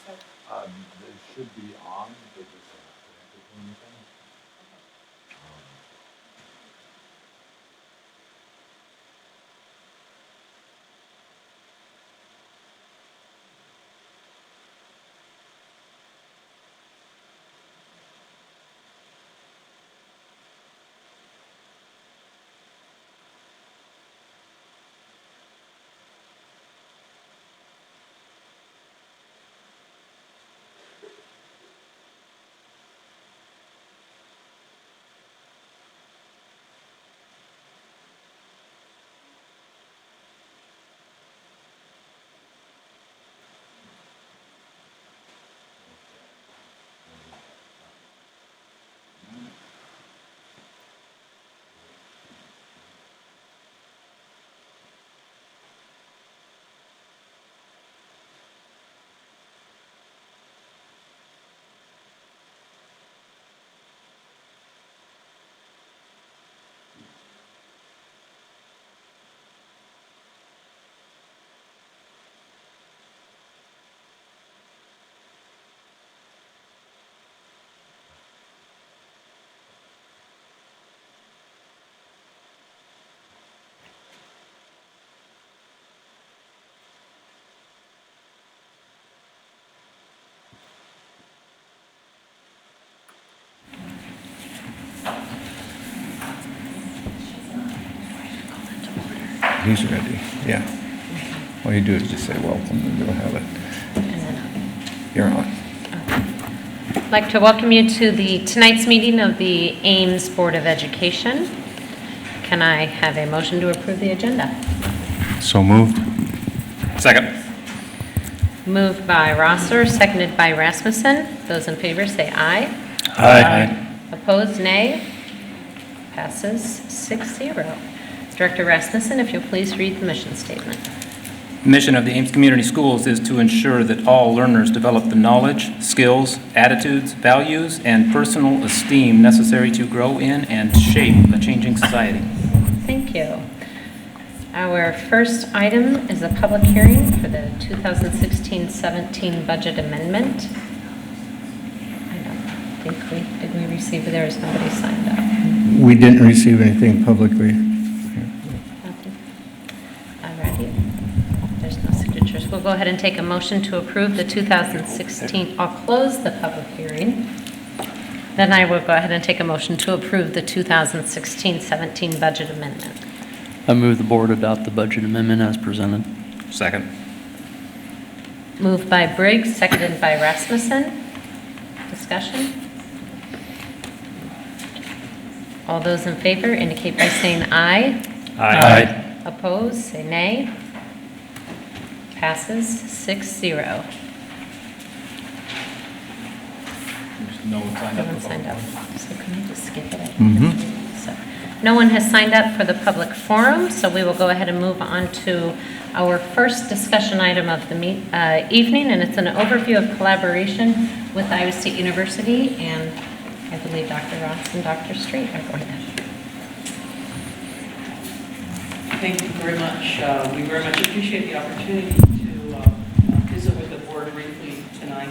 They should be on, they just haven't connected to anything. He's ready, yeah. All you do is just say welcome and you'll have it. You're on. I'd like to welcome you to tonight's meeting of the Ames Board of Education. Can I have a motion to approve the agenda? So moved. Second. Moved by Rosser, seconded by Rasmussen. Those in favor say aye. Aye. Opposed, nay. Passes 6-0. Director Rasmussen, if you'll please read the mission statement. The mission of the Ames Community Schools is to ensure that all learners develop the knowledge, skills, attitudes, values, and personal esteem necessary to grow in and shape a changing society. Thank you. Our first item is a public hearing for the 2016-17 budget amendment. I don't think did we receive, there is nobody signed up. We didn't receive anything publicly. Alrighty. There's no signatures. We'll go ahead and take a motion to approve the 2016. I'll close the public hearing. Then I will go ahead and take a motion to approve the 2016-17 budget amendment. I move the board adopt the budget amendment as presented. Second. Moved by Briggs, seconded by Rasmussen. Discussion? All those in favor indicate by saying aye. Aye. Opposed, say nay. Passes 6-0. No one signed No up. one signed up. So can we just skip it? Mhm. So, no one has signed up for the public forum, so we will go ahead and move on to our first discussion item of the evening, and it's an overview of collaboration with Iowa State University, and I believe Dr. Ross and Dr. Strait are going to. Thank you very much. We very much appreciate the opportunity to visit with the board briefly tonight.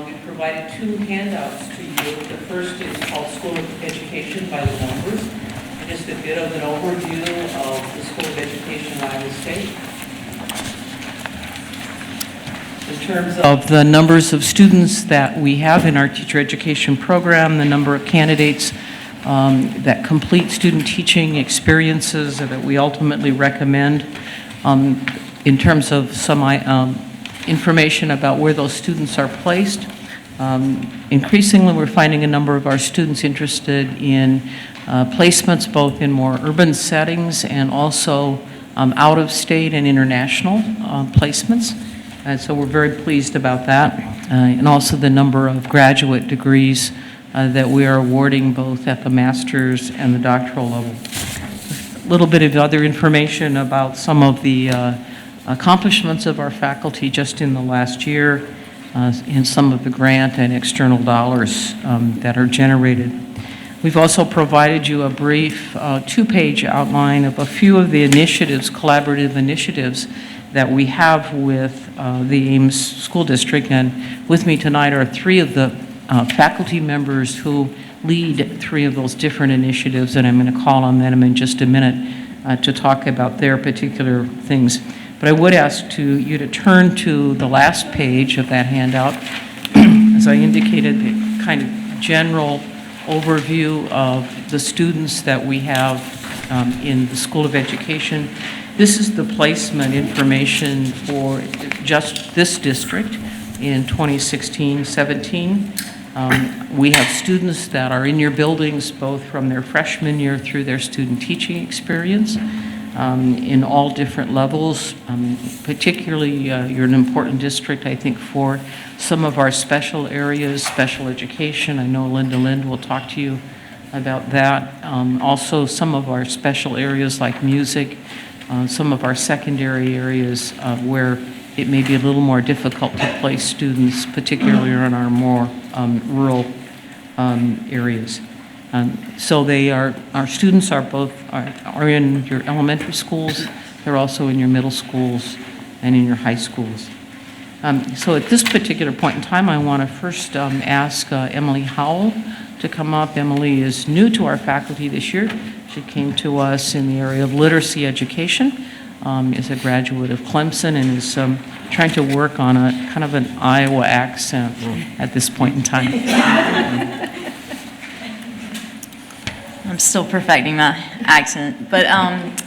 We provided two handouts to you. The first is called School of Education by the Numbers. Just a bit of an overview of the School of Education at Iowa State. In terms of the numbers of students that we have in our teacher education program, the number of candidates that complete student teaching experiences that we ultimately recommend, in terms of some information about where those students are placed. Increasingly, we're finding a number of our students interested in placements both in more urban settings and also out-of-state and international placements. And so we're very pleased about that. And also the number of graduate degrees that we are awarding both at the master's and the doctoral level. A little bit of other information about some of the accomplishments of our faculty just in the last year, and some of the grant and external dollars that are generated. We've also provided you a brief two-page outline of a few of the initiatives, collaborative initiatives, that we have with the Ames School District. And with me tonight are three of the faculty members who lead three of those different initiatives, and I'm going to call on them in just a minute to talk about their particular things. But I would ask you to turn to the last page of that handout. As I indicated, the kind of general overview of the students that we have in the School of Education. This is the placement information for just this district in 2016-17. We have students that are in your buildings both from their freshman year through their student teaching experience in all different levels. Particularly, you're an important district, I think, for some of our special areas, special education. I know Linda Lind will talk to you about that. Also, some of our special areas like music, some of our secondary areas where it may be a little more difficult to place students, particularly in our more rural areas. So our students are in your elementary schools, they're also in your middle schools and in your high schools. So at this particular point in time, I want to first ask Emily Howell to come up. Emily is new to our faculty this year. She came to us in the area of literacy education, is a graduate of Clemson, and is trying to work on a kind of an Iowa accent at this point in time. I'm still perfecting my accent. But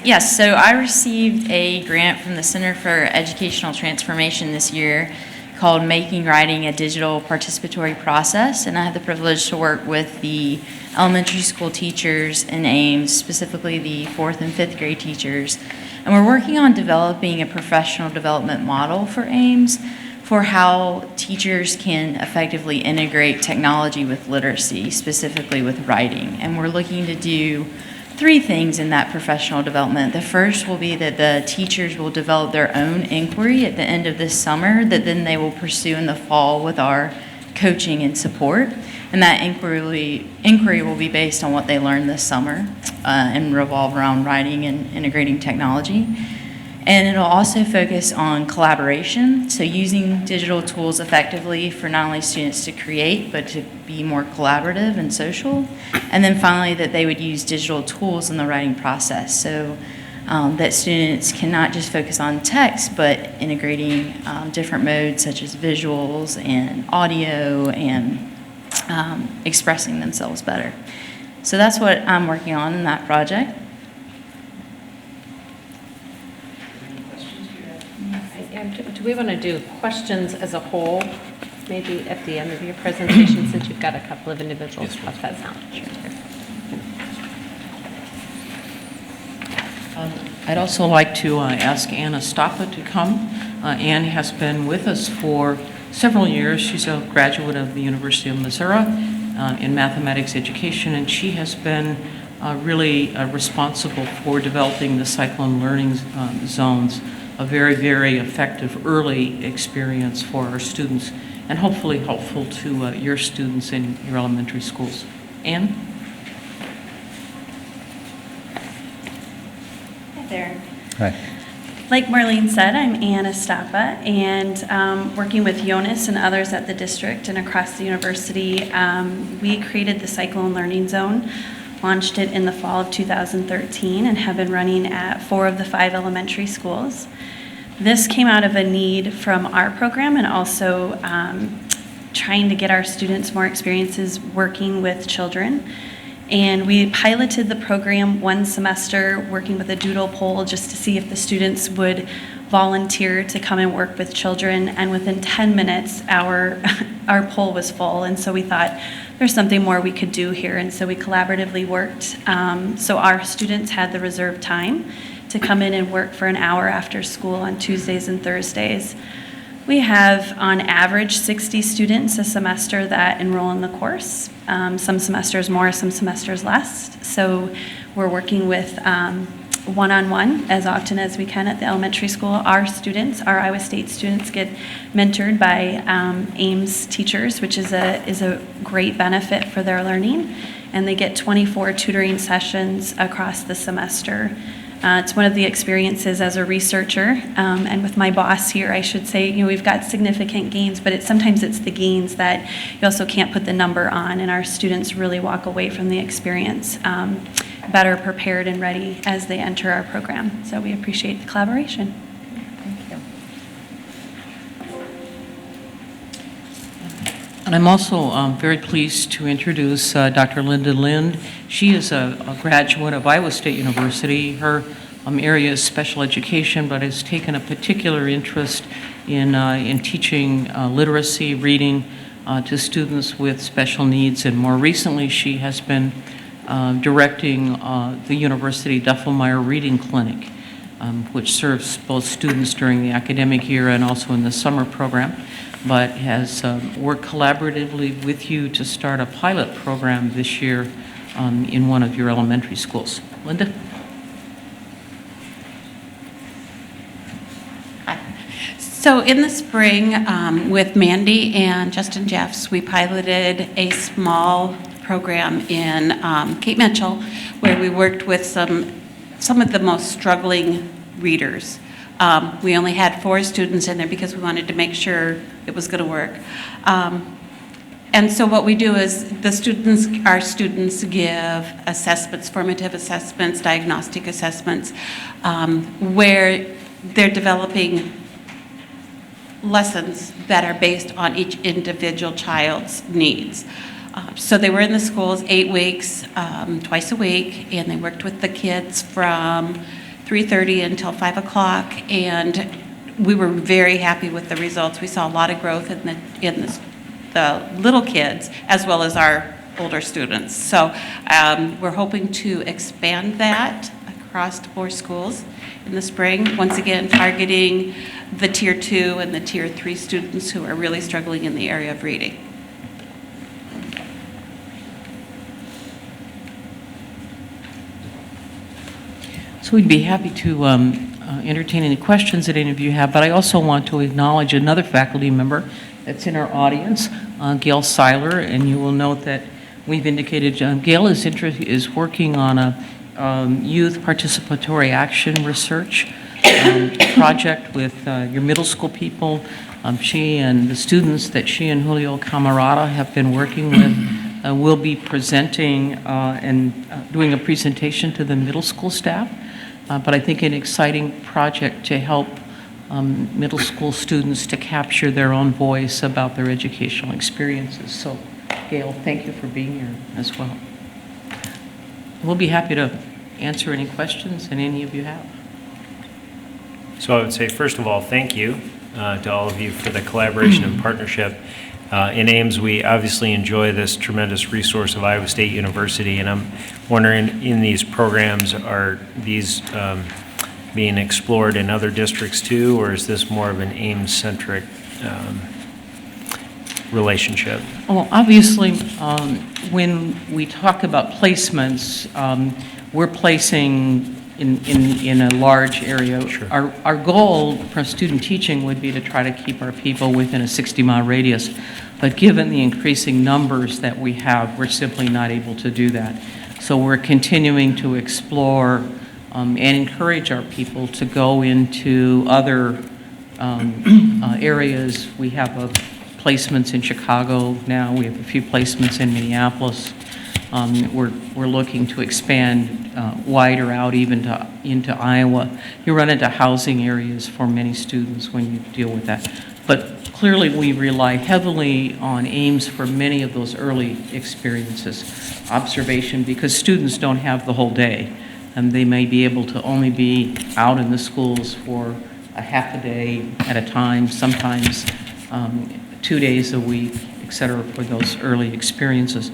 yes, so I received a grant from the Center for Educational Transformation this year called Making Writing a Digital Participatory Process. And I had the privilege to work with the elementary school teachers in Ames, specifically the 4th and 5th grade teachers. And we're working on developing a professional development model for Ames for how teachers can effectively integrate technology with literacy, specifically with writing. And we're looking to do 3 things in that professional development. The first will be that the teachers will develop their own inquiry at the end of this summer that then they will pursue in the fall with our coaching and support. And that inquiry will be based on what they learned this summer and revolve around writing and integrating technology. And it'll also focus on collaboration, so using digital tools effectively for not only students to create, but to be more collaborative and social. And then finally, that they would use digital tools in the writing process, so that students can not just focus on text, but integrating different modes such as visuals and audio and expressing themselves better. So that's what I'm working on in that project. Do we want to do questions as a whole, maybe at the end of your presentation, since you've got a couple of individuals? How's that sound? I'd also like to ask Anna Stoppa to come. Ann has been with us for several years. She's a graduate of the University of Missouri in mathematics education, and she has been really responsible for developing the cyclone learning zones, a very, very effective early experience for our students, and hopefully helpful to your students in your elementary schools. Ann? Hi there. Hi. Like Marlene said, I'm Anna Stoppa, and working with Jonas and others at the district and across the university, we created the Cyclone Learning Zone, launched it in the fall of 2013, and have been running at 4 of the 5 elementary schools. This came out of a need from our program and also trying to get our students more experiences working with children. And we piloted the program one semester, working with a doodle poll just to see if the students would volunteer to come and work with children. And within 10 minutes, our poll was full. And so we thought there's something more we could do here. And so we collaboratively worked. So our students had the reserved time to come in and work for an hour after school on Tuesdays and Thursdays. We have, on average, 60 students a semester that enroll in the course. Some semesters more, some semesters less. So we're working with one-on-one as often as we can at the elementary school. Our students, our Iowa State students, get mentored by Ames teachers, which is a great benefit for their learning. and they get 24 tutoring sessions across the semester. It's one of the experiences as a researcher, and with my boss here, I should say, we've got significant gains, but sometimes it's the gains that you also can't put the number on, and our students really walk away from the experience better prepared and ready as they enter our program. So we appreciate the collaboration. Thank you. And I'm also very pleased to introduce Dr. Linda Lind. She is a graduate of Iowa State University. Her area is special education, but has taken a particular interest in teaching literacy, reading to students with special needs. And more recently, she has been directing the University Duffelmeyer Reading Clinic, which serves both students during the academic year and also in the summer program, but has worked collaboratively with you to start a pilot program this year in one of your elementary schools. Linda? So in the spring, with Mandy and Justin Jeffs, we piloted a small program in Cape Mitchell where we worked with some of the most struggling readers. We only had 4 students in there because we wanted to make sure it was going to work. And so what we do is our students give assessments, formative assessments, diagnostic assessments, where they're developing lessons that are based on each individual child's needs. So they were in the schools 8 weeks, twice a week, and they worked with the kids from 3:30 until 5 o'clock, and we were very happy with the results. We saw a lot of growth in the little kids as well as our older students. So we're hoping to expand that across 4 schools in the spring, once again targeting the Tier 2 and the Tier 3 students who are really struggling in the area of reading. So we'd be happy to entertain any questions that any of you have, but I also want to acknowledge another faculty member that's in our audience, Gail Seiler, and you will note that we've indicated Gail is working on a youth participatory action research project with your middle school people. She and the students that she and Julio Camarada have been working with will be presenting and doing a presentation to the middle school staff. But I think an exciting project to help middle school students to capture their own voice about their educational experiences. So, Gail, thank you for being here as well. We'll be happy to answer any questions that any of you have. So I would say, first of all, thank you to all of you for the collaboration and partnership. In Ames, we obviously enjoy this tremendous resource of Iowa State University, and I'm wondering, in these programs, are these being explored in other districts too, or is this more of an Ames-centric relationship? Well, obviously, when we talk about placements, we're placing in a large area. Sure. Our goal for student teaching would be to try to keep our people within a 60-mile radius. But given the increasing numbers that we have, we're simply not able to do that. So we're continuing to explore and encourage our people to go into other areas. We have placements in Chicago now. We have a few placements in Minneapolis. We're looking to expand wider out even into Iowa. You run into housing areas for many students when you deal with that. But clearly we rely heavily on Ames for many of those early experiences. Observation, because students don't have the whole day. And they may be able to only be out in the schools for a half a day at a time, sometimes 2 days a week, et cetera, for those early experiences.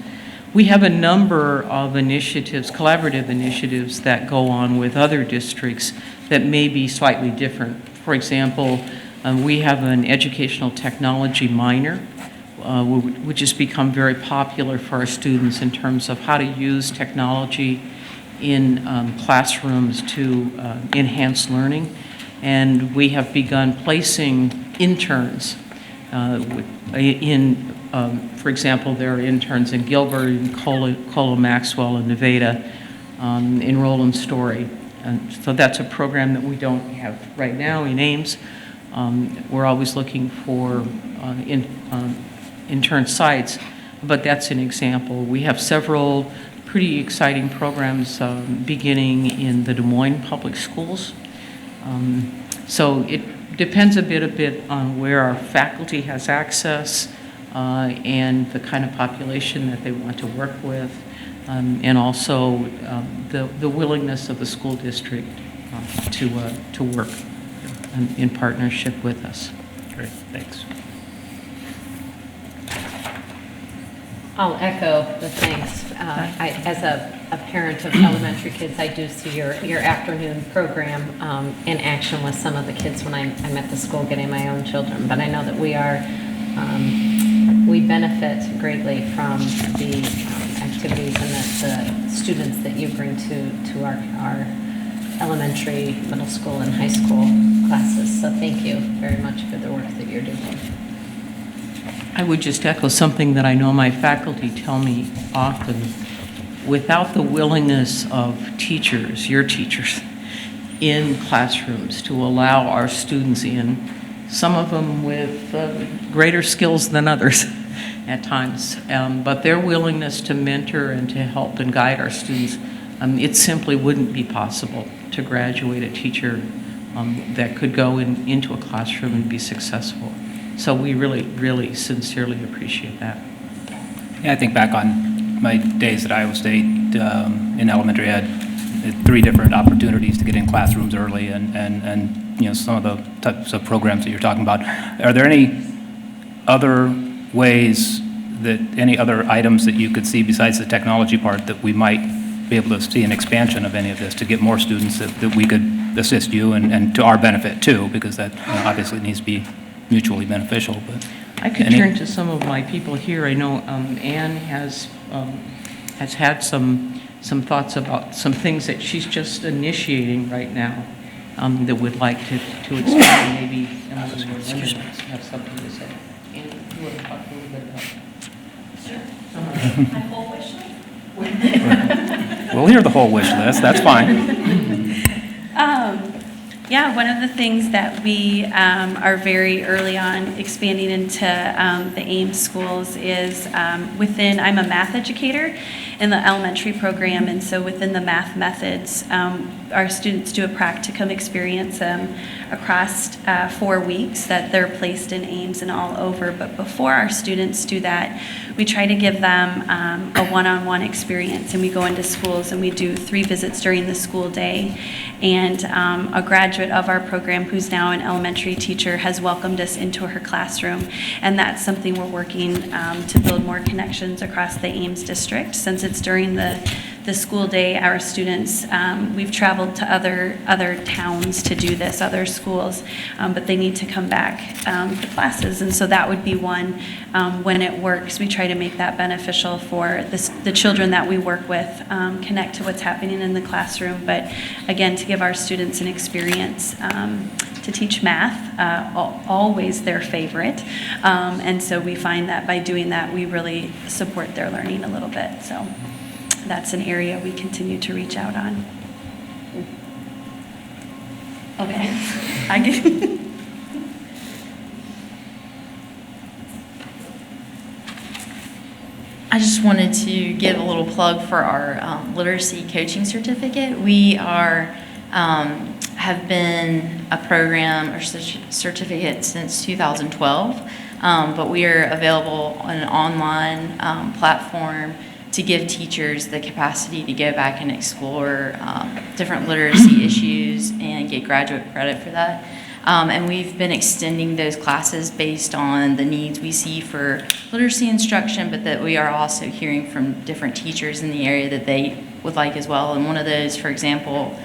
We have a number of initiatives, collaborative initiatives that go on with other districts that may be slightly different. For example, we have an educational technology minor, which has become very popular for our students in terms of how to use technology in classrooms to enhance learning. And we have begun placing interns For example, there are interns in Gilbert, in Colo Maxwell, and Nevada, in Roland Story. And so that's a program that we don't have right now in Ames. We're always looking for intern sites, but that's an example. We have several pretty exciting programs beginning in the Des Moines Public Schools. So it depends a bit on where our faculty has access and the kind of population that they want to work with, and also the willingness of the school district to work in partnership with us. Great, thanks. I'll echo the thanks. As a parent of elementary kids, I do see your afternoon program in action with some of the kids when I'm at the school getting my own children. But I know that we benefit greatly from the activities and the students that you bring to our elementary, middle school, and high school classes. So thank you very much for the work that you're doing. I would just echo something that I know my faculty tell me often. Without the willingness of teachers, your teachers, in classrooms to allow our students in, some of them with greater skills than others at times, but their willingness to mentor and to help and guide our students, it simply wouldn't be possible to graduate a teacher that could go into a classroom and be successful. So we really, really sincerely appreciate that. Yeah, I think back on my days at Iowa State in elementary, I had 3 different opportunities to get in classrooms early, and you know, some of the types of programs that you're talking about. Are there any other ways any other items that you could see besides the technology part that we might be able to see an expansion of any of this to get more students that we could assist you and to our benefit too, because that obviously needs to be mutually beneficial. But I could turn to some of my people here. I know Anne has had some thoughts about some things that she's just initiating right now that would like to expand. Maybe Excuse me. have something to say. Anne, you want to talk a little bit about? Sure. Uh-huh. My whole wish list? we'll hear the whole wish list. That's fine. Yeah, one of the things that we are very early on expanding into the Ames schools is I'm a math educator in the elementary program, and so within the math methods, our students do a practicum experience across 4 weeks that they're placed in Ames and all over. But before our students do that, we try to give them a one-on-one experience, and we go into schools and we do 3 visits during the school day. And a graduate of our program, who's now an elementary teacher, has welcomed us into her classroom, and that's something we're working to build more connections across the Ames district. Since it's during the school day, our students, we've traveled to other towns to do this, other schools, but they need to come back for classes, and so that would be one. When it works, we try to make that beneficial for the children that we work with, connect to what's happening in the classroom, but again, to give our students an experience to teach math, always their favorite, and so we find that by doing that, we really support their learning a little bit. So that's an area we continue to reach out on. Okay. I just wanted to give a little plug for our literacy coaching certificate. We have been a program or certificate since 2012, but we are available on an online platform to give teachers the capacity to go back and explore different literacy issues and get graduate credit for that. And we've been extending those classes based on the needs we see for literacy instruction, but that we are also hearing from different teachers in the area that they would like as well. And one of those, for example,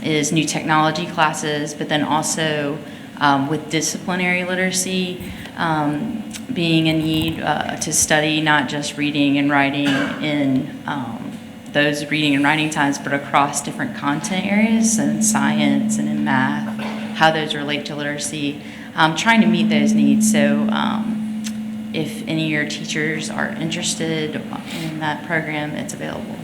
is new technology classes, but then also with disciplinary literacy, being a need to study not just reading and writing in those reading and writing times, but across different content areas, in science and in math, how those relate to literacy. trying to meet those needs. So if any of your teachers are interested in that program, it's available.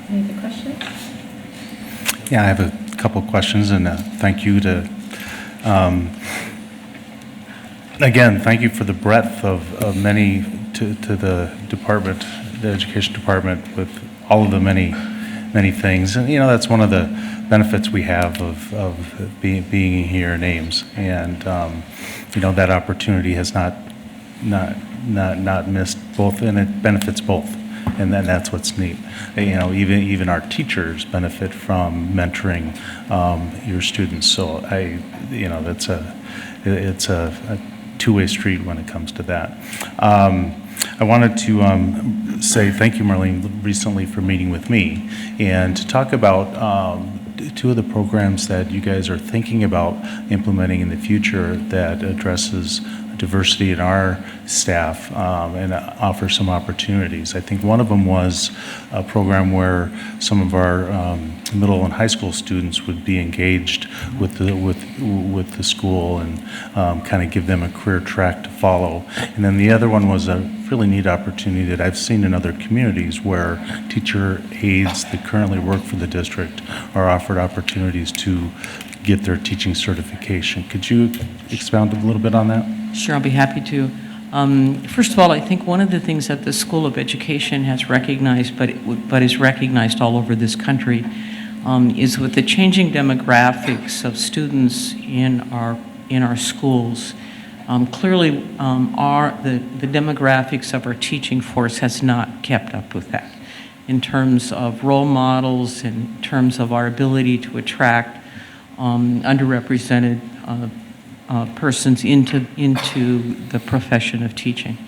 Any other questions? Yeah, I have a couple of questions, and thank you to, again, thank you for the breadth of many, to the department, the education department, with all of the many things. And, that's one of the benefits we have of being here in Ames. And, that opportunity has not missed both, and it benefits both. And then that's what's neat. Even our teachers benefit from mentoring your students. So it's a two-way street when it comes to that. I wanted to say thank you, Marlene, recently for meeting with me and to talk about two of the programs that you guys are thinking about implementing in the future that addresses diversity in our staff and offer some opportunities. I think one of them was a program where some of our middle and high school students would be engaged with the school and kind of give them a career track to follow. And then the other one was a really neat opportunity that I've seen in other communities where teacher aides that currently work for the district are offered opportunities to get their teaching certification. Could you expound a little bit on that? Sure, I'll be happy to. First of all, I think one of the things that the School of Education has recognized, but is recognized all over this country, is with the changing demographics of students in our schools. Clearly, the demographics of our teaching force has not kept up with that in terms of role models, in terms of our ability to attract underrepresented persons into the profession of teaching.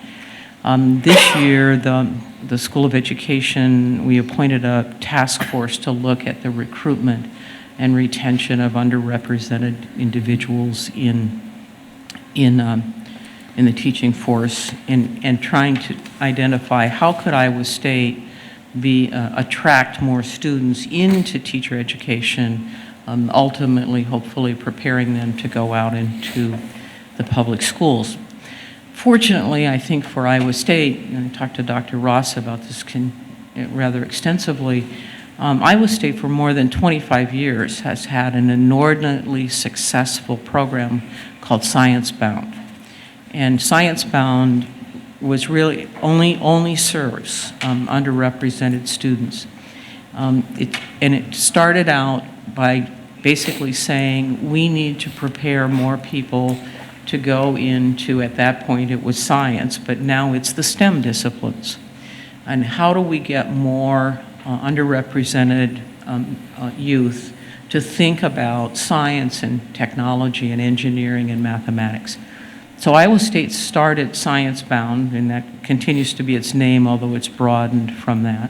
This year, the School of Education, we appointed a task force to look at the recruitment and retention of underrepresented individuals in the teaching force, and trying to identify how could Iowa State attract more students into teacher education, ultimately, hopefully, preparing them to go out into the public schools. Fortunately, I think for Iowa State, and I talked to Dr. Ross about this rather extensively, Iowa State for more than 25 years has had an inordinately successful program called Science Bound. And Science Bound was really only serves underrepresented students. It started out by basically saying we need to prepare more people to go into, at that point it was science, but now it's the STEM disciplines. And how do we get more underrepresented youth to think about science and technology and engineering and mathematics? So Iowa State started Science Bound, and that continues to be its name, although it's broadened from that,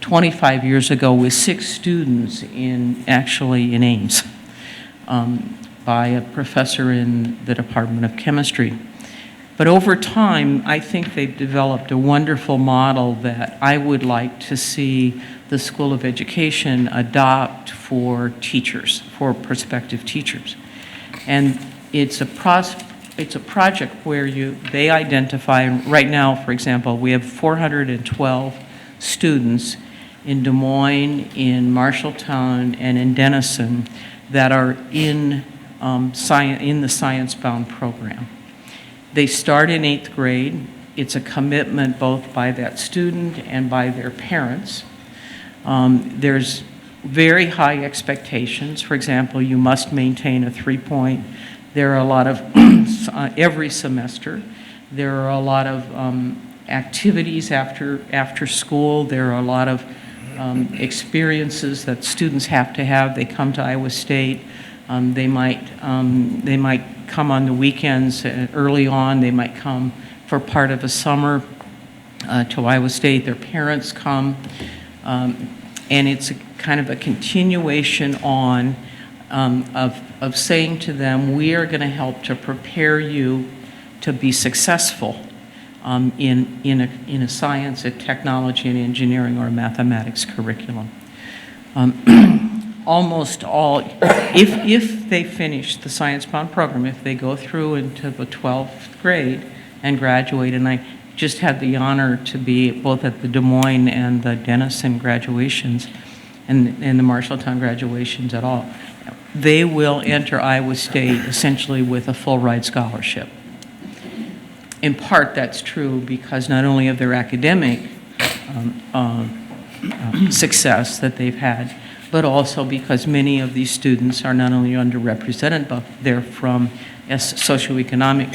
25 years ago with 6 students in Ames by a professor in the Department of Chemistry. But over time, I think they've developed a wonderful model that I would like to see the School of Education adopt for teachers, for prospective teachers. And it's a project where they identify, right now, for example, we have 412 students in Des Moines, in Marshalltown, and in Denison that are in the Science Bound program. They start in 8th grade. It's a commitment both by that student and by their parents. There's very high expectations. For example, you must maintain a 3-point. There are a lot of, every semester, there are a lot of activities after school. There are a lot of experiences that students have to have. They come to Iowa State. They might come on the weekends early on. They might come for part of a summer to Iowa State. Their parents come. And it's kind of a continuation on of saying to them, we are going to help to prepare you to be successful in a science, a technology, and engineering, or a mathematics curriculum. Almost all, if they finish the science-bound program, if they go through into the 12th grade and graduate, and I just had the honor to be both at the Des Moines and the Denison graduations and the Marshalltown graduations at all, they will enter Iowa State essentially with a full ride scholarship. In part, that's true because not only of their academic success that they've had, but also because many of these students are not only underrepresented, but they're from socioeconomic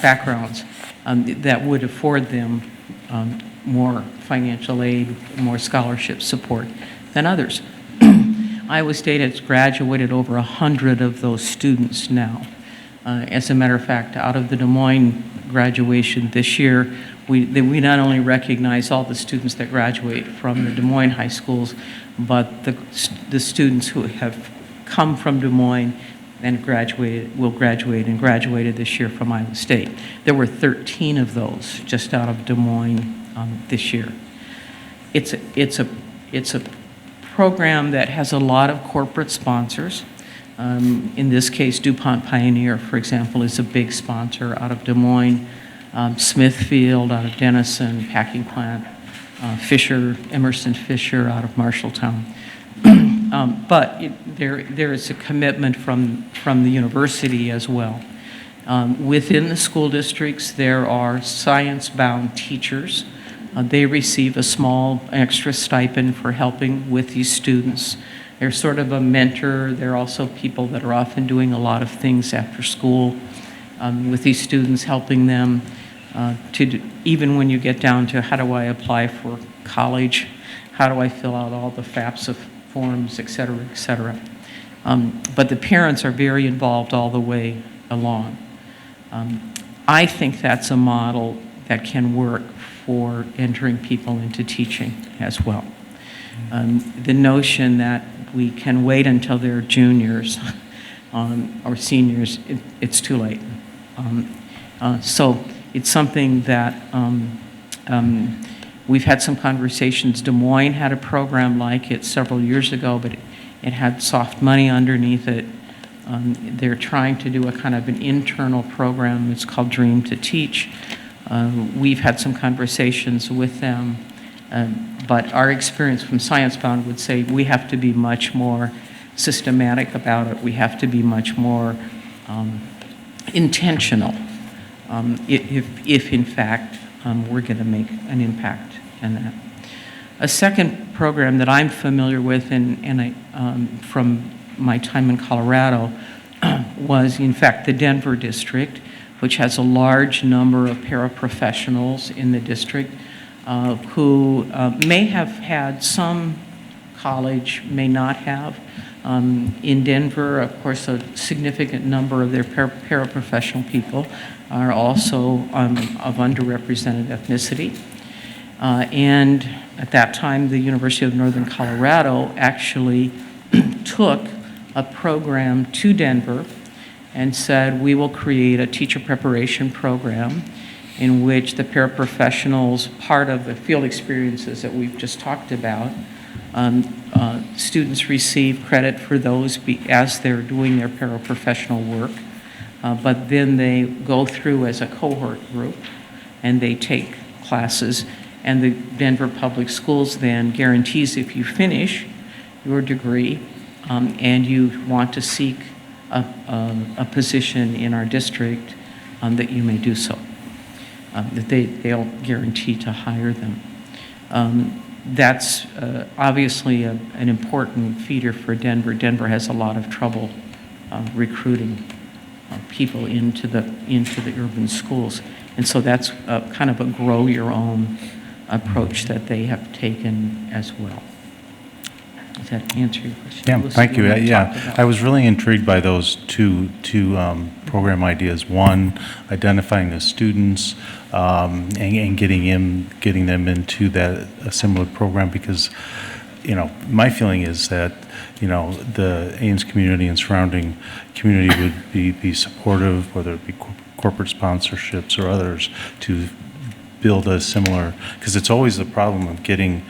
backgrounds that would afford them more financial aid, more scholarship support than others. Iowa State has graduated over 100 of those students now. As a matter of fact, out of the Des Moines graduation this year, we not only recognize all the students that graduate from the Des Moines high schools, but the students who have come from Des Moines and graduated this year from Iowa State. There were 13 of those just out of Des Moines this year. It's a program that has a lot of corporate sponsors. In this case, DuPont Pioneer, for example, is a big sponsor out of Des Moines. Smithfield out of Denison, packing plant, Emerson Fisher out of Marshalltown. But there is a commitment from the university as well. Within the school districts, there are science-bound teachers. They receive a small extra stipend for helping with these students. They're sort of a mentor. They're also people that are often doing a lot of things after school with these students, helping them even when you get down to how do I apply for college, how do I fill out all the FAFSA forms, et cetera, et cetera. But the parents are very involved all the way along. I think that's a model that can work for entering people into teaching as well. The notion that we can wait until they're juniors or seniors, it's too late. So it's something that we've had some conversations. Des Moines had a program like it several years ago, but it had soft money underneath it. They're trying to do a kind of an internal program. It's called Dream to Teach. We've had some conversations with them, but our experience from Science Bound would say we have to be much more systematic about it. We have to be much more intentional if in fact we're going to make an impact in that. A second program that I'm familiar with from my time in Colorado was in fact the Denver district, which has a large number of paraprofessionals in the district who may have had some college, may not have. In Denver, of course, a significant number of their paraprofessional people are also of underrepresented ethnicity. And at that time, the University of Northern Colorado actually took a program to Denver and said, we will create a teacher preparation program in which the paraprofessionals, part of the field experiences that we've just talked about, students receive credit for those as they're doing their paraprofessional work, but then they go through as a cohort group and they take classes, and the Denver Public Schools then guarantees if you finish your degree and you want to seek a position in our district, that you may do so, that they'll guarantee to hire them. That's obviously an important feeder for Denver. Denver has a lot of trouble recruiting people into the urban schools. And so that's kind of a grow your own approach that they have taken as well. Does that answer your question? Yeah, thank you. Yeah, I was really intrigued by those two program ideas. One, identifying the students and getting them into a similar program, because my feeling is that the Ames community and surrounding community would be supportive, whether it be corporate sponsorships or others to build a similar, because it's always the problem of getting,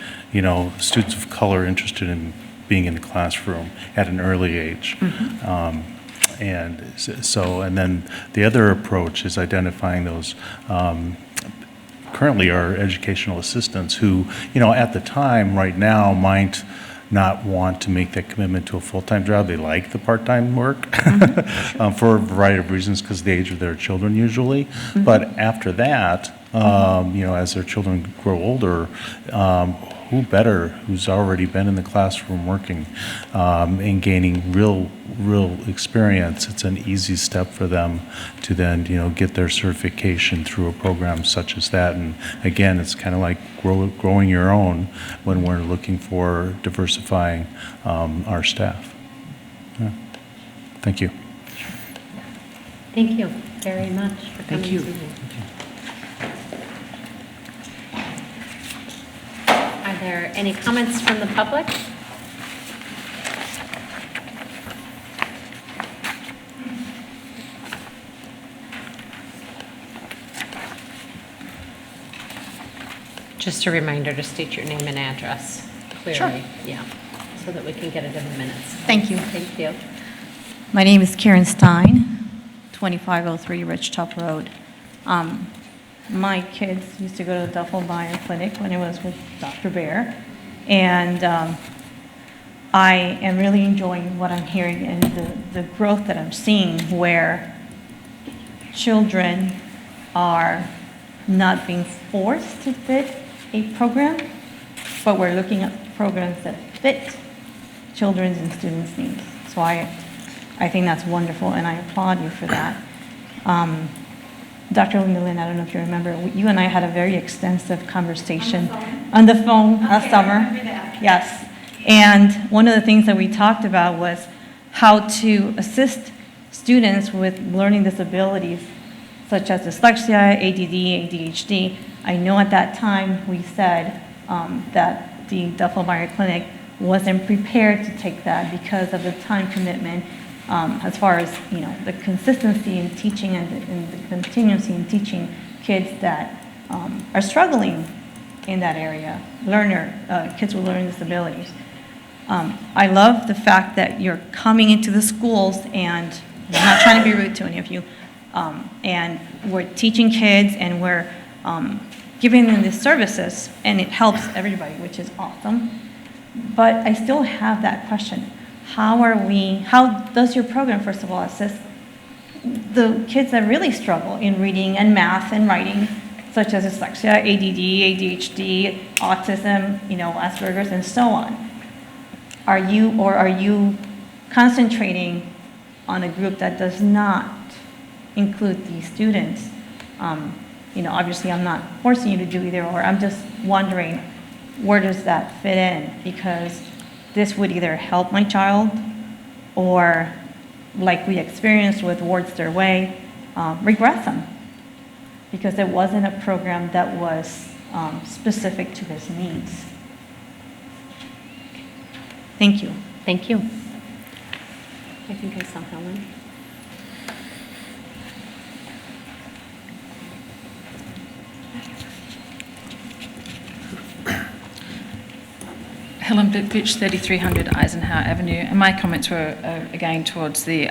students of color interested in being in the classroom at an early age. And then the other approach is identifying those, currently our educational assistants who, at the time, right now, might not want to make that commitment to a full-time job. They like the part-time work for a variety of reasons, because of the age of their children usually. But after that, as their children grow older, who better, who's already been in the classroom working and gaining real experience. It's an easy step for them to then, get their certification through a program such as that. And again, it's kind of like growing your own when we're looking for diversifying our staff. Yeah. Thank you. Thank you very much for coming Thank you. tonight. Are there any comments from the public? Just a reminder to state your name and address clearly. Sure. Yeah, so that we can get it in the minutes. Thank you. Thank you. My name is Karen Stein, 2503 Ridgetop Road. My kids used to go to the Duffel-Meyer Clinic when it was with Dr. Bear, and I am really enjoying what I'm hearing and the growth that I'm seeing, where children are not being forced to fit a program, but we're looking at programs that fit children's and students' needs. So I think that's wonderful, and I applaud you for that. Dr. Lynn, I don't know if you remember, you and I had a very extensive conversation on the phone last summer. Yes. And one of the things that we talked about was how to assist students with learning disabilities, such as dyslexia, ADD, ADHD. I know at that time we said that the Duffel-Meyer Clinic wasn't prepared to take that because of the time commitment. As far as the consistency in teaching and the continuity in teaching kids that are struggling in that area, kids with learning disabilities. I love the fact that you're coming into the schools, and I'm not trying to be rude to any of you, and we're teaching kids and we're giving them these services, and it helps everybody, which is awesome. But I still have that question. How does your program, first of all, assist the kids that really struggle in reading and math and writing, such as dyslexia, ADD, ADHD, autism, Asperger's, and so on? Are you concentrating on a group that does not include these students? Obviously I'm not forcing you to do either or. I'm just wondering, where does that fit in? Because this would either help my child or, like we experienced with Wards Their Way, regress them, because it wasn't a program that was specific to his needs. Thank you. Thank you. I think I saw Helen. Helen Bitch, 3300 Eisenhower Avenue, and my comments were again towards the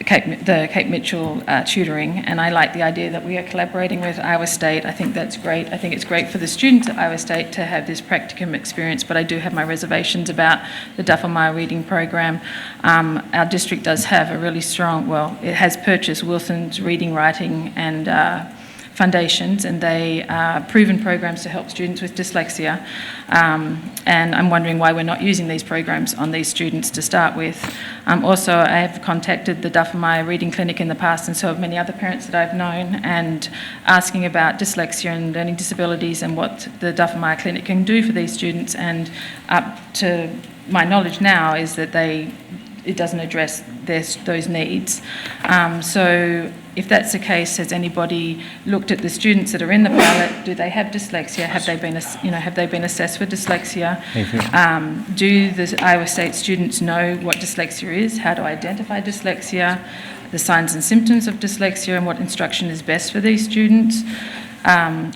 Cape Mitchell tutoring, and I like the idea that we are collaborating with Iowa State. I think that's great. I think it's great for the students at Iowa State to have this practicum experience, but I do have my reservations about the Duffel-Meyer reading program. Our district does have a really strong, it has purchased Wilson's reading, writing, and foundations, and they are proven programs to help students with dyslexia. And I'm wondering why we're not using these programs on these students to start with. Also, I have contacted the Duffel-Meyer Reading Clinic in the past, and so have many other parents that I've known, and asking about dyslexia and learning disabilities and what the Duffel-Meyer Clinic can do for these students. And up to my knowledge now is that it doesn't address those needs. So if that's the case, has anybody looked at the students that are in the pilot? Do they have dyslexia? Have they been assessed for dyslexia? Do the Iowa State students know what dyslexia is? How to identify dyslexia? the signs and symptoms of dyslexia and what instruction is best for these students.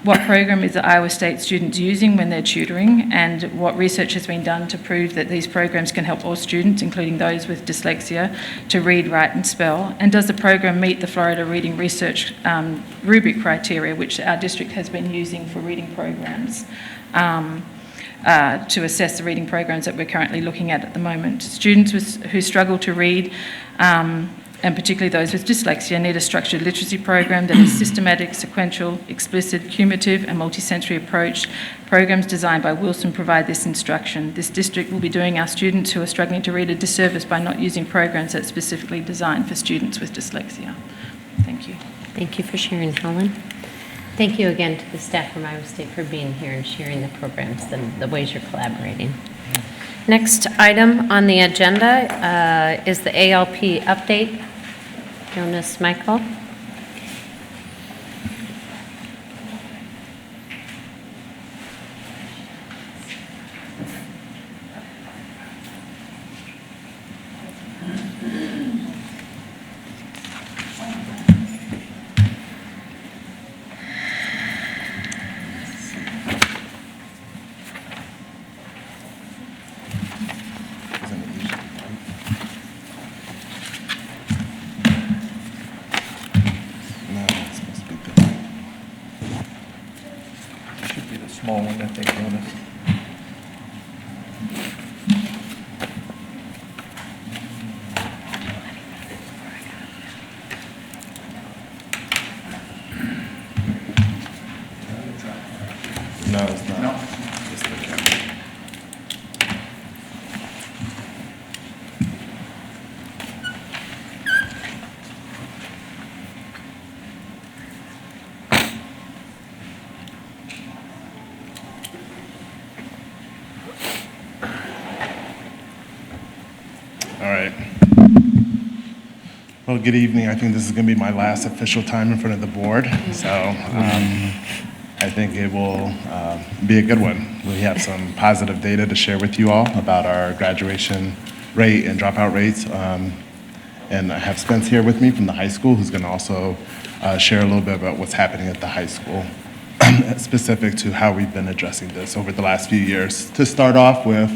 What program is the Iowa State students using when they're tutoring, and what research has been done to prove that these programs can help all students, including those with dyslexia, to read, write and spell, and does the program meet the Florida Reading Research rubric criteria, which our district has been using for reading programs, to assess the reading programs that we're currently looking at the moment. Students who struggle to read, and particularly those with dyslexia, need a structured literacy program that is systematic, sequential, explicit, cumulative and multisensory approach. Programs designed by Wilson provide this instruction. This district will be doing our students who are struggling to read a disservice by not using programs that's specifically designed for students with dyslexia. Thank you. Thank you for sharing, Helen. Thank you again to the staff from Iowa State for being here and sharing the programs, the ways you're collaborating. Next item on the agenda is the ALP update. Jonas Michael. Small one, I think, Jonas. No, it's not. No. It's the camera. All right. Well, good evening. I think this is going to be my last official time in front of the board, so I think it will be a good one. We have some positive data to share with you all about our graduation rate and dropout rates. And I have Spence here with me from the high school, who's going to also share a little bit about what's happening at the high school, specific to how we've been addressing this over the last few years. To start off with,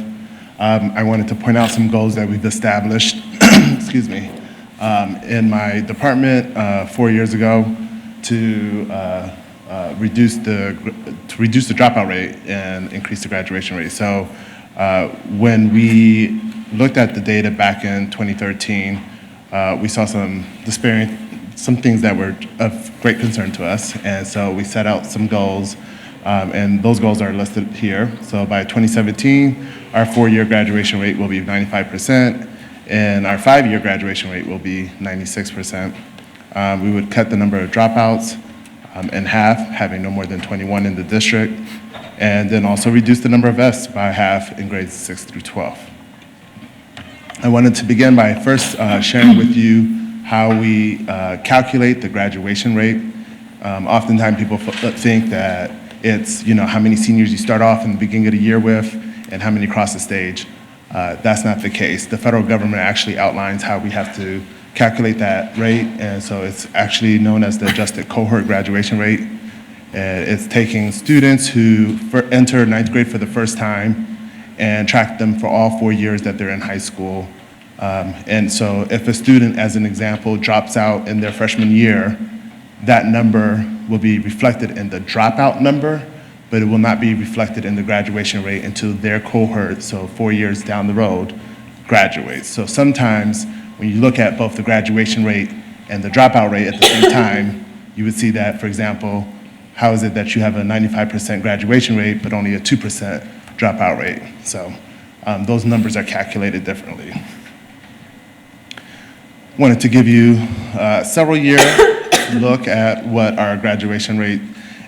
I wanted to point out some goals that we've established, excuse me, in my department 4 years ago to reduce the dropout rate and increase the graduation rate. So when we looked at the data back in 2013, we saw some things that were of great concern to us, and so we set out some goals, and those goals are listed here. So by 2017, our 4-year graduation rate will be 95%, and our 5-year graduation rate will be 96%. We would cut the number of dropouts in half, having no more than 21 in the district, and then also reduce the number of Fs by half in grades 6 through 12. I wanted to begin by first sharing with you how we calculate the graduation rate. Oftentimes people think that it's how many seniors you start off in the beginning of the year with and how many cross the stage. That's not the case. The federal government actually outlines how we have to calculate that rate, and so it's actually known as the adjusted cohort graduation rate. It's taking students who enter 9th grade for the first time and track them for all 4 years that they're in high school. And so if a student, as an example, drops out in their freshman year, that number will be reflected in the dropout number, but it will not be reflected in the graduation rate until their cohort, so 4 years down the road, graduates. So sometimes when you look at both the graduation rate and the dropout rate at the same time, you would see that, for example, how is it that you have a 95% graduation rate but only a 2% dropout rate? So those numbers are calculated differently. Wanted to give you a several-year look at what our graduation rate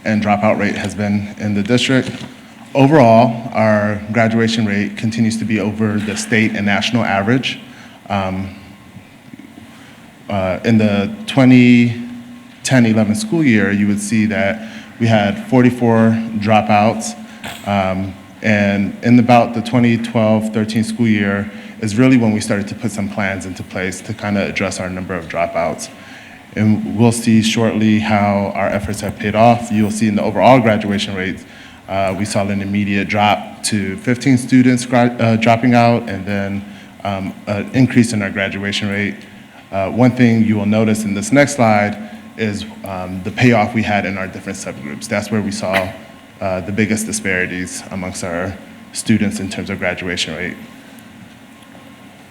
and dropout rate has been in the district. Overall, our graduation rate continues to be over the state and national average. In the 2010-11 school year, you would see that we had 44 dropouts And in about the 2012-13 school year is really when we started to put some plans into place to kind of address our number of dropouts. And we'll see shortly how our efforts have paid off. You'll see in the overall graduation rates, we saw an immediate drop to 15 students dropping out, and then an increase in our graduation rate. One thing you will notice in this next slide is the payoff we had in our different subgroups. That's where we saw the biggest disparities amongst our students in terms of graduation rate.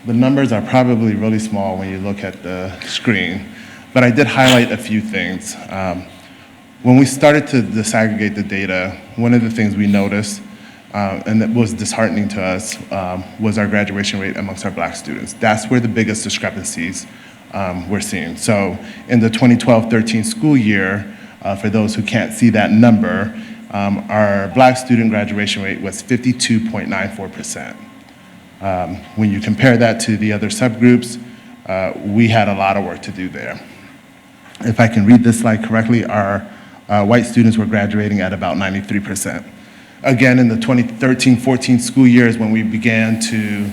The numbers are probably really small when you look at the screen, but I did highlight a few things. When we started to disaggregate the data, one of the things we noticed, and that was disheartening to us, was our graduation rate amongst our Black students. That's where the biggest discrepancies we're seeing. So in the 2012-13 school year, for those who can't see that number, our Black student graduation rate was 52.94%. When you compare that to the other subgroups, we had a lot of work to do there. If I can read this slide correctly, our white students were graduating at about 93%. Again, in the 2013-14 school years when we began to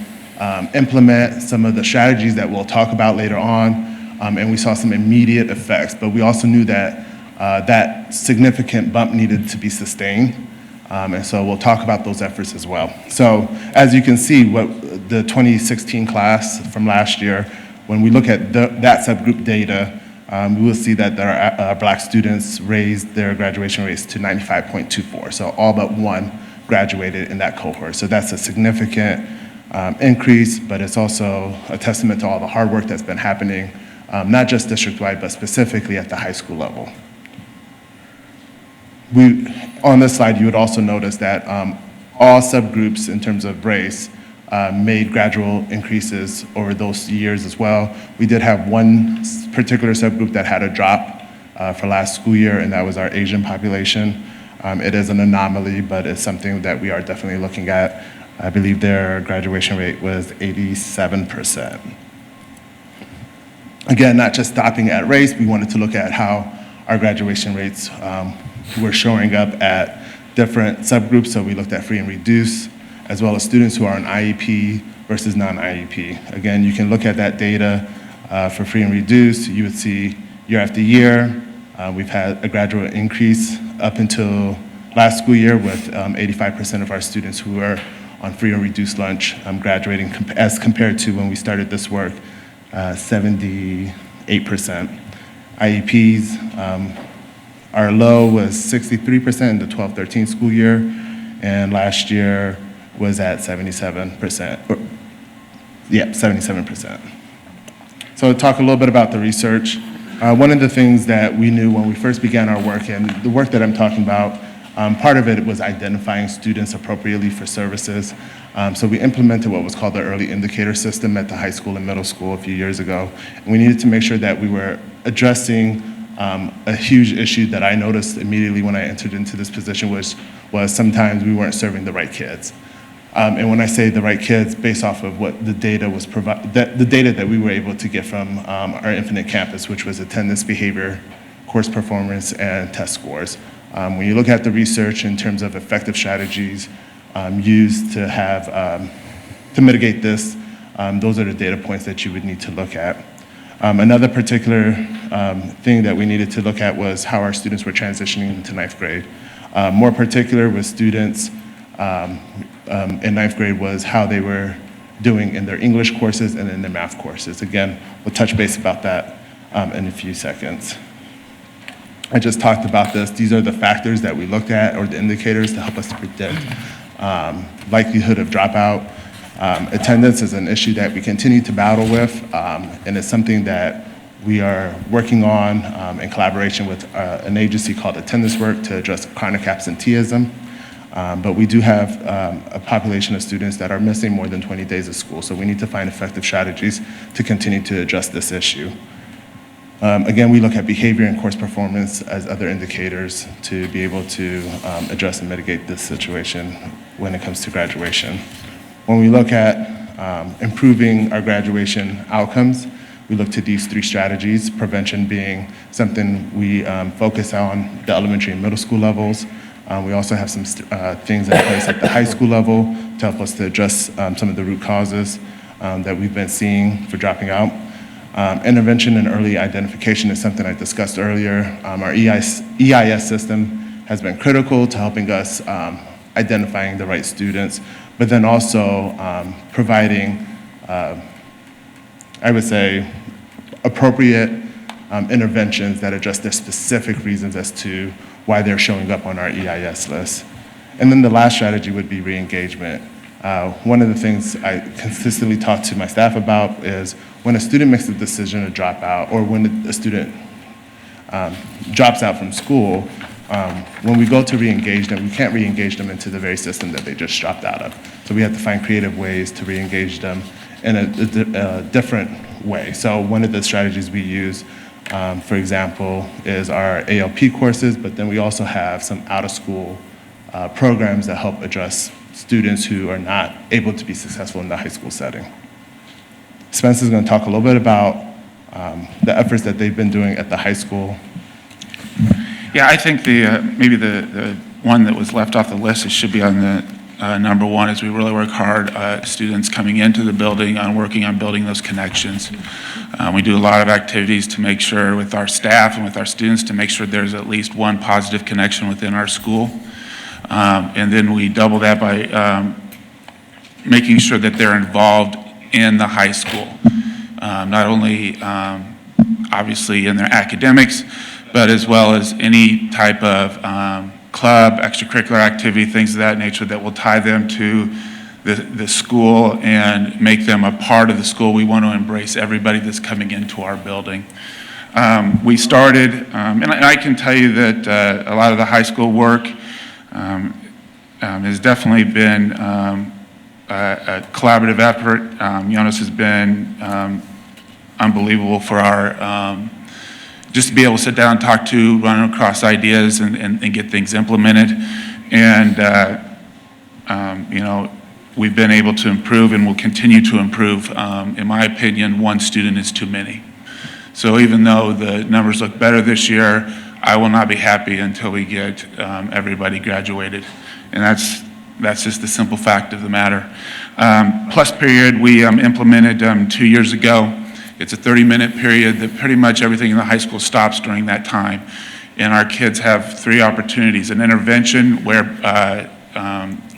implement some of the strategies that we'll talk about later on, and we saw some immediate effects, but we also knew that that significant bump needed to be sustained. And so we'll talk about those efforts as well. So as you can see, what the 2016 class from last year, when we look at that subgroup data, we will see that our Black students raised their graduation rates to 95.24. So all but one graduated in that cohort. So that's a significant increase, but it's also a testament to all the hard work that's been happening, not just district-wide, but specifically at the high school level. On this slide, you would also notice that all subgroups in terms of race made gradual increases over those years as well. We did have one particular subgroup that had a drop for last school year, and that was our Asian population. It is an anomaly, but it's something that we are definitely looking at. I believe their graduation rate was 87%. Again, not just stopping at race, we wanted to look at how our graduation rates were showing up at different subgroups. So we looked at free and reduced, as well as students who are on IEP versus non-IEP. Again, you can look at that data for free and reduced. You would see year after year, we've had a gradual increase up until last school year with 85% of our students who are on free and reduced lunch graduating as compared to when we started this work, 78%. IEPs, our low was 63% in the 12-13 school year, and last year was at 77%. 77%. So to talk a little bit about the research, one of the things that we knew when we first began our work, and the work that I'm talking about, part of it was identifying students appropriately for services. So we implemented what was called the early indicator system at the high school and middle school a few years ago. And we needed to make sure that we were addressing a huge issue that I noticed immediately when I entered into this position was sometimes we weren't serving the right kids. And when I say the right kids, based off of what the data was the data that we were able to get from our Infinite Campus, which was attendance, behavior, course performance, and test scores. When you look at the research in terms of effective strategies used to mitigate this, those are the data points that you would need to look at. Another particular thing that we needed to look at was how our students were transitioning into ninth grade. More particular with students in ninth grade was how they were doing in their English courses and in their math courses. Again, we'll touch base about that in a few seconds. I just talked about this. These are the factors that we looked at, or the indicators to help us to predict likelihood of dropout. Attendance is an issue that we continue to battle with, and it's something that we are working on in collaboration with an agency called Attendance Work to address chronic absenteeism. But we do have a population of students that are missing more than 20 days of school, so we need to find effective strategies to continue to address this issue. Again, we look at behavior and course performance as other indicators to be able to address and mitigate this situation when it comes to graduation. When we look at improving our graduation outcomes, we look to these three strategies, prevention being something we focus on the elementary and middle school levels. We also have some things in place at the high school level to help us to address some of the root causes that we've been seeing for dropping out. Intervention and early identification is something I discussed earlier. Our EIS system has been critical to helping us identifying the right students, but then also providing, I would say, appropriate interventions that address their specific reasons as to why they're showing up on our EIS list. And then the last strategy would be re-engagement. One of the things I consistently talk to my staff about is when a student makes the decision to drop out, or when a student drops out from school, when we go to re-engage them, we can't re-engage them into the very system that they just dropped out of. So we have to find creative ways to re-engage them in a different way. So one of the strategies we use, for example, is our ALP courses, but then we also have some out-of-school programs that help address students who are not able to be successful in the high school setting. Spencer's going to talk a little bit about the efforts that they've been doing at the high school. Yeah, I think maybe the one that was left off the list, it should be on the number one, is we really work hard, students coming into the building on working on building those connections. We do a lot of activities to make sure with our staff and with our students to make sure there's at least one positive connection within our school. And then we double that by making sure that they're involved in the high school, not only obviously in their academics, but as well as any type of club, extracurricular activity, things of that nature that will tie them to the school and make them a part of the school. We want to embrace everybody that's coming into our building. We started, and I can tell you that a lot of the high school work has definitely been a collaborative effort. Jonas has been unbelievable for our, just to be able to sit down and talk to, run across ideas and get things implemented. And, you know, we've been able to improve and will continue to improve. In my opinion, one student is too many. So even though the numbers look better this year, I will not be happy until we get everybody graduated. And that's just the simple fact of the matter. Plus period, we implemented 2 years ago. It's a 30-minute period that pretty much everything in the high school stops during that time. And our kids have 3 opportunities: an intervention where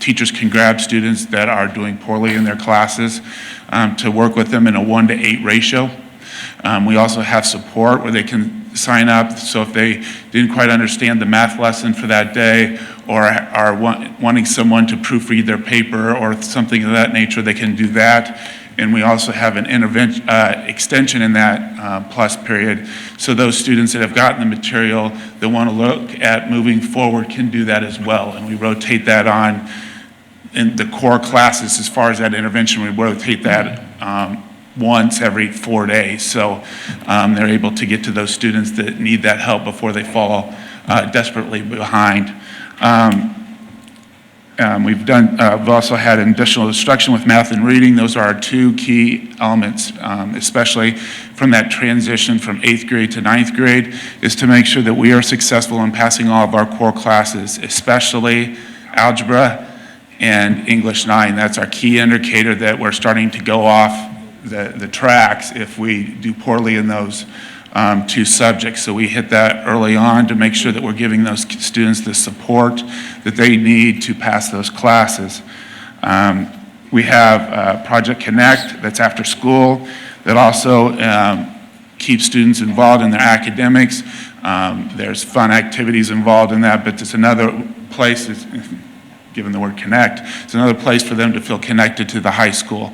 teachers can grab students that are doing poorly in their classes to work with them in a 1-to-8 ratio. We also have support where they can sign up, so if they didn't quite understand the math lesson for that day, or are wanting someone to proofread their paper or something of that nature, they can do that. And we also have an intervention extension in that plus period, so those students that have gotten the material that want to look at moving forward can do that as well. And we rotate that on in the core classes. As far as that intervention, we rotate that once every 4 days, so they're able to get to those students that need that help before they fall desperately behind. We've also had additional instruction with math and reading. Those are our 2 key elements, especially from that transition from 8th grade to 9th grade, is to make sure that we are successful in passing all of our core classes, especially algebra and English 9. That's our key indicator that we're starting to go off the tracks if we do poorly in those 2 subjects. So we hit that early on to make sure that we're giving those students the support that they need to pass those classes. We have Project Connect that's after school that also keeps students involved in their academics. There's fun activities involved in that, but it's another place, given the word connect, it's another place for them to feel connected to the high school.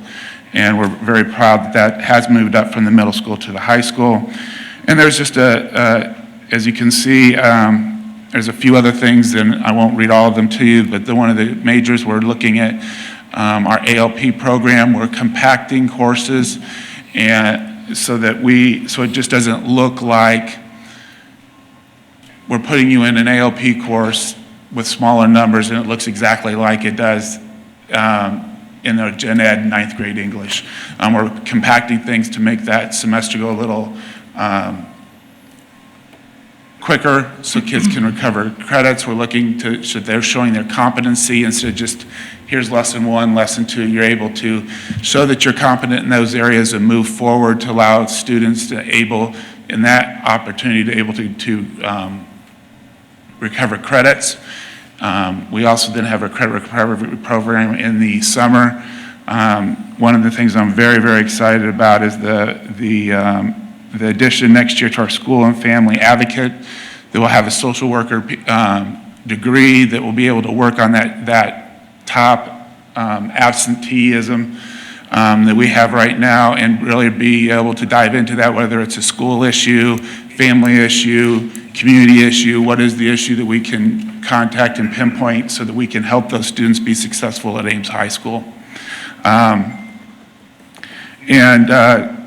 And we're very proud that that has moved up from the middle school to the high school. And there's just as you can see, there's a few other things, and I won't read all of them to you, but one of the majors, we're looking at our ALP program. We're compacting courses, and so it just doesn't look like we're putting you in an ALP course with smaller numbers, and it looks exactly like it does in our Gen Ed 9th grade English. We're compacting things to make that semester go a little quicker so kids can recover credits. We're looking to, so they're showing their competency instead of just, here's lesson 1, lesson 2. You're able to show that you're competent in those areas and move forward to allow students to able, in that opportunity, to able to recover credits. We also then have a credit recovery program in the summer. One of the things I'm very, very excited about is the addition next year to our school and family advocate that will have a social worker degree that will be able to work on that top absenteeism that we have right now and really be able to dive into that, whether it's a school issue, family issue, community issue, what is the issue that we can contact and pinpoint so that we can help those students be successful at Ames High School.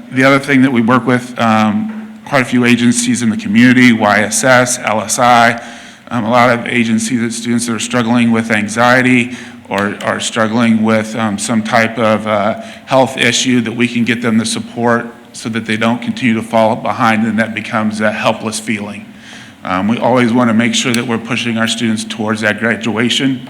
The other thing that we work with quite a few agencies in the community, YSS, LSI, a lot of agencies that students that are struggling with anxiety or are struggling with some type of health issue, that we can get them the support so that they don't continue to fall behind and that becomes a helpless feeling. We always want to make sure that we're pushing our students towards that graduation.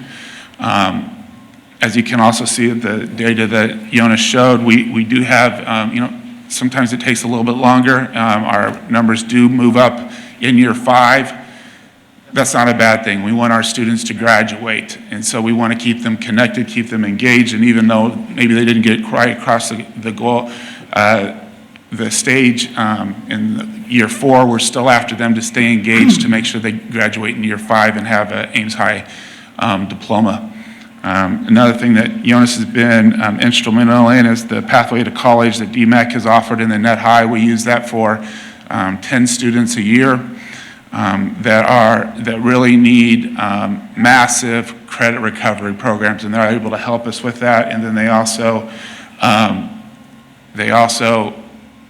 As you can also see at the data that Jonas showed, we do have, sometimes it takes a little bit longer. Our numbers do move up in year 5. That's not a bad thing. We want our students to graduate, and so we want to keep them connected, keep them engaged, and even though maybe they didn't get quite across the goal, the stage in year 4, we're still after them to stay engaged to make sure they graduate in year 5 and have an Ames High diploma. Another thing that Jonas has been instrumental in is the pathway to college that DMAC has offered in the Net High. We use that for 10 students a year that really need massive credit recovery programs, and they're able to help us with that. And then they also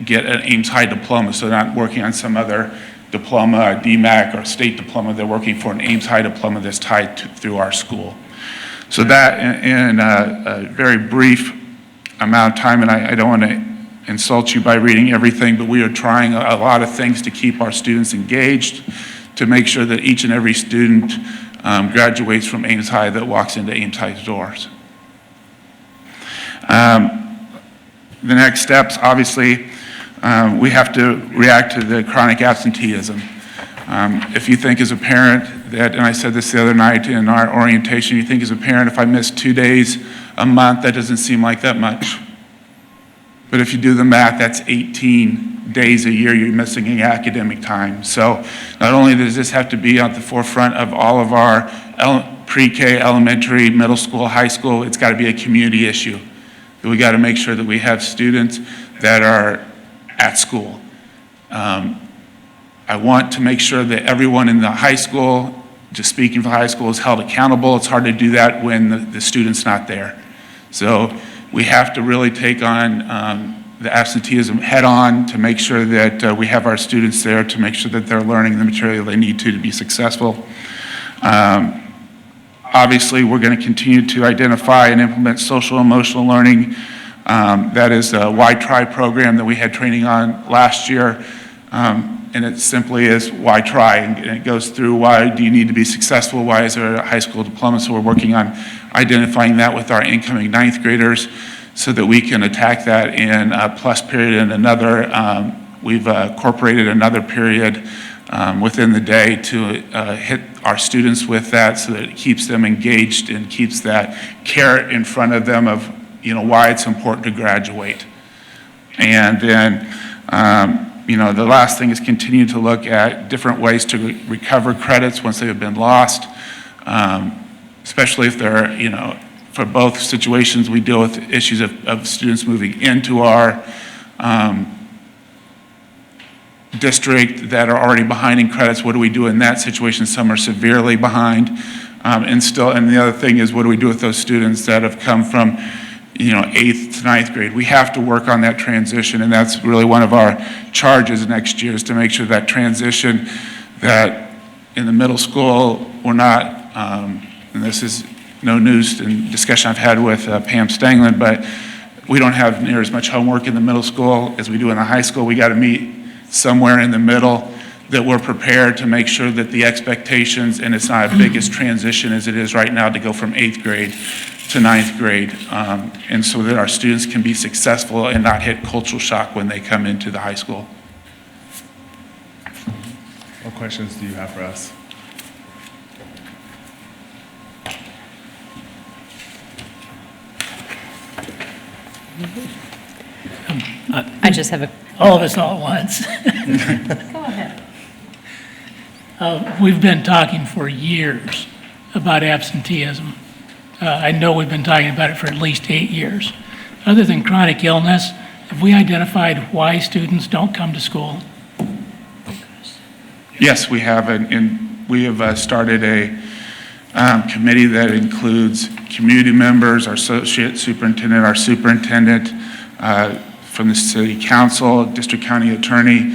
get an Ames High diploma, so they're not working on some other diploma, a DMAC or state diploma. They're working for an Ames High diploma that's tied through our school. So that, in a very brief amount of time, and I don't want to insult you by reading everything, but we are trying a lot of things to keep our students engaged, to make sure that each and every student graduates from Ames High that walks into Ames High's doors. The next steps, obviously, we have to react to the chronic absenteeism. If you think as a parent that, and I said this the other night in our orientation, you think as a parent, if I miss 2 days a month, that doesn't seem like that much. But if you do the math, that's 18 days a year you're missing in academic time. So not only does this have to be at the forefront of all of our pre-K, elementary, middle school, high school, it's got to be a community issue. That we got to make sure that we have students that are at school. I want to make sure that everyone in the high school, just speaking for high school, is held accountable. It's hard to do that when the student's not there. So we have to really take on the absenteeism head on to make sure that we have our students there to make sure that they're learning the material they need to be successful. Obviously, we're going to continue to identify and implement social emotional learning. That is a Why Try program that we had training on last year. And it simply is why try, and it goes through why do you need to be successful, why is there a high school diploma. So we're working on identifying that with our incoming 9th graders so that we can attack that in a plus period and another. We've incorporated another period within the day to hit our students with that so that it keeps them engaged and keeps that carrot in front of them of why it's important to graduate. And then the last thing is continue to look at different ways to recover credits once they have been lost, especially if they're, for both situations, we deal with issues of students moving into our district that are already behind in credits. What do we do in that situation? Some are severely behind. And the other thing is, what do we do with those students that have come from 8th to 9th grade? We have to work on that transition, and that's really one of our charges next year, is to make sure that transition, that in the middle school we're not, and this is no news and discussion I've had with Pam Stanglin, but we don't have near as much homework in the middle school as we do in the high school. We got to meet somewhere in the middle that we're prepared to make sure that the expectations, and it's not as big as transition as it is right now to go from 8th grade to 9th grade, and so that our students can be successful and not hit cultural shock when they come into the high school. What questions do you have for us? I just have a, All of us all at once. go ahead. We've been talking for years about absenteeism. I know we've been talking about it for at least 8 years. Other than chronic illness, have we identified why students don't come to school? Yes, we have, and we have started a committee that includes community members, our associate superintendent, our superintendent, from the city council, district county attorney,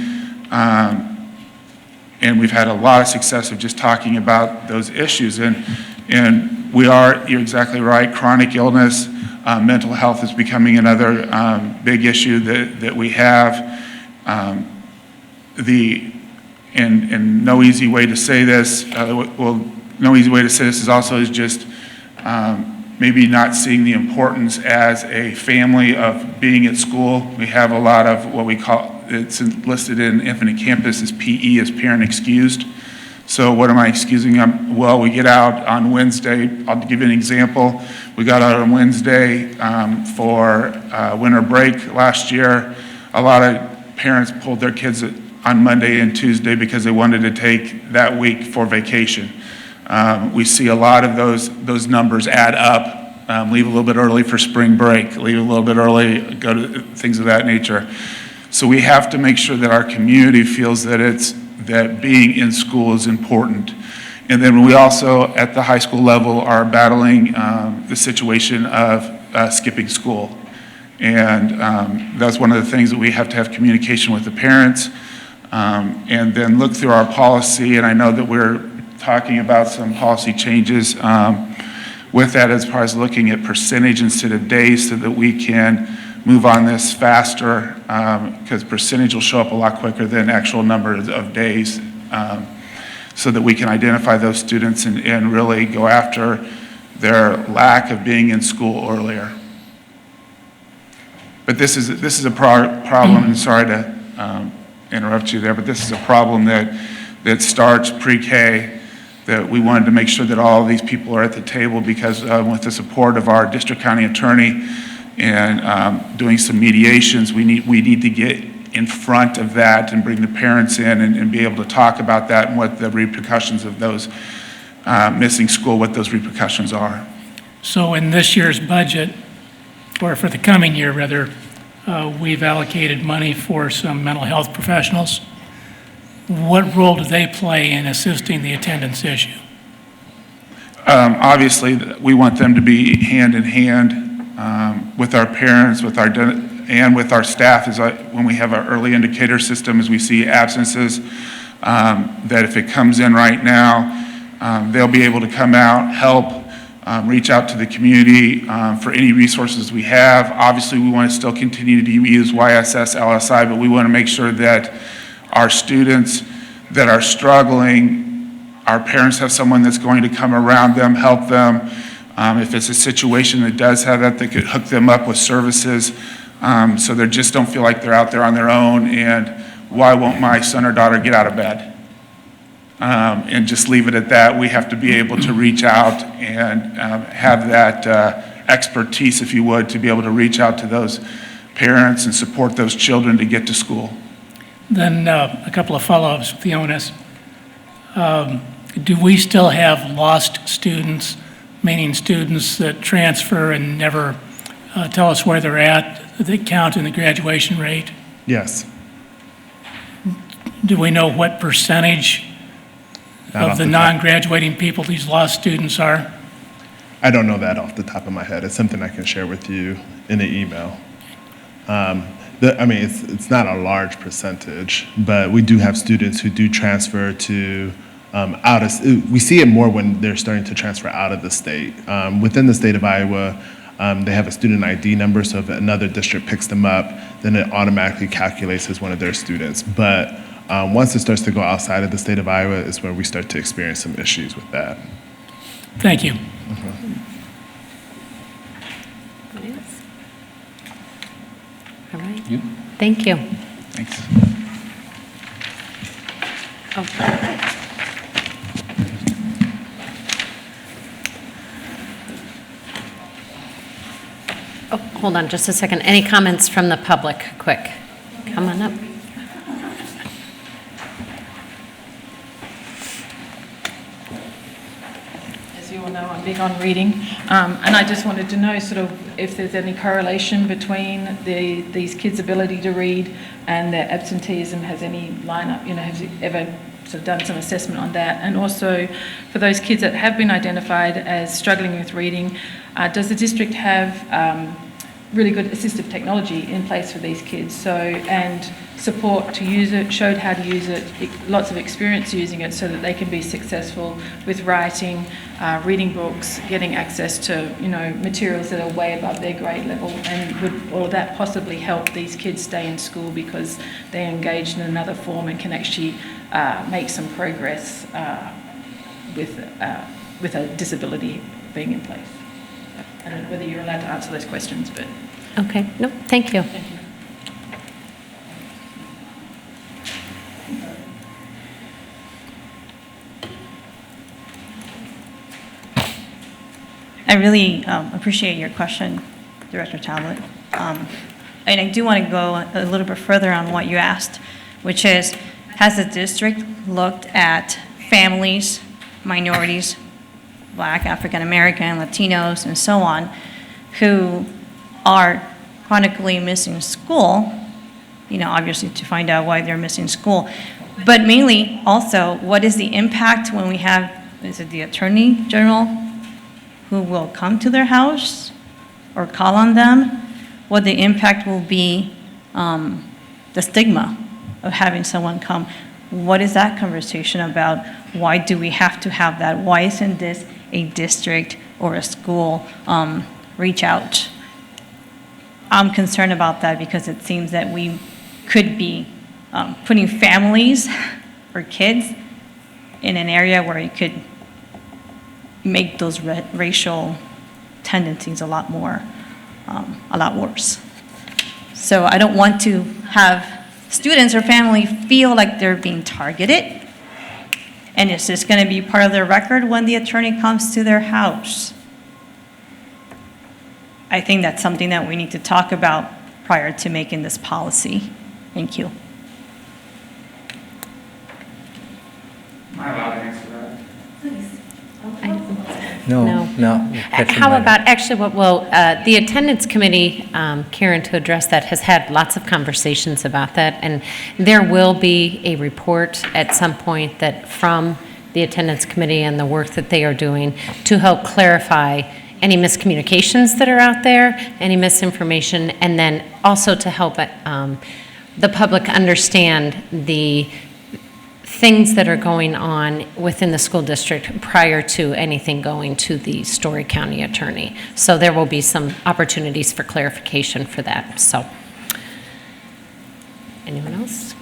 and we've had a lot of success of just talking about those issues. And we are, you're exactly right, chronic illness, mental health is becoming another big issue that we have. And no easy way to say this, no easy way to say this is just maybe not seeing the importance as a family of being at school. We have a lot of what we call, it's listed in Infinite Campus as PE, as parent excused. So what am I excusing? Well, we get out on Wednesday. I'll give you an example. We got out on Wednesday for winter break last year. A lot of parents pulled their kids on Monday and Tuesday because they wanted to take that week for vacation. We see a lot of those numbers add up. Leave a little bit early for spring break, leave a little bit early, go to things of that nature. So we have to make sure that our community feels that being in school is important. And then we also, at the high school level, are battling the situation of skipping school. And that's one of the things that we have to have communication with the parents, and then look through our policy. And I know that we're talking about some policy changes with that, as far as looking at percentage instead of days, so that we can move on this faster, because percentage will show up a lot quicker than actual number of days, so that we can identify those students and really go after their lack of being in school earlier. But this is a problem, and sorry to interrupt you there, but this is a problem that starts pre-K, that we wanted to make sure that all of these people are at the table, because with the support of our district county attorney and doing some mediations, we need to get in front of that and bring the parents in and be able to talk about that and what the repercussions of those missing school, what those repercussions are. So in this year's budget, or for the coming year rather, we've allocated money for some mental health professionals. What role do they play in assisting the attendance issue? Obviously, we want them to be hand in hand with our parents, and with our staff. When we have our early indicator system, as we see absences, that if it comes in right now, they'll be able to come out, help, reach out to the community for any resources we have. Obviously, we want to still continue to use YSS, LSI, but we want to make sure that our students that are struggling, our parents have someone that's going to come around them, help them. If it's a situation that does have that, they could hook them up with services, so they just don't feel like they're out there on their own, and why won't my son or daughter get out of bed? And just leave it at that. We have to be able to reach out and have that expertise, if you would, to be able to reach out to those parents and support those children to get to school. Then a couple of follow-ups with the onus. Do we still have lost students, meaning students that transfer and never tell us where they're at, that count in the graduation rate? Yes. Do we know what percentage of the non-graduating people these lost students are? I don't know that off the top of my head. It's something I can share with you in an email. It's not a large percentage, but we do have students who do transfer to we see it more when they're starting to transfer out of the state. Within the state of Iowa, they have a student ID number, so if another district picks them up, then it automatically calculates as one of their students. But Once it starts to go outside of the state of Iowa is where we start to experience some issues with that. Thank you. All right. You? Thank you. Thanks. Oh, hold on just a second. Any comments from the public? Quick. Come on up. As you all know, I'm big on reading, and I just wanted to know sort of if there's any correlation between these kids' ability to read and their absenteeism. Has any lineup, have you ever sort of done some assessment on that? And also, for those kids that have been identified as struggling with reading, does the district have really good assistive technology in place for these kids, and support to use it, showed how to use it, lots of experience using it so that they can be successful with writing, reading books, getting access to materials that are way above their grade level? And would all of that possibly help these kids stay in school because they're engaged in another form and can actually make some progress with a disability being in place? I don't know whether you're allowed to answer those questions, but... Okay. No, thank you. Thank you. I really appreciate your question, Director Talbot. And I do want to go a little bit further on what you asked, which is, has the district looked at families, minorities, Black, African American, Latinos, and so on, who are chronically missing school, obviously to find out why they're missing school, but mainly also, what is the impact when we have, is it the Attorney General who will come to their house or call on them? What the impact will be, the stigma of having someone come. What is that conversation about? Why do we have to have that? Why isn't this a district or a school reach out? I'm concerned about that because it seems that we could be putting families or kids in an area where it could make those racial tendencies a lot worse. So I don't want to have students or family feel like they're being targeted, and it's just going to be part of their record when the attorney comes to their house. I think that's something that we need to talk about prior to making this policy. Thank you. Am I allowed to answer that? No. How about, actually, the attendance committee, Karen, to address that, has had lots of conversations about that, and there will be a report at some point that from the attendance committee and the work that they are doing to help clarify any miscommunications that are out there, any misinformation, and then also to help the public understand the things that are going on within the school district prior to anything going to the Story County attorney. So there will be some opportunities for clarification for that. So, anyone else?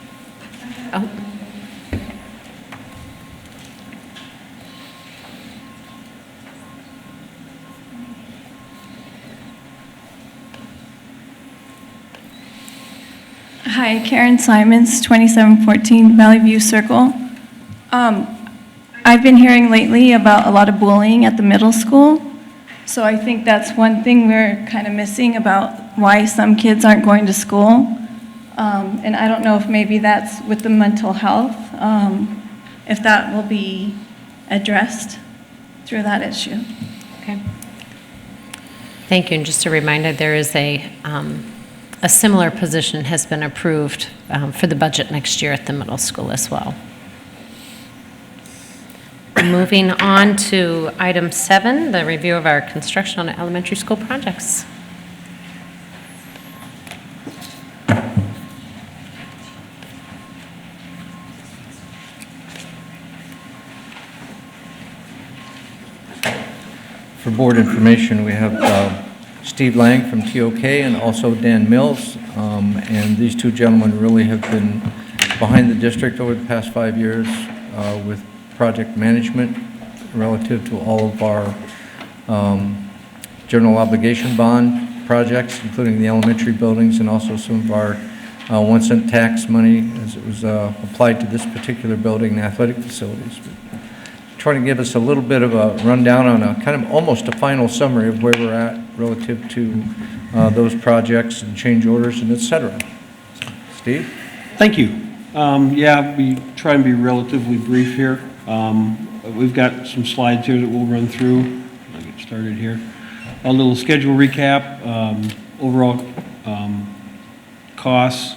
Oh. Hi, Karen Simons, 2714 Valley View Circle. I've been hearing lately about a lot of bullying at the middle school, so I think that's one thing we're kind of missing about why some kids aren't going to school. And I don't know if maybe that's with the mental health, if that will be addressed through that issue. Okay. Thank you, and just a reminder, there is a similar position has been approved for the budget next year at the middle school as well. Moving on to item 7, the review of our construction on elementary school projects. For board information, we have Steve Lang from TOK and also Dan Mills. And these two gentlemen really have been behind the district over the past 5 years with project management relative to all of our general obligation bond projects, including the elementary buildings and also some of our 1 cent tax money as it was applied to this particular building and athletic facilities. Trying to give us a little bit of a rundown on a kind of almost a final summary of where we're at relative to those projects and change orders and et cetera. Steve? Thank you. Yeah, we try and be relatively brief here. We've got some slides here that we'll run through. I'll get started here. A little schedule recap, overall costs,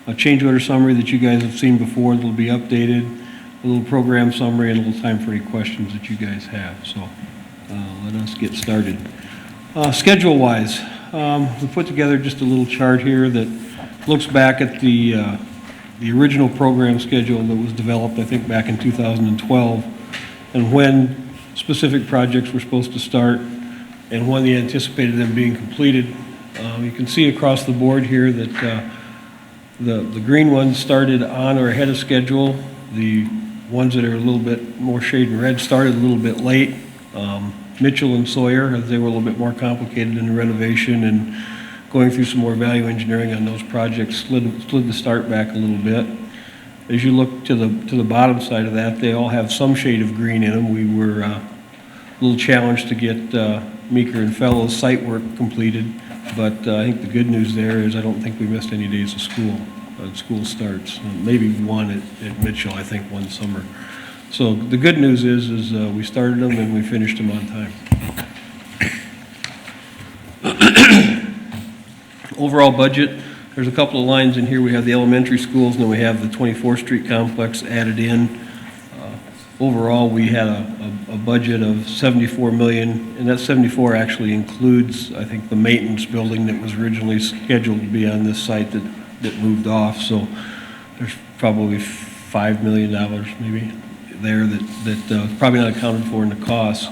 a change order summary that you guys have seen before that'll be updated, a little program summary, and a little time for any questions that you guys have. So let us get started. Schedule-wise, we put together just a little chart here that looks back at the original program schedule that was developed, I think, back in 2012, and when specific projects were supposed to start and when they anticipated them being completed. You can see across the board here that the green ones started on or ahead of schedule. The ones that are a little bit more shade in red started a little bit late. Mitchell and Sawyer, as they were a little bit more complicated in the renovation and going through some more value engineering on those projects, slid the start back a little bit. As you look to the bottom side of that, they all have some shade of green in them. We were a little challenged to get Meeker and Fellows site work completed, but I think the good news there is I don't think we missed any days of school. School starts, maybe one at Mitchell, I think, one summer. So the good news is we started them and we finished them on time. Overall budget, there's a couple of lines in here. We have the elementary schools, and then we have the 24th Street complex added in. Overall, we had a budget of $74 million, and that 74 actually includes, I think, the maintenance building that was originally scheduled to be on this site that moved off. So there's probably $5 million maybe there that probably not accounted for in the cost.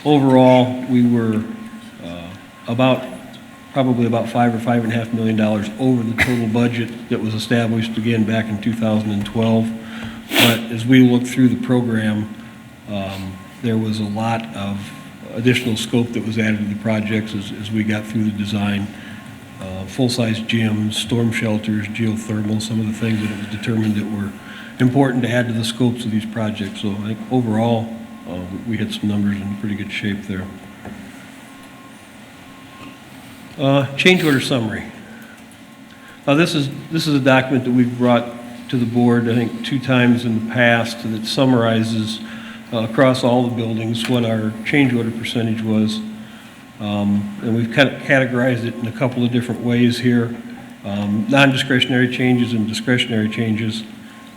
Overall, we were probably about $5 or $5.5 million over the total budget that was established again back in 2012. But as we looked through the program, there was a lot of additional scope that was added to the projects as we got through the design. Full-size gyms, storm shelters, geothermal, some of the things that it was determined that were important to add to the scopes of these projects. So I think overall, we had some numbers in pretty good shape there. Change order summary. This is a document that we've brought to the board, I think, 2 times in the past that summarizes across all the buildings what our change order percentage was. And we've kind of categorized it in a couple of different ways here. Non-discretionary changes and discretionary changes.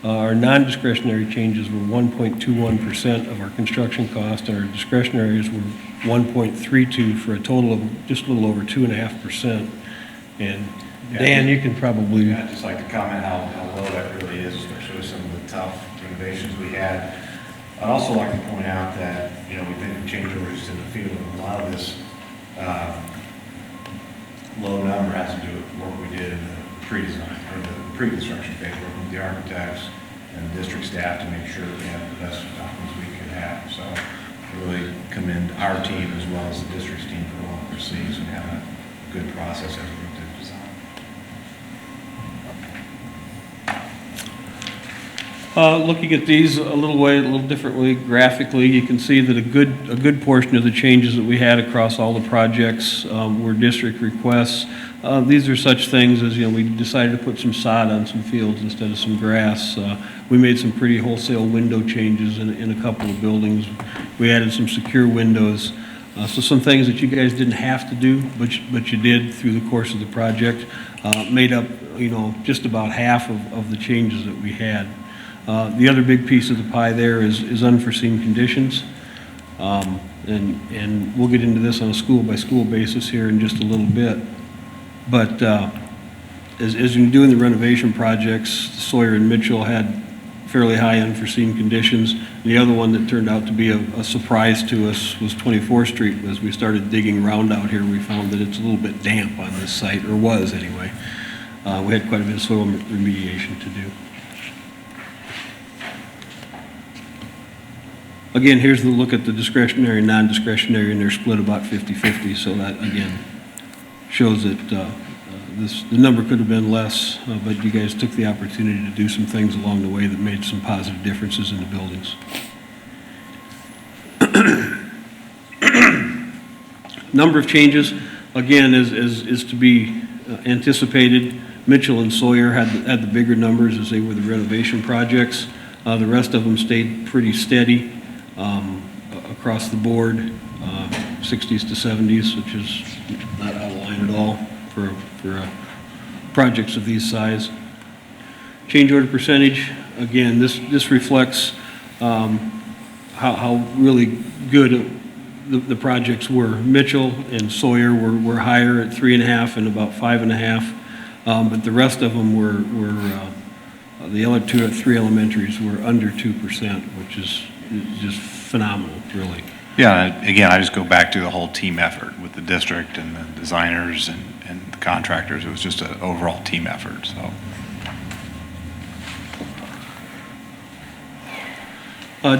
Our non-discretionary changes were 1.21% of our construction cost, and our discretionaries were 1.32 for a total of just a little over 2.5%. And Dan, you can probably... I'd just like to comment how low that really is, especially with some of the tough renovations we had. I'd also like to point out that, we think of change orders in the field, and a lot of this low number has to do with work we did in the pre-design, or the pre-construction phase, working with the architects and the district staff to make sure that we have the best documents we could have. So I really commend our team as well as the district's team for all their sleeves and having a good process as we looked at design. Looking at these a little differently graphically, you can see that a good portion of the changes that we had across all the projects were district requests. These are such things as, we decided to put some sod on some fields instead of some grass. We made some pretty wholesale window changes in a couple of buildings. We added some secure windows. So some things that you guys didn't have to do, but you did through the course of the project, made up, just about half of the changes that we had. The other big piece of the pie there is unforeseen conditions. And we'll get into this on a school-by-school basis here in just a little bit. But as you're doing the renovation projects, Sawyer and Mitchell had fairly high unforeseen conditions. The other one that turned out to be a surprise to us was 24th Street. As we started digging around out here, we found that it's a little bit damp on this site, or was anyway. We had quite a bit of soil remediation to do. Again, here's the look at the discretionary and non-discretionary, and they're split about 50-50, so that, again, shows that the number could have been less, but you guys took the opportunity to do some things along the way that made some positive differences in the buildings. Number of changes, again, is to be anticipated. Mitchell and Sawyer had the bigger numbers as they were the renovation projects. The rest of them stayed pretty steady across the board, 60s to 70s, which is not out of line at all for projects of these size. Change order percentage, again, this reflects how really good the projects were. Mitchell and Sawyer were higher at 3.5 and about 5.5, but the rest of them were the other three elementaries were under 2%, which is just phenomenal, really. Yeah, again, I just go back to the whole team effort with the district and the designers and the contractors. It was just an overall team effort, so.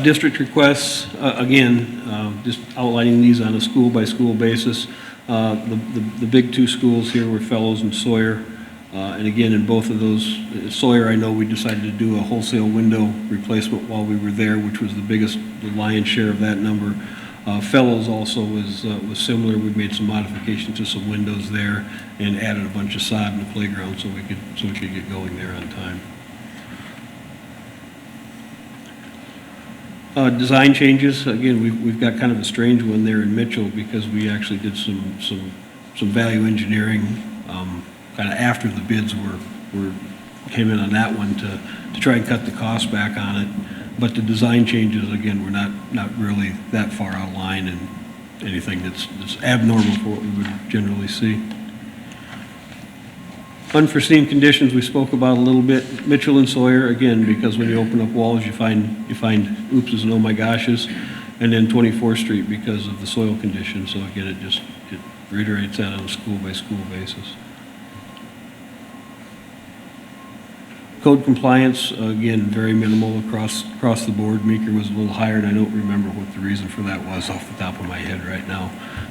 District requests, again, just outlining these on a school-by-school basis. The big two schools here were Fellows and Sawyer. And again, in both of those, Sawyer, I know we decided to do a wholesale window replacement while we were there, which was the lion's share of that number. Fellows also was similar. We made some modifications to some windows there and added a bunch of sod in the playground so we could get going there on time. Design changes, again, we've got kind of a strange one there in Mitchell because we actually did some value engineering kind of after the bids came in on that one to try and cut the cost back on it. But the design changes, again, were not really that far out of line and anything that's abnormal for what we would generally see. Unforeseen conditions we spoke about a little bit. Mitchell and Sawyer, again, because when you open up walls, you find oopses and oh my goshes. And then 24th Street because of the soil conditions. So again, it reiterates that on a school-by-school basis. Code compliance, again, very minimal across the board. Meeker was a little higher, and I don't remember what the reason for that was off the top of my head right now,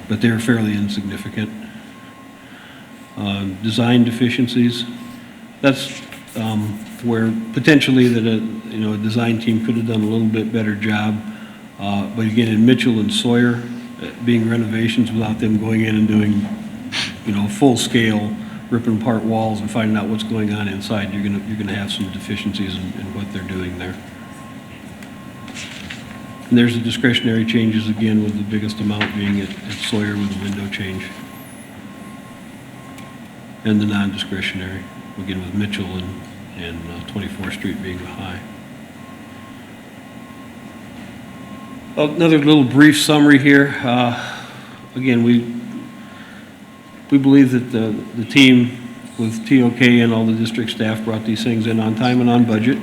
but they're fairly insignificant. Design deficiencies, that's where potentially that a design team could have done a little bit better job. But again, in Mitchell and Sawyer, being renovations without them going in and doing, full scale, ripping apart walls and finding out what's going on inside, you're gonna have some deficiencies in what they're doing there. And there's the discretionary changes again, with the biggest amount being at Sawyer with the window change. And the non-discretionary, again with Mitchell and 24th Street being the high. Another little brief summary here. Again, we believe that the team with TOK and all the district staff brought these things in on time and on budget.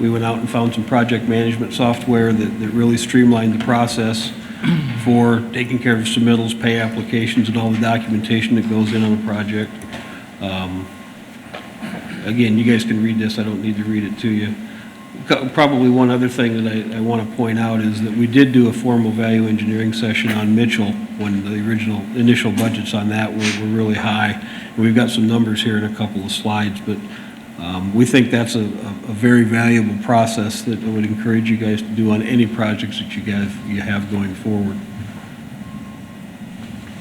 We went out and found some project management software that really streamlined the process for taking care of submittals, pay applications, and all the documentation that goes in on a project. Again, you guys can read this. I don't need to read it to you. Probably one other thing that I want to point out is that we did do a formal value engineering session on Mitchell when the initial budgets on that were really high. And we've got some numbers here in a couple of slides, but we think that's a very valuable process that I would encourage you guys to do on any projects that you have going forward.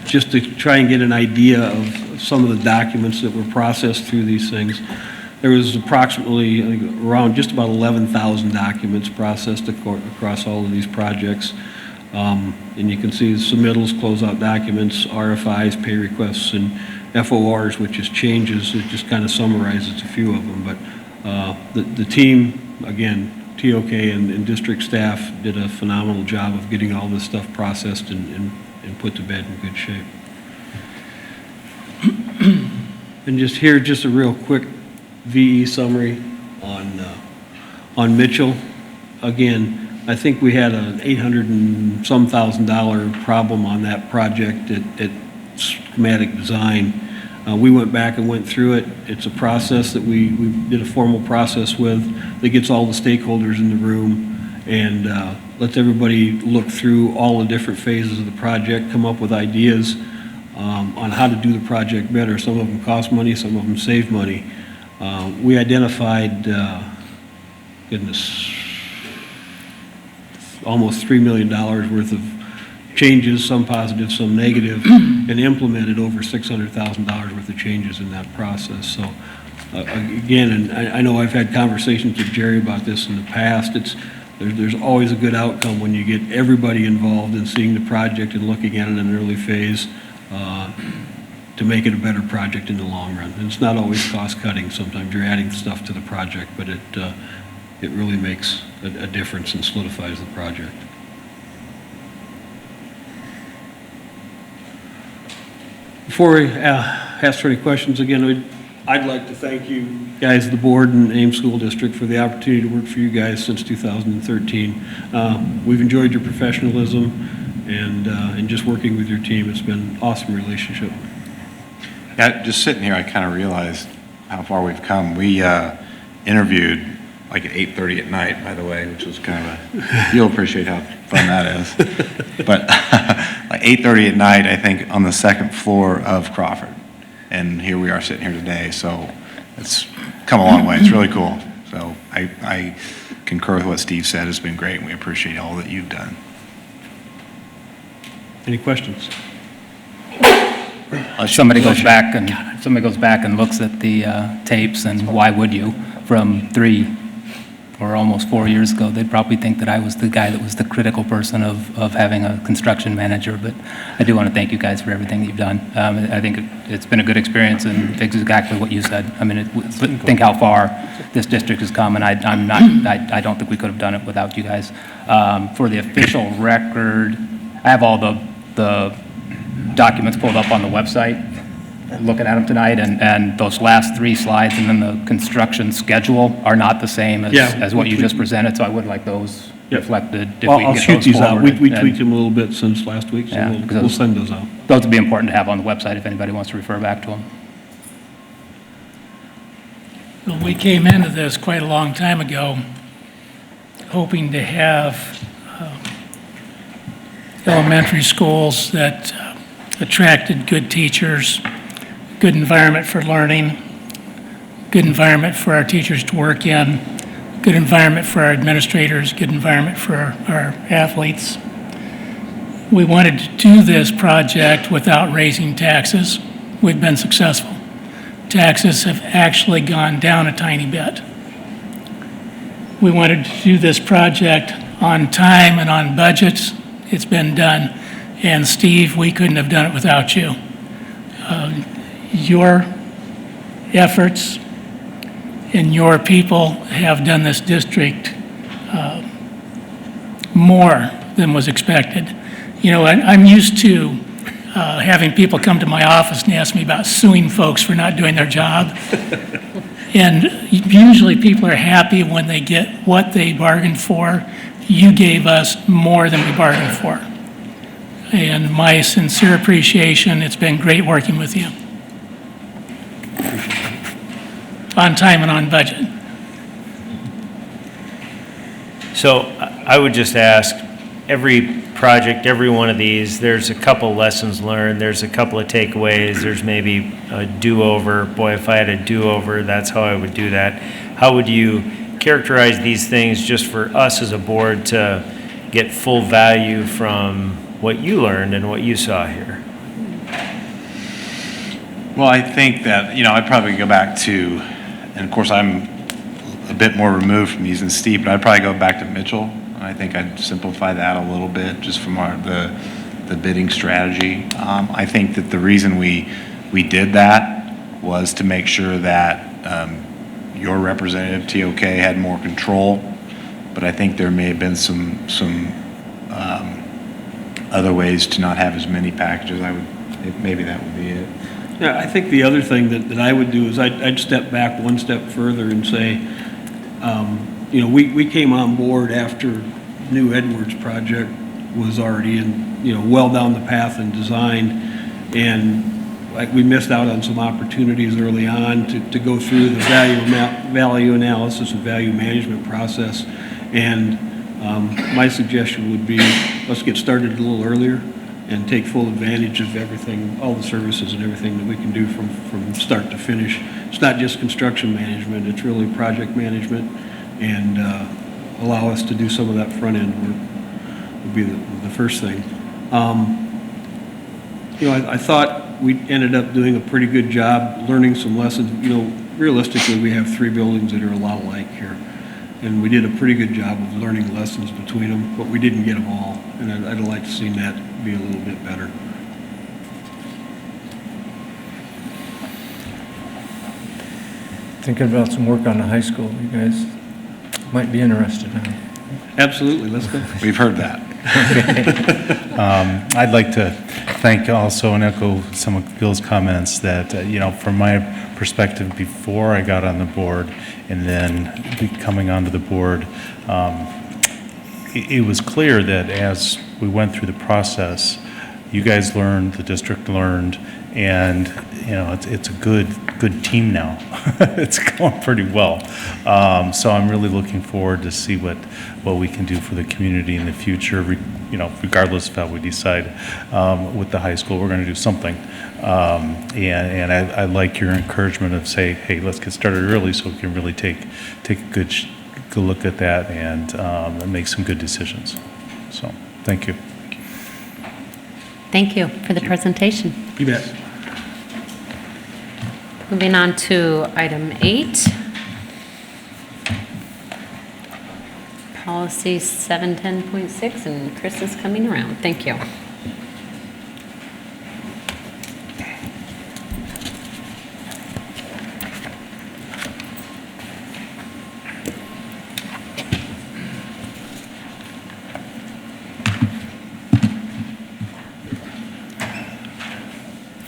Just to try and get an idea of some of the documents that were processed through these things. There was approximately, I think, around just about 11,000 documents processed across all of these projects. And you can see the submittals, closeout documents, RFIs, pay requests, and FORs, which is changes. It just kind of summarizes a few of them. But the team, again, TOK and district staff did a phenomenal job of getting all this stuff processed and put to bed in good shape. And just a real quick VE summary on Mitchell. Again, I think we had an $800 and some thousand problem on that project at schematic design. We went back and went through it. It's a process that we did a formal process with that gets all the stakeholders in the room and lets everybody look through all the different phases of the project, come up with ideas on how to do the project better. Some of them cost money, some of them save money. We identified, almost $3 million worth of changes, some positive, some negative, and implemented over $600,000 worth of changes in that process. So again, and I know I've had conversations with Jerry about this in the past, there's always a good outcome when you get everybody involved in seeing the project and looking at it in an early phase to make it a better project in the long run. And it's not always cost cutting. Sometimes you're adding stuff to the project, but it really makes a difference and solidifies the project. Before we ask for any questions, again, I'd like to thank you guys, the board and Ames School District, for the opportunity to work for you guys since 2013. We've enjoyed your professionalism and just working with your team. It's been an awesome relationship. Yeah, just sitting here, I kind of realized how far we've come. We interviewed like at 8:30 at night, by the way, which was kind of you'll appreciate how fun that is. But like 8:30 at night, I think, on the second floor of Crawford. And here we are sitting here today, so it's come a long way. It's really cool. So I concur with what Steve said. It's been great, and we appreciate all that you've done. Any questions? Somebody goes back and looks at the tapes, and why would you, from 3 or almost 4 years ago, they'd probably think that I was the guy that was the critical person of having a construction manager. But I do want to thank you guys for everything that you've done. I think it's been a good experience, and it's exactly what you said. I mean, think how far this district has come, and I don't think we could have done it without you guys. For the official record, I have all the documents pulled up on the website, looking at them tonight, and those last 3 slides and then the construction schedule are not the same as what you just presented, so I would like those reflected if we I'll get shoot those these out. forward. We tweaked them a little bit since last week, so we'll send those out. Those would be important to have on the website if anybody wants to refer back to them. Well, we came into this quite a long time ago, hoping to have elementary schools that attracted good teachers, good environment for learning, good environment for our teachers to work in, good environment for our administrators, good environment for our athletes. We wanted to do this project without raising taxes. We've been successful. Taxes have actually gone down a tiny bit. We wanted to do this project on time and on budgets. It's been done. And Steve, we couldn't have done it without you. Your efforts and your people have done this district more than was expected. You know, I'm used to having people come to my office and ask me about suing folks for not doing their job. And usually people are happy when they get what they bargained for. You gave us more than we bargained for. And my sincere appreciation, it's been great working with you. On time and on budget. So I would just ask, every project, every one of these, there's a couple lessons learned, there's a couple of takeaways, there's maybe a do-over. Boy, if I had a do-over, that's how I would do that. How would you characterize these things just for us as a board to get full value from what you learned and what you saw here? Well, I think that, I'd probably go back to, and of course I'm a bit more removed from these than Steve, but I'd probably go back to Mitchell. And I think I'd simplify that a little bit just from the bidding strategy. I think that the reason we did that was to make sure that your representative, TOK, had more control, but I think there may have been some other ways to not have as many packages. Maybe that would be it. Yeah, I think the other thing that I would do is I'd step back one step further and say, we came on board after New Edwards project was already well down the path and designed, and like we missed out on some opportunities early on to go through the value analysis and value management process, and My suggestion would be, let's get started a little earlier and take full advantage of everything, all the services and everything that we can do from start to finish. It's not just construction management, it's really project management, and allow us to do some of that front end work would be the first thing. I thought we ended up doing a pretty good job learning some lessons. Realistically, we have 3 buildings that are a lot alike here. And we did a pretty good job of learning lessons between them, but we didn't get them all. And I'd like to see that be a little bit better. Thinking about some work on the high school. You guys might be interested in it. Absolutely, let's go. We've heard that. I'd like to thank also and echo some of Bill's comments that, from my perspective before I got on the board and then coming onto the board, it was clear that as we went through the process, you guys learned, the district learned, and it's a good team now. It's going pretty well. So I'm really looking forward to see what we can do for the community in the future. Regardless of how we decide with the high school, we're going to do something. And I like your encouragement of say, hey, let's get started early so we can really take a good look at that and make some good decisions. So thank you. Thank you for the presentation. You bet. Moving on to item 8. Policy 710.6, and Chris is coming around. Thank you.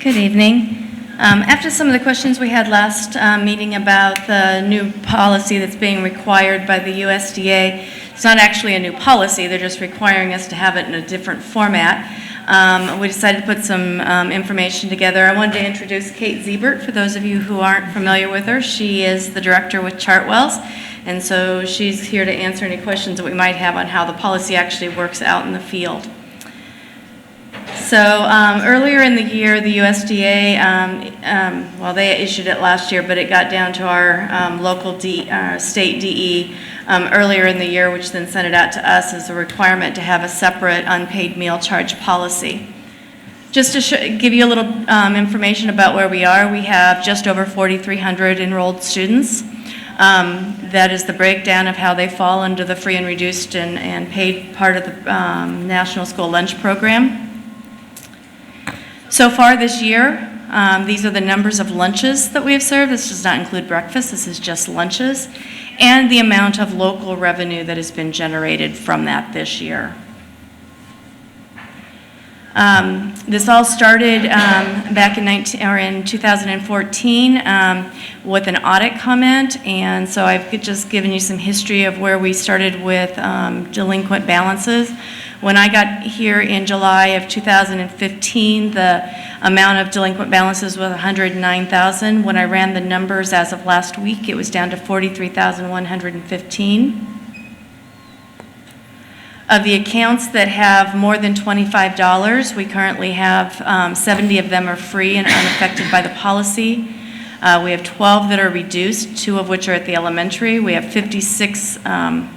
Good evening. After some of the questions we had last meeting about the new policy that's being required by the USDA, it's not actually a new policy, they're just requiring us to have it in a different format. We decided to put some information together. I wanted to introduce Kate Siebert, for those of you who aren't familiar with her. She is the director with Chartwells, and so she's here to answer any questions that we might have on how the policy actually works out in the field. So earlier in the year, the USDA, they issued it last year, but it got down to our local state DE earlier in the year, which then sent it out to us as a requirement to have a separate unpaid meal charge policy. Just to give you a little information about where we are, we have just over 4,300 enrolled students. That is the breakdown of how they fall under the free and reduced and paid part of the National School Lunch Program. So far this year, these are the numbers of lunches that we have served. This does not include breakfast, this is just lunches, and the amount of local revenue that has been generated from that this year. This all started back in 2014 with an audit comment, and so I've just given you some history of where we started with delinquent balances. When I got here in July of 2015, the amount of delinquent balances was 109,000. When I ran the numbers as of last week, it was down to 43,115. Of the accounts that have more than $25, we currently have 70 of them are free and unaffected by the policy. We have 12 that are reduced, 2 of which are at the elementary. We have 56, I'm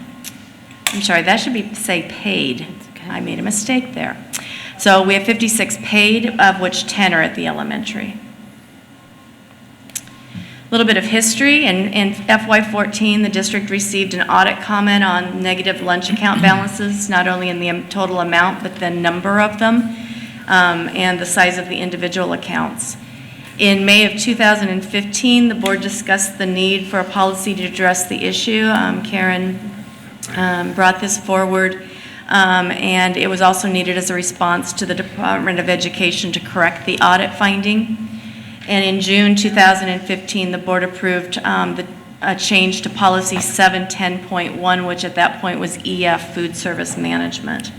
sorry, that should say paid. I made a mistake there. So we have 56 paid, of which 10 are at the elementary. A little bit of history. In FY14, the district received an audit comment on negative lunch account balances, not only in the total amount, but the number of them and the size of the individual accounts. In May of 2015, the board discussed the need for a policy to address the issue. Karen brought this forward. And it was also needed as a response to the Department of Education to correct the audit finding. And in June 2015, the board approved a change to policy 710.1, which at that point was EF, food service management.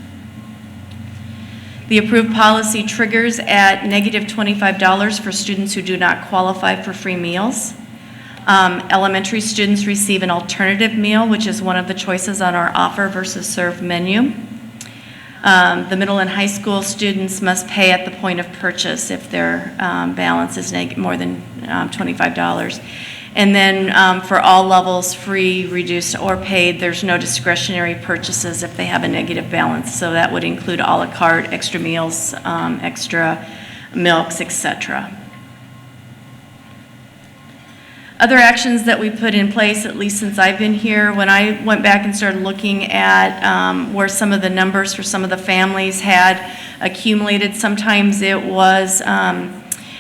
The approved policy triggers at negative $25 for students who do not qualify for free meals. Elementary students receive an alternative meal, which is one of the choices on our offer versus serve menu. The middle and high school students must pay at the point of purchase if their balance is more than $25. And then for all levels, free, reduced, or paid, there's no discretionary purchases if they have a negative balance. So that would include a la carte, extra meals, extra milks, etc. Other actions that we put in place, at least since I've been here, when I went back and started looking at where some of the numbers for some of the families had accumulated, sometimes it was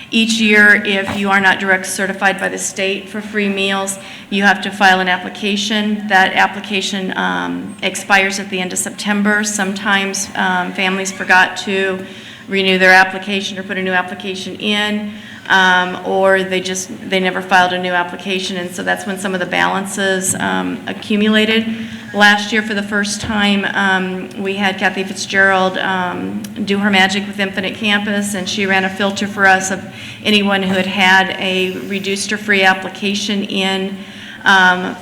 each year, if you are not direct certified by the state for free meals, you have to file an application. That application expires at the end of September. Sometimes families forgot to renew their application or put a new application in. Or they never filed a new application, and so that's when some of the balances accumulated. Last year, for the first time, we had Kathy Fitzgerald do her magic with Infinite Campus, and she ran a filter for us of anyone who had a reduced or free application in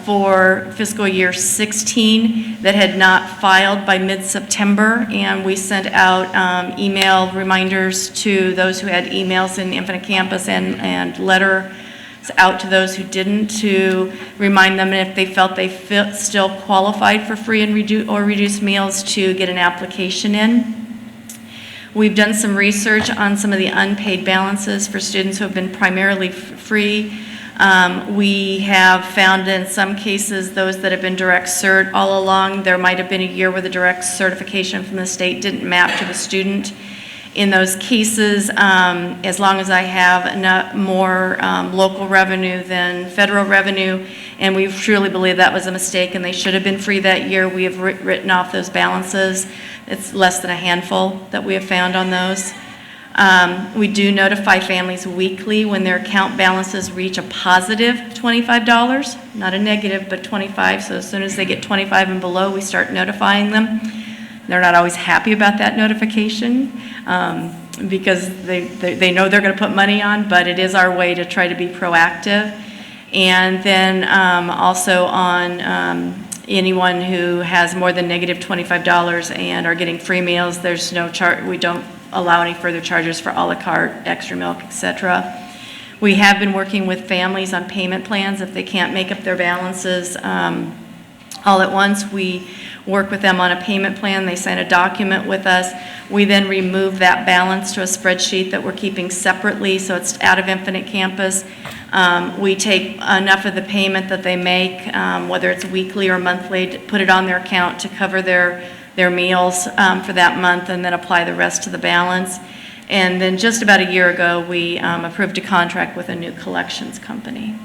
for fiscal year 16 that had not filed by mid-September, and we sent out email reminders to those who had emails in Infinite Campus and letters out to those who didn't to remind them if they felt they still qualified for free and reduced meals to get an application in. We've done some research on some of the unpaid balances for students who have been primarily free. We have found in some cases those that have been direct cert all along. There might have been a year where the direct certification from the state didn't map to the student. In those cases, as long as I have more local revenue than federal revenue, and we truly believe that was a mistake and they should have been free that year, we have written off those balances. It's less than a handful that we have found on those. We do notify families weekly when their account balances reach a positive $25, not a negative, but 25. So as soon as they get 25 and below, we start notifying them. They're not always happy about that notification because they know they're going to put money on, but it is our way to try to be proactive. And then also on anyone who has more than negative $25 and are getting free meals, there's no charge. We don't allow any further charges for a la carte, extra milk, etc. We have been working with families on payment plans if they can't make up their balances all at once. We work with them on a payment plan. They sign a document with us. We then remove that balance to a spreadsheet that we're keeping separately, so it's out of Infinite Campus. We take enough of the payment that they make, whether it's weekly or monthly, to put it on their account to cover their meals for that month, and then apply the rest to the balance. And then just about a year ago, we approved a contract with a new collections company.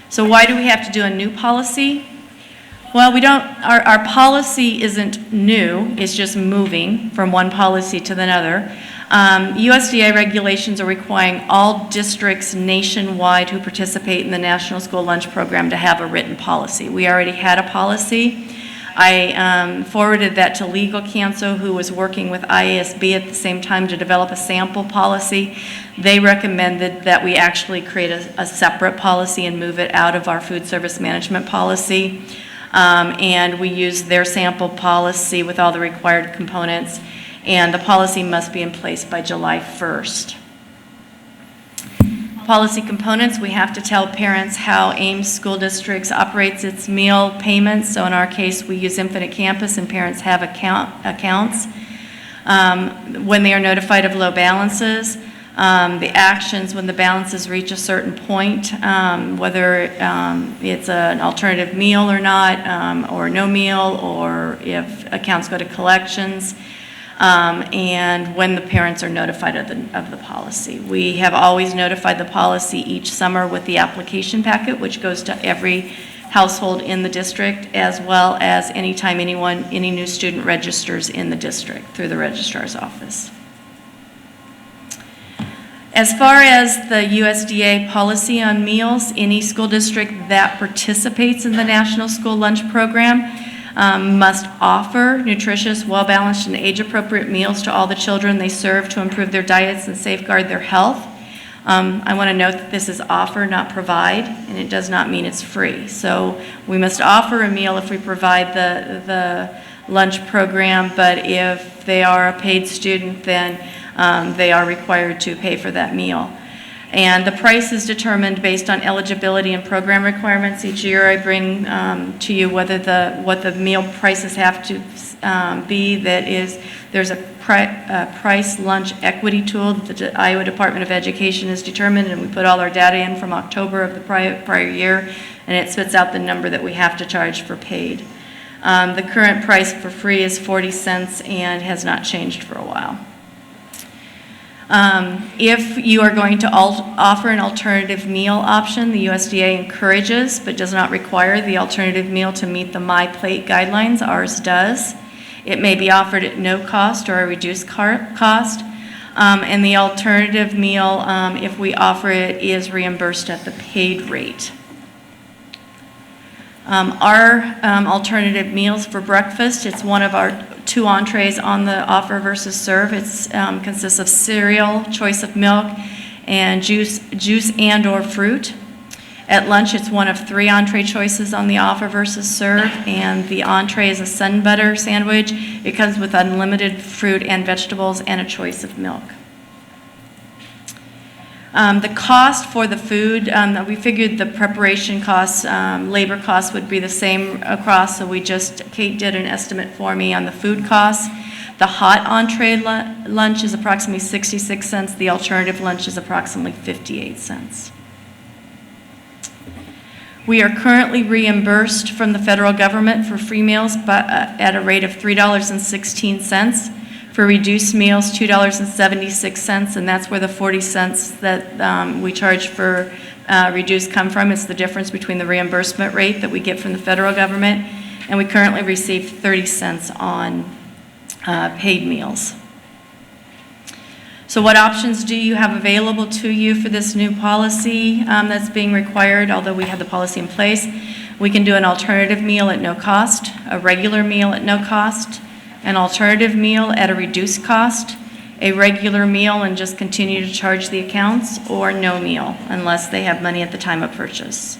So why do we have to do a new policy? Well, our policy isn't new, it's just moving from one policy to another. USDA regulations are requiring all districts nationwide who participate in the National School Lunch Program to have a written policy. We already had a policy. I forwarded that to legal counsel, who was working with IASB at the same time to develop a sample policy. They recommended that we actually create a separate policy and move it out of our food service management policy. And we use their sample policy with all the required components, and the policy must be in place by July 1st. Policy components, we have to tell parents how Ames School Districts operates its meal payments. So in our case, we use Infinite Campus, and parents have accounts. When they are notified of low balances, the actions when the balances reach a certain point, whether it's an alternative meal or not, or no meal, or if accounts go to collections, and when the parents are notified of the policy. We have always notified the policy each summer with the application packet, which goes to every household in the district, as well as anytime any new student registers in the district through the registrar's office. As far as the USDA policy on meals, any school district that participates in the National School Lunch Program must offer nutritious, well-balanced, and age-appropriate meals to all the children they serve to improve their diets and safeguard their health. I want to note that this is offer, not provide, and it does not mean it's free. So we must offer a meal if we provide the lunch program, but if they are a paid student, then they are required to pay for that meal. And the price is determined based on eligibility and program requirements. Each year I bring to you what the meal prices have to be. There's a price lunch equity tool that the Iowa Department of Education has determined, and we put all our data in from October of the prior year, and it spits out the number that we have to charge for paid. The current price for free is 40 cents and has not changed for a while. If you are going to offer an alternative meal option, the USDA encourages but does not require the alternative meal to meet the My Plate guidelines. Ours does. It may be offered at no cost or a reduced cost. And the alternative meal, if we offer it, is reimbursed at the paid rate. Our alternative meals for breakfast, it's one of our 2 entrees on the offer versus serve. It consists of cereal, choice of milk, and juice and or fruit. At lunch, it's one of 3 entree choices on the offer versus serve, and the entree is a sun butter sandwich. It comes with unlimited fruit and vegetables and a choice of milk. The cost for the food, we figured the preparation costs, labor costs would be the same across, so Kate did an estimate for me on the food costs. The hot entree lunch is approximately 66 cents. The alternative lunch is approximately 58 cents. We are currently reimbursed from the federal government for free meals at a rate of $3.16. For reduced meals, $2.76, and that's where the 40 cents that we charge for reduced come from. It's the difference between the reimbursement rate that we get from the federal government, and we currently receive 30 cents on paid meals. So what options do you have available to you for this new policy that's being required, although we have the policy in place? We can do an alternative meal at no cost, a regular meal at no cost, an alternative meal at a reduced cost, a regular meal and just continue to charge the accounts, or no meal unless they have money at the time of purchase.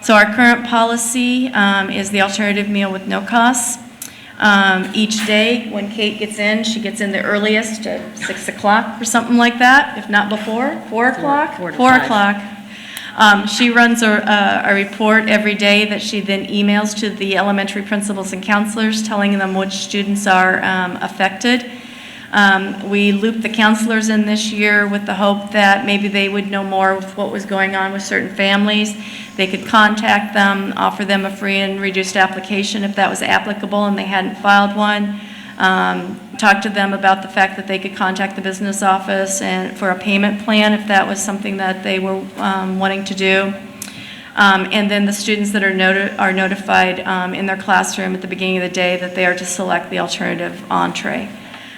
So our current policy is the alternative meal with no costs. Each day when Kate gets in, she gets in the earliest at 6 o'clock or something like that, if not before, 4 o'clock? 4 o'clock. She runs a report every day that she then emails to the elementary principals and counselors, telling them which students are affected. We looped the counselors in this year with the hope that maybe they would know more of what was going on with certain families. They could contact them, offer them a free and reduced application if that was applicable and they hadn't filed one. Talk to them about the fact that they could contact the business office and for a payment plan if that was something that they were wanting to do. And then the students that are notified in their classroom at the beginning of the day that they are to select the alternative entree.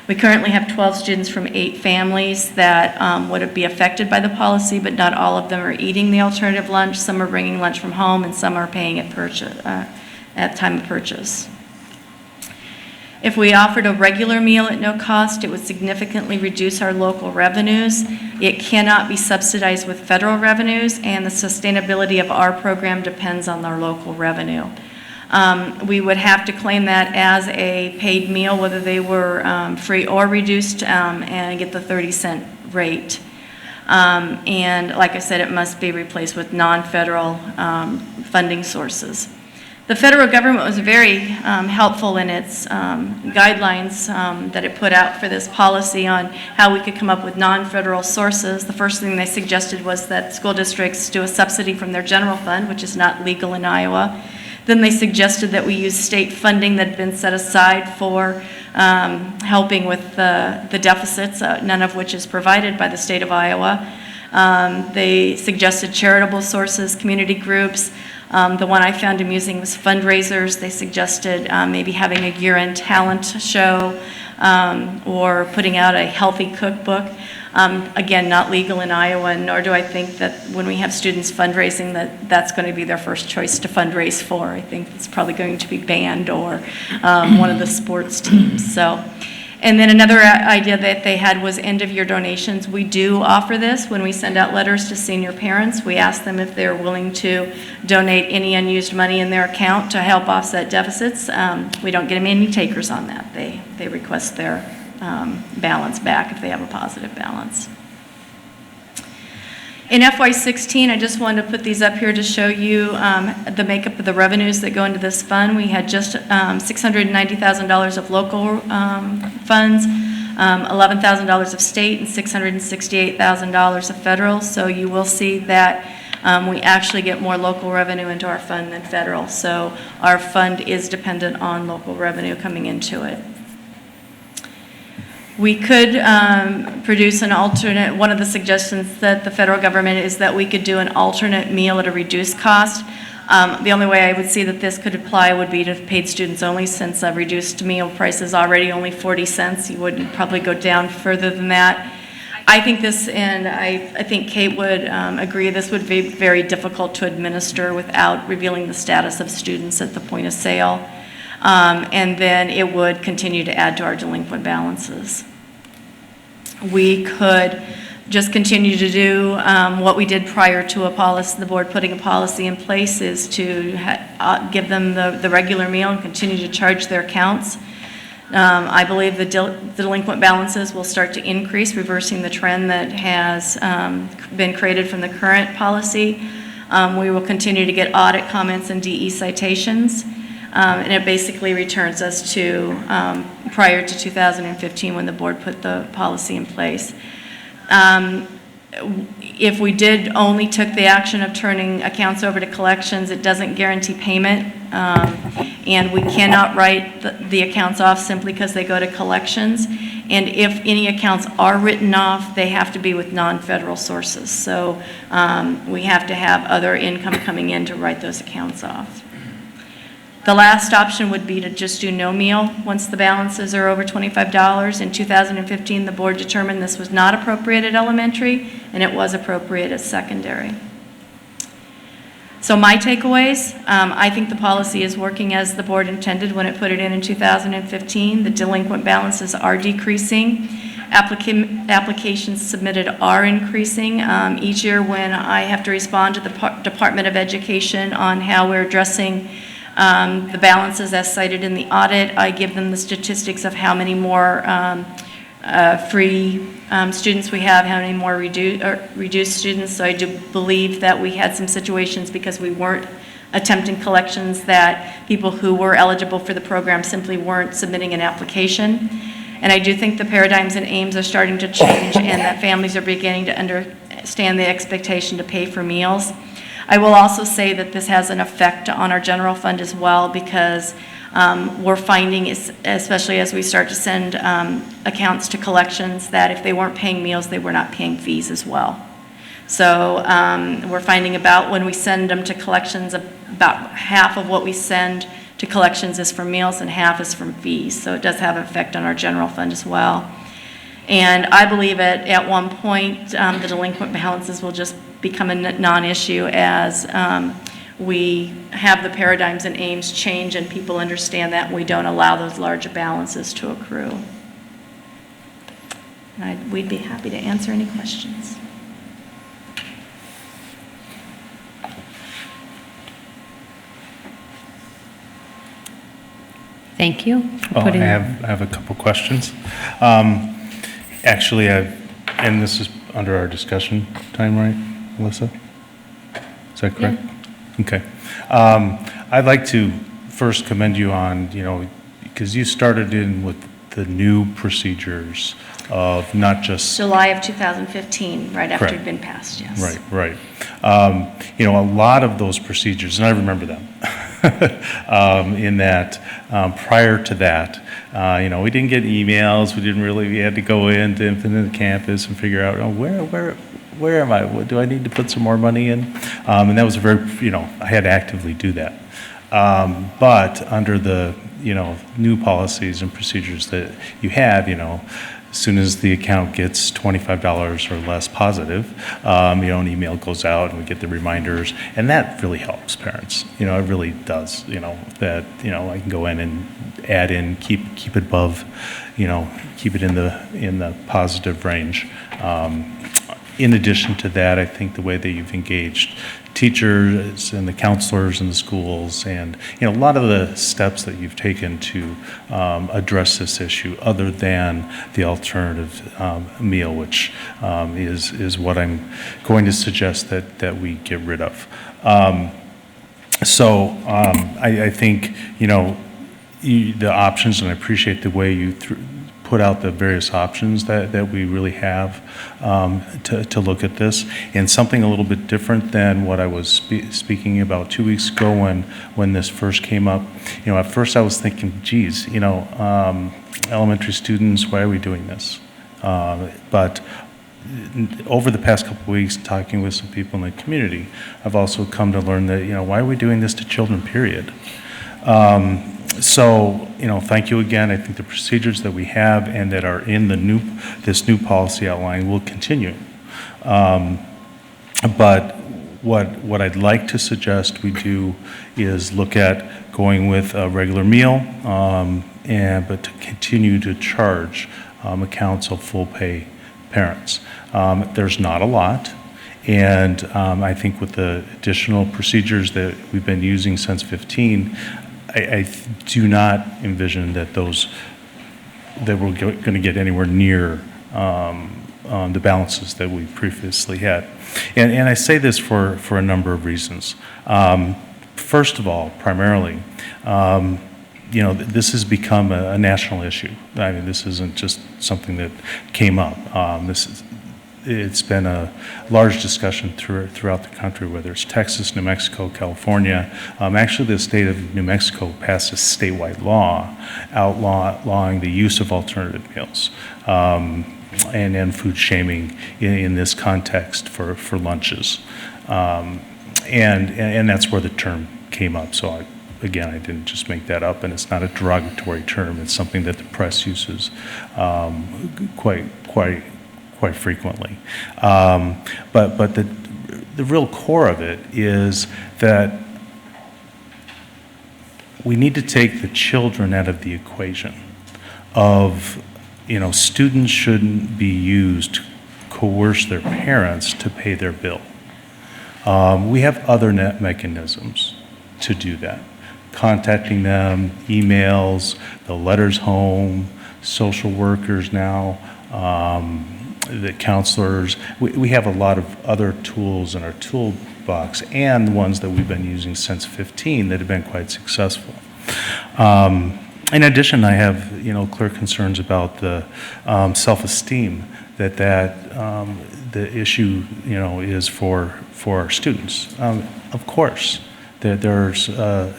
We currently have 12 students from 8 families that would be affected by the policy, but not all of them are eating the alternative lunch. Some are bringing lunch from home, and some are paying at time of purchase. If we offered a regular meal at no cost, it would significantly reduce our local revenues. It cannot be subsidized with federal revenues, and the sustainability of our program depends on our local revenue. We would have to claim that as a paid meal, whether they were free or reduced, and get the 30-cent rate. And like I said, it must be replaced with non-federal funding sources. The federal government was very helpful in its guidelines that it put out for this policy on how we could come up with non-federal sources. The first thing they suggested was that school districts do a subsidy from their general fund, which is not legal in Iowa. Then they suggested that we use state funding that had been set aside for helping with the deficits, none of which is provided by the state of Iowa. They suggested charitable sources, community groups. The one I found amusing was fundraisers. They suggested maybe having a year-end talent show or putting out a healthy cookbook. Again, not legal in Iowa, nor do I think that when we have students fundraising that's going to be their first choice to fundraise for. I think it's probably going to be band or one of the sports teams. So And then another idea that they had was end-of-year donations. We do offer this when we send out letters to senior parents. We ask them if they're willing to donate any unused money in their account to help offset deficits. We don't get them any takers on that. They request their balance back if they have a positive balance. In FY16, I just wanted to put these up here to show you the makeup of the revenues that go into this fund. We had just $690,000 of local funds, $11,000 of state, and $668,000 of federal. So you will see that we actually get more local revenue into our fund than federal. So our fund is dependent on local revenue coming into it. We could produce an alternate, one of the suggestions that the federal government is that we could do an alternate meal at a reduced cost. The only way I would see that this could apply would be to paid students only, since a reduced meal price is already only 40 cents. You wouldn't probably go down further than that. I think this, and I think Kate would agree, this would be very difficult to administer without revealing the status of students at the point of sale. And then it would continue to add to our delinquent balances. We could just continue to do what we did prior to the board putting a policy in place, is to give them the regular meal and continue to charge their accounts. I believe the delinquent balances will start to increase, reversing the trend that has been created from the current policy. We will continue to get audit comments and DE citations. And it basically returns us to prior to 2015, when the board put the policy in place. If we did only took the action of turning accounts over to collections, it doesn't guarantee payment. And we cannot write the accounts off simply because they go to collections. And if any accounts are written off, they have to be with non-federal sources. So we have to have other income coming in to write those accounts off. The last option would be to just do no meal once the balances are over $25. In 2015, the board determined this was not appropriate at elementary, and it was appropriate at secondary. So my takeaways, I think the policy is working as the board intended when it put it in 2015. The delinquent balances are decreasing. Applications submitted are increasing. Each year when I have to respond to the Department of Education on how we're addressing the balances as cited in the audit, I give them the statistics of how many more free students we have, how many more reduced students. So I do believe that we had some situations, because we weren't attempting collections, that people who were eligible for the program simply weren't submitting an application. And I do think the paradigms in Ames are starting to change, and that families are beginning to understand the expectation to pay for meals. I will also say that this has an effect on our general fund as well, because we're finding, especially as we start to send accounts to collections, that if they weren't paying meals, they were not paying fees as well. So we're finding about, when we send them to collections, about half of what we send to collections is for meals and half is from fees. So it does have an effect on our general fund as well. And I believe at one point, the delinquent balances will just become a non-issue as we have the paradigms in Ames change and people understand that we don't allow those larger balances to accrue. And we'd be happy to answer any questions. Thank you. I have a couple questions. Actually, and this is under our discussion time, right, Melissa? Is that correct? Yeah. Okay. I'd like to first commend you on, because you started in with the new procedures of not just... July of 2015, right after Correct. it'd been passed, yes. Right. A lot of those procedures, and I remember them, in that prior to that, we didn't get emails. We had to go into Infinite Campus and figure out, where am I? Do I need to put some more money in? And that was I had to actively do that. But under the, new policies and procedures that you have, As soon as the account gets $25 or less positive, an email goes out and we get the reminders, and that really helps parents. It really does. That I can go in and add in, keep it above, keep it in the positive range. In addition to that, I think the way that you've engaged teachers and the counselors in the schools, and a lot of the steps that you've taken to address this issue, other than the alternative meal, which is what I'm going to suggest that we get rid of. I think the options, and I appreciate the way you put out the various options that we really have to look at this, and something a little bit different than what I was speaking about 2 weeks ago when this first came up. At first I was thinking, geez, elementary students, why are we doing this? But over the past couple of weeks, talking with some people in the community, I've also come to learn that, why are we doing this to children, period? Thank you again. I think the procedures that we have and that are in this new policy outline will continue. But what I'd like to suggest we do is look at going with a regular meal, but to continue to charge accounts of full pay parents. There's not a lot. And I think with the additional procedures that we've been using since 15, I do not envision that we're going to get anywhere near the balances that we previously had. And I say this for a number of reasons. First of all, primarily, this has become a national issue. I mean, this isn't just something that came up. It's been a large discussion throughout the country, whether it's Texas, New Mexico, California. Actually, the state of New Mexico passed a statewide law outlawing the use of alternative meals and food shaming in this context for lunches. And that's where the term came up. So I didn't just make that up, and it's not a derogatory term. It's something that the press uses quite frequently. But the real core of it is that we need to take the children out of the equation of, students shouldn't be used to coerce their parents to pay their bill. We have other mechanisms to do that. Contacting them, emails, the letters home, social workers now, the counselors. We have a lot of other tools in our toolbox, and ones that we've been using since 15 that have been quite successful. In addition, I have clear concerns about the self-esteem that the issue is for our students. Of course, that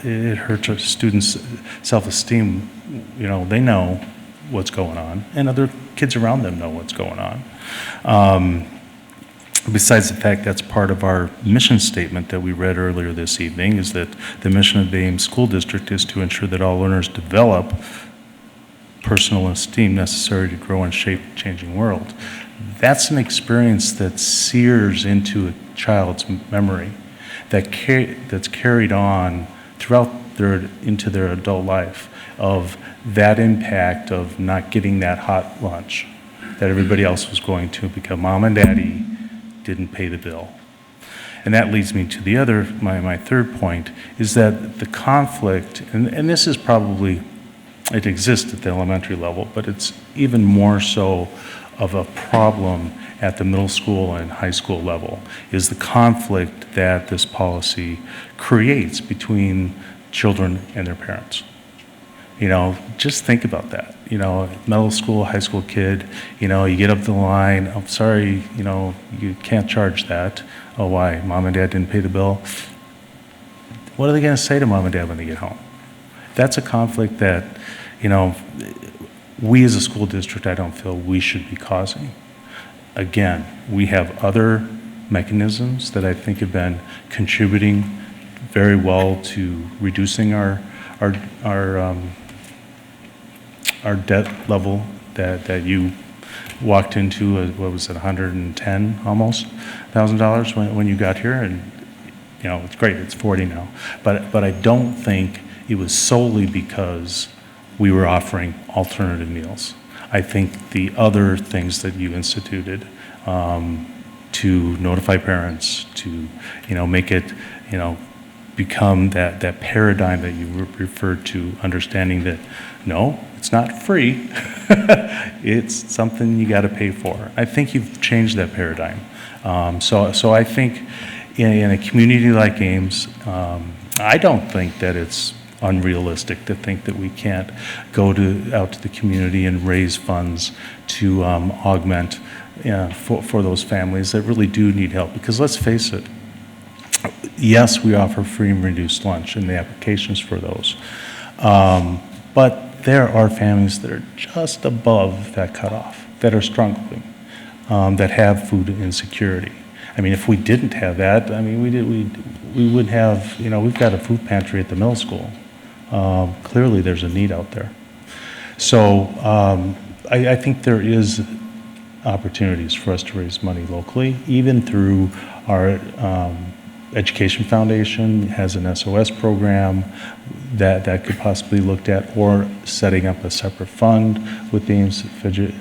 it hurts our students' self-esteem. They know what's going on, and other kids around them know what's going on. Besides the fact that's part of our mission statement that we read earlier this evening, is that the mission of the Ames School District is to ensure that all learners develop personal esteem necessary to grow and shape a changing world. That's an experience that sears into a child's memory, that's carried on throughout into their adult life, of that impact of not getting that hot lunch that everybody else was going to because mom and daddy didn't pay the bill. And that leads me to my third point, is that the conflict, and this is probably, it exists at the elementary level, but it's even more so of a problem at the middle school and high school level, is the conflict that this policy creates between children and their parents. Just think about that. Middle school, high school kid, you get up the line, I'm sorry, you can't charge that. Oh, why? Mom and dad didn't pay the bill? What are they going to say to mom and dad when they get home? That's a conflict that, we as a school district, I don't feel we should be causing. Again, we have other mechanisms that I think have been contributing very well to reducing our debt level that you walked into, what was it, 110 almost $1,000 when you got here, and you know, it's great, it's 40 now. But I don't think it was solely because we were offering alternative meals. I think the other things that you instituted, to notify parents, to, you know, make it, you know, become that paradigm that you referred to, understanding that, no, it's not free. It's something you got to pay for. I think you've changed that paradigm. So I think in a community like Ames, I don't think that it's unrealistic to think that we can't go out to the community and raise funds to augment for those families that really do need help. Because let's face it, yes, we offer free and reduced lunch and the applications for those. But there are families that are just above that cutoff, that are struggling, that have food insecurity. I mean, if we didn't have that, I mean, we would have, you know, we've got a food pantry at the middle school. Clearly, there's a need out there. So I think there is opportunities for us to raise money locally, even through our Education Foundation has an SOS program that could possibly be looked at, or setting up a separate fund with the Ames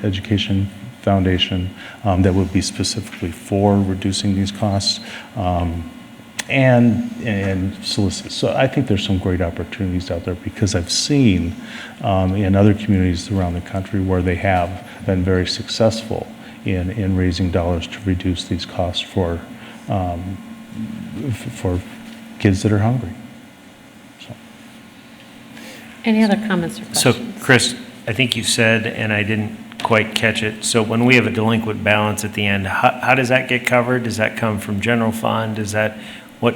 Education Foundation that would be specifically for reducing these costs and solicit. So I think there's some great opportunities out there, because I've seen in other communities around the country where they have been very successful in raising dollars to reduce these costs for kids that are hungry. So. Any other comments or questions? So, Chris, I think you said, and I didn't quite catch it, so when we have a delinquent balance at the end, how does that get covered? Does that come from general fund? Is that, what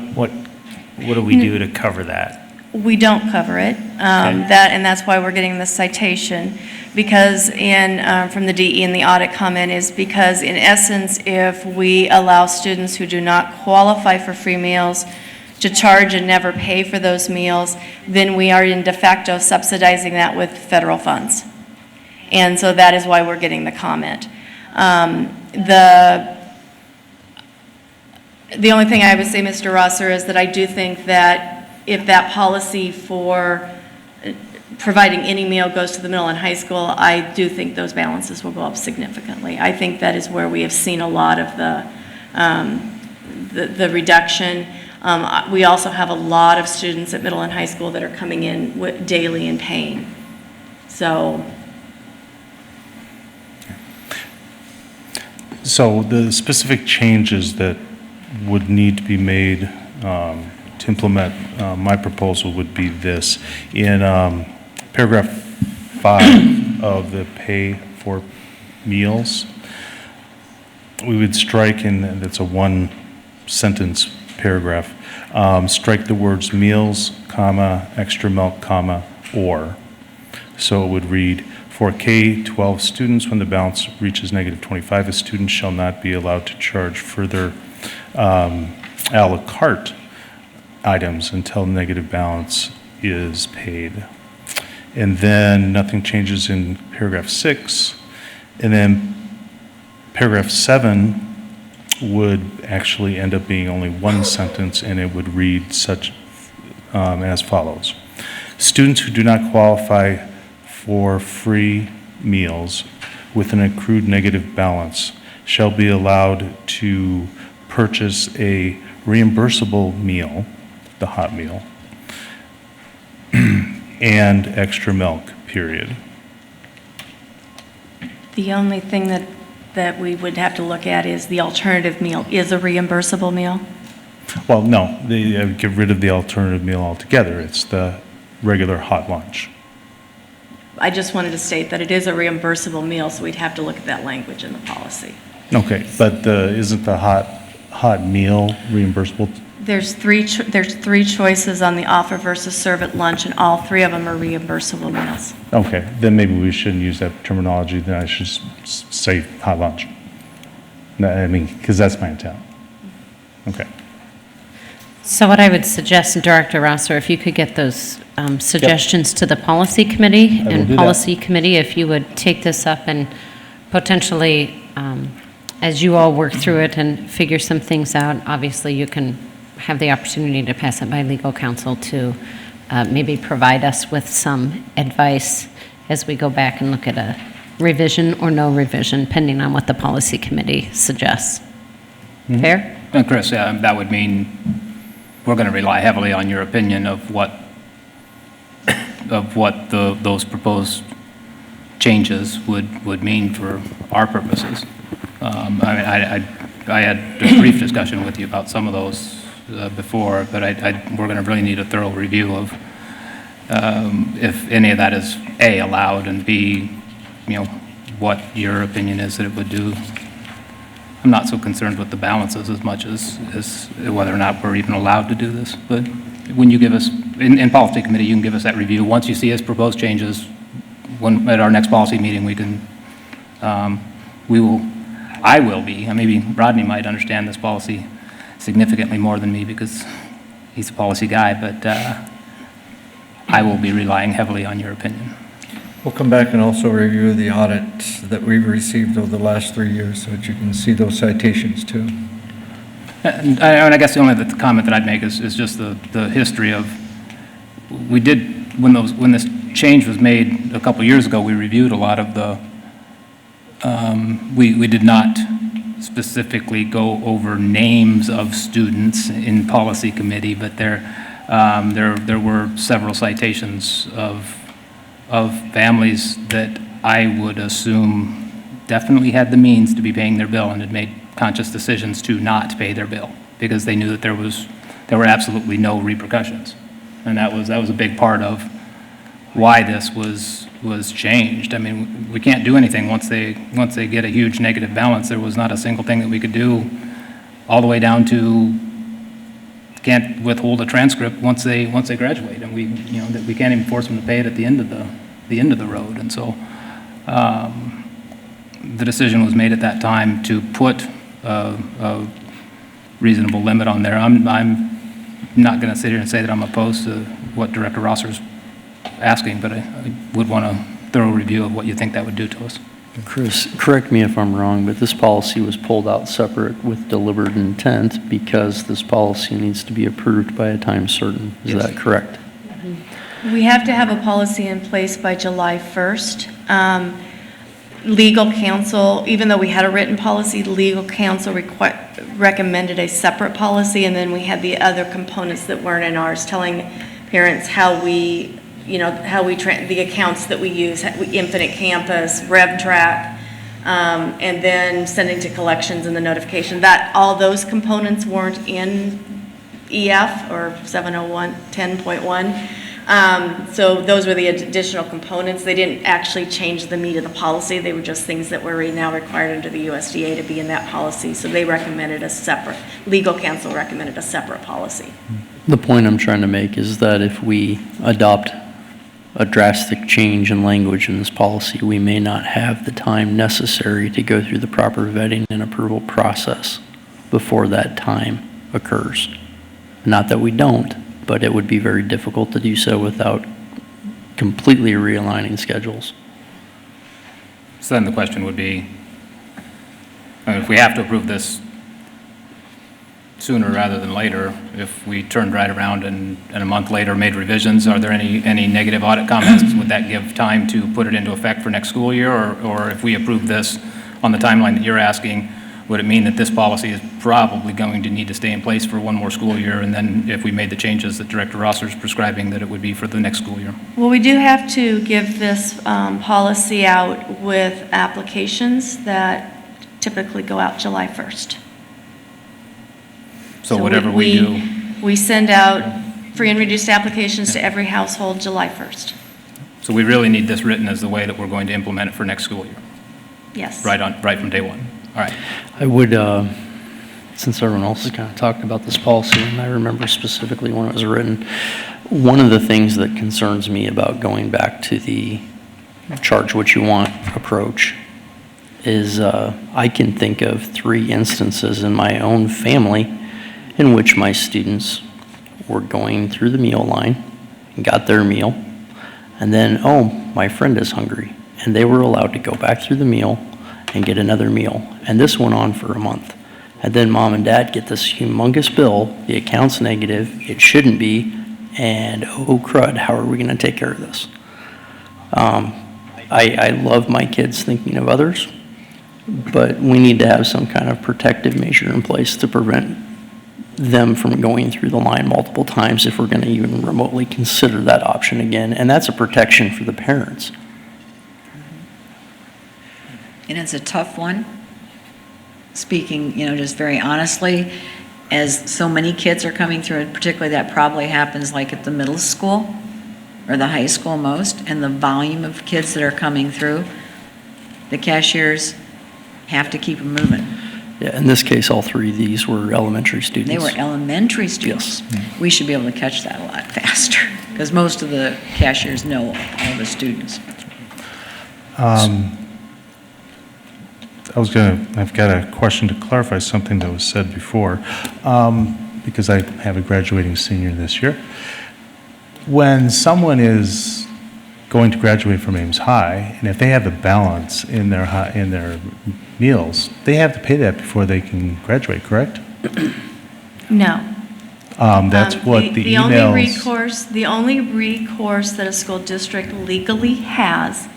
do we do to cover that? We don't cover it. That's why we're getting the citation, because from the DE and the audit comment is because, in essence, if we allow students who do not qualify for free meals to charge and never pay for those meals, then we are in de facto subsidizing that with federal funds. And so that is why we're getting the comment. The only thing I would say, Mr. Rosser, is that I do think that if that policy for providing any meal goes to the middle and high school, I do think those balances will go up significantly. I think that is where we have seen a lot of the reduction. We also have a lot of students at middle and high school that are coming in daily and paying. So the specific changes that would need to be made to implement my proposal would be this. In paragraph 5 of the pay for meals, we would strike, and that's a one-sentence paragraph, strike the words meals, comma, extra milk, comma, or. So it would read, for K-12 students, when the balance reaches -25, a student shall not be allowed to charge further a la carte items until negative balance is paid. And then nothing changes in paragraph 6. And then paragraph 7 would actually end up being only one sentence, and it would read such as follows. Students who do not qualify for free meals with an accrued negative balance shall be allowed to purchase a reimbursable meal, the hot meal, and extra milk, period. the only thing that we would have to look at is the alternative meal is a reimbursable meal. Well, no, they get rid of the alternative meal altogether. It's the regular hot lunch. I just wanted to state that it is a reimbursable meal, so we'd have to look at that language in the policy. Okay, but isn't the hot meal reimbursable? There's three choices on the offer versus serve at lunch, and all three of them are reimbursable meals. Okay, then maybe we shouldn't use that terminology. Then I should say hot lunch. No, I mean, because that's my intent. Okay. So what I would suggest, Director Rosser, if you could get those suggestions to the policy committee, and policy committee, if you would take this up and potentially, as you all work through it and figure some things out, obviously you can have the opportunity to pass it by legal counsel to maybe provide us with some advice as we go back and look at a revision or no revision, pending on what the policy committee suggests. Fair? And Chris, that would mean we're going to rely heavily on your opinion of what those proposed changes would mean for our purposes. I had a brief discussion with you about some of those before, but we're going to really need a thorough review of if any of that is A, allowed, and B, what your opinion is that it would do. I'm not so concerned with the balances as much as whether or not we're even allowed to do this. But when you give us, in policy committee, you can give us that review. Once you see us propose changes, at our next policy meeting, we can, I will be, maybe Rodney might understand this policy significantly more than me because he's a policy guy, but I will be relying heavily on your opinion. We'll come back and also review the audit that we've received over the last 3 years so that you can see those citations too. And I guess the only comment that I'd make is just the history of, we did, when this change was made a couple years ago, we reviewed a lot of the, we did not specifically go over names of students in policy committee, but there were several citations of families that I would assume definitely had the means to be paying their bill and had made conscious decisions to not pay their bill because they knew that there were absolutely no repercussions. And that was a big part of why this was changed. I mean, we can't do anything once they get a huge negative balance. There was not a single thing that we could do, all the way down to can't withhold a transcript once they graduate, and we can't even force them to pay it at the end of the road. And so the decision was made at that time to put a reasonable limit on there. I'm not going to sit here and say that I'm opposed to what Director Rosser's asking, but I would want a thorough review of what you think that would do to us. Chris, correct me if I'm wrong, but this policy was pulled out separate with deliberate intent because this policy needs to be approved by a time certain. Is that correct? We have to have a policy in place by July 1st. Legal counsel, even though we had a written policy, legal counsel recommended a separate policy, and then we had the other components that weren't in ours, telling parents how we the accounts that we use, Infinite Campus, RevTrack, and then sending to collections and the notification. That all those components weren't in EF or 70110.1. So those were the additional components. They didn't actually change the meat of the policy. They were just things that were now required under the USDA to be in that policy. So they recommended a separate, legal counsel recommended a separate policy. The point I'm trying to make is that if we adopt a drastic change in language in this policy, we may not have the time necessary to go through the proper vetting and approval process before that time occurs. Not that we don't, but it would be very difficult to do so without completely realigning schedules. So then the question would be, if we have to approve this sooner rather than later, if we turned right around and a month later made revisions, are there any negative audit comments? Would that give time to put it into effect for next school year? Or if we approve this on the timeline that you're asking, would it mean that this policy is probably going to need to stay in place for one more school year, and then if we made the changes that Director Rosser is prescribing, that it would be for the next school year? Well, we do have to give this policy out with applications that typically go out July 1st. So whatever we do. We send out free and reduced applications to every household July 1st. So we really need this written as the way that we're going to implement it for next school year? Yes. Right from day one. All right. I would, since everyone else has kind of talked about this policy, and I remember specifically when it was written, one of the things that concerns me about going back to the charge what you want approach is I can think of 3 instances in my own family in which my students were going through the meal line and got their meal, and then, oh, my friend is hungry, and they were allowed to go back through the meal and get another meal. And this went on for a month. And then mom and dad get this humongous bill, the account's negative, it shouldn't be, and oh crud, how are we gonna take care of this? I love my kids thinking of others, but we need to have some kind of protective measure in place to prevent them from going through the line multiple times if we're gonna even remotely consider that option again, and that's a protection for the parents. And it's a tough one. Speaking, just very honestly, as so many kids are coming through, and particularly that probably happens like at the middle school or the high school most, and the volume of kids that are coming through, the cashiers have to keep them moving. Yeah, in this case, all three of these were elementary students. They were elementary students. Yes. We should be able to catch that a lot faster, because most of the cashiers know all the students. I've got a question to clarify something that was said before, because I have a graduating senior this year. When someone is going to graduate from Ames High, and if they have a balance in their meals, they have to pay that before they can graduate, correct? No. That's what the emails. The only recourse that a school district legally has,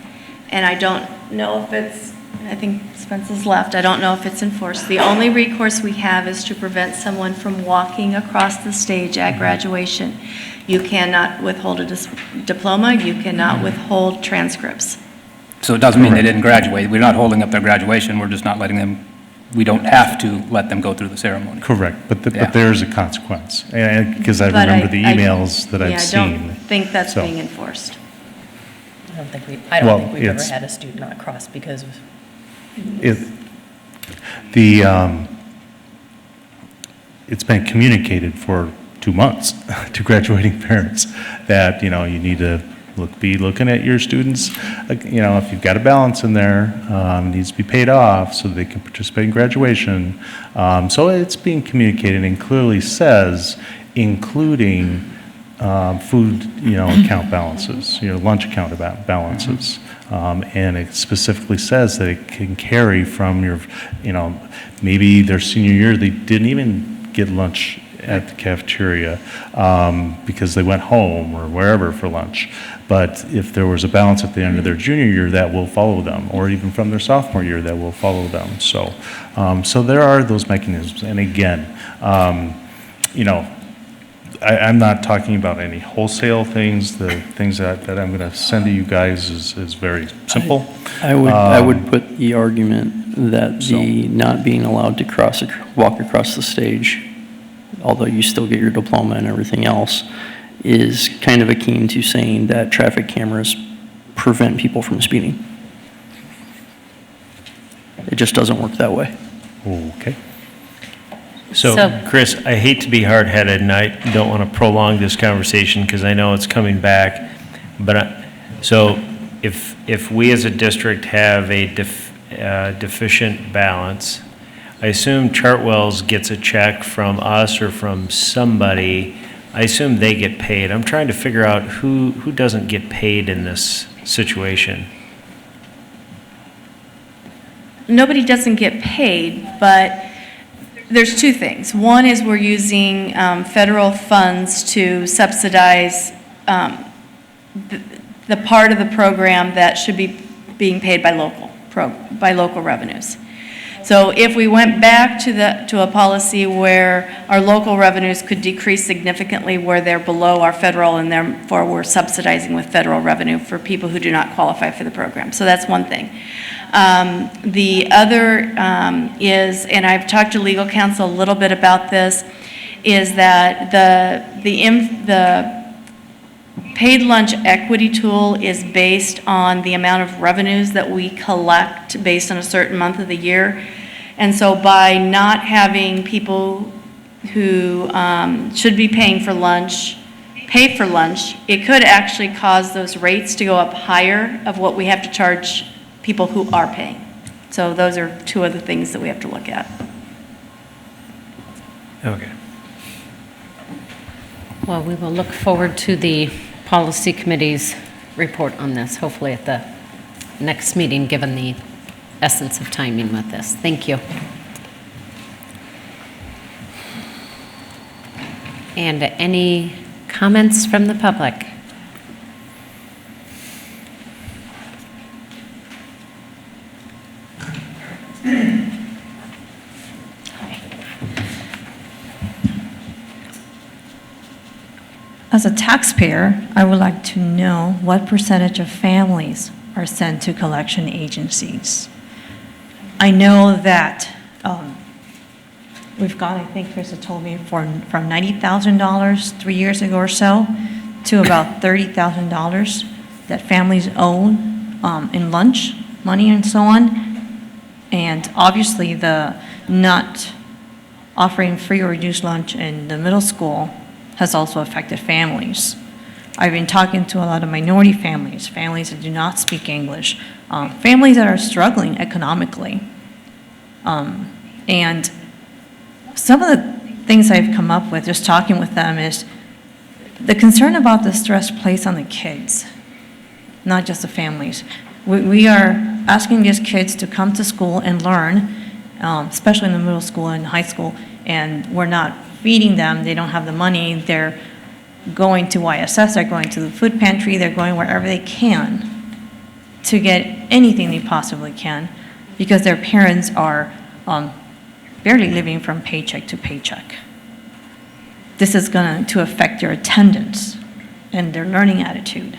and I don't know if it's, I think Spence's left, I don't know if it's enforced. The only recourse we have is to prevent someone from walking across the stage at graduation. You cannot withhold a diploma, you cannot withhold transcripts. So it doesn't mean they didn't graduate. We're not holding up their graduation, we're just not letting them, we don't have to let them go through the ceremony. Correct, but there's a consequence, because I remember the emails that I've seen. I don't think that's being enforced. I don't think we've ever had a student not cross because of... It's been communicated for 2 months to graduating parents that, you need to be looking at your students. If you've got a balance in there, it needs to be paid off so they can participate in graduation. So it's being communicated and clearly says, including food, account balances, lunch account balances. And it specifically says that it can carry from your, maybe their senior year, they didn't even get lunch at the cafeteria because they went home or wherever for lunch. But if there was a balance at the end of their junior year, that will follow them, or even from their sophomore year, that will follow them. So, so there are those mechanisms. And again, I'm not talking about any wholesale things. The things that I'm going to send to you guys is very simple. I would put the argument that the not being allowed to walk across the stage, although you still get your diploma and everything else, is kind of akin to saying that traffic cameras prevent people from speeding. It just doesn't work that way. Okay. So, Chris, I hate to be hard-headed, and I don't want to prolong this conversation because I know it's coming back. But so, if we as a district have a deficient balance, I assume Chartwell's gets a check from us or from somebody. I assume they get paid. I'm trying to figure out who doesn't get paid in this situation. Nobody doesn't get paid, but there's two things. One is we're using federal funds to subsidize the part of the program that should be being paid by local revenues. So if we went back to a policy where our local revenues could decrease significantly where they're below our federal, and therefore we're subsidizing with federal revenue for people who do not qualify for the program. So that's one thing. The other is, and I've talked to legal counsel a little bit about this, is that the paid lunch equity tool is based on the amount of revenues that we collect based on a certain month of the year. And so by not having people who should be paying for lunch pay for lunch, it could actually cause those rates to go up higher of what we have to charge people who are paying. So those are two other things that we have to look at. Okay. Well, we will look forward to the policy committee's report on this, hopefully at the next meeting, given the essence of timing with this. Thank you. And any comments from the public? As a taxpayer, I would like to know what percentage of families are sent to collection agencies. I know that we've gone, I think Krista told me, from $90,000 3 years ago or so to about $30,000 that families owe in lunch money and so on. And obviously the not offering free or reduced lunch in the middle school has also affected families. I've been talking to a lot of minority families, families that do not speak English, families that are struggling economically. And some of the things I've come up with just talking with them is the concern about the stress placed on the kids, not just the families. We are asking these kids to come to school and learn, especially in the middle school and high school, and we're not feeding them. They don't have the money. They're going to YSS, they're going to the food pantry, they're going wherever they can to get anything they possibly can because their parents are barely living from paycheck to paycheck. This is going to affect their attendance and their learning attitude.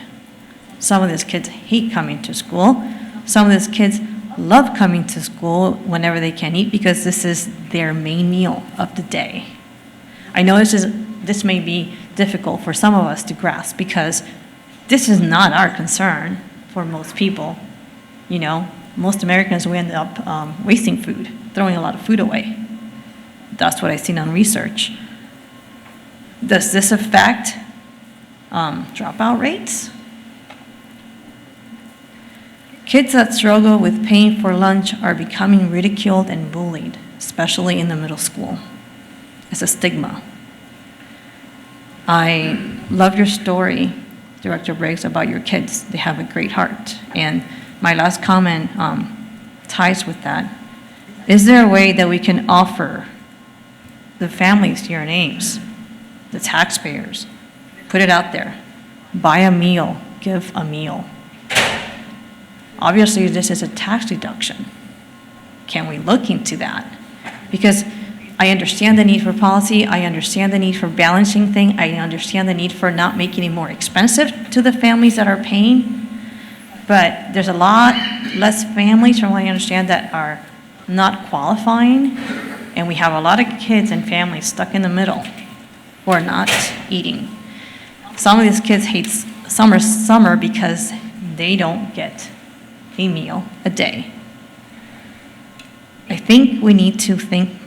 Some of these kids hate coming to school. Some of these kids love coming to school whenever they can eat because this is their main meal of the day. I know this may be difficult for some of us to grasp because this is not our concern for most people. You know, most Americans, we end up wasting food, throwing a lot of food away. That's what I've seen on research. Does this affect dropout rates? Kids that struggle with paying for lunch are becoming ridiculed and bullied, especially in the middle school. It's a stigma. I love your story, Director Briggs, about your kids. They have a great heart. And my last comment ties with that. Is there a way that we can offer the families here in Ames, the taxpayers, put it out there, buy a meal, give a meal? Obviously, this is a tax deduction. Can we look into that? Because I understand the need for policy, I understand the need for balancing things, I understand the need for not making it more expensive to the families that are paying, but there's a lot less families, from what I understand, that are not qualifying, and we have a lot of kids and families stuck in the middle who are not eating. Some of these kids hate summer because they don't get a meal a day. I think we need to think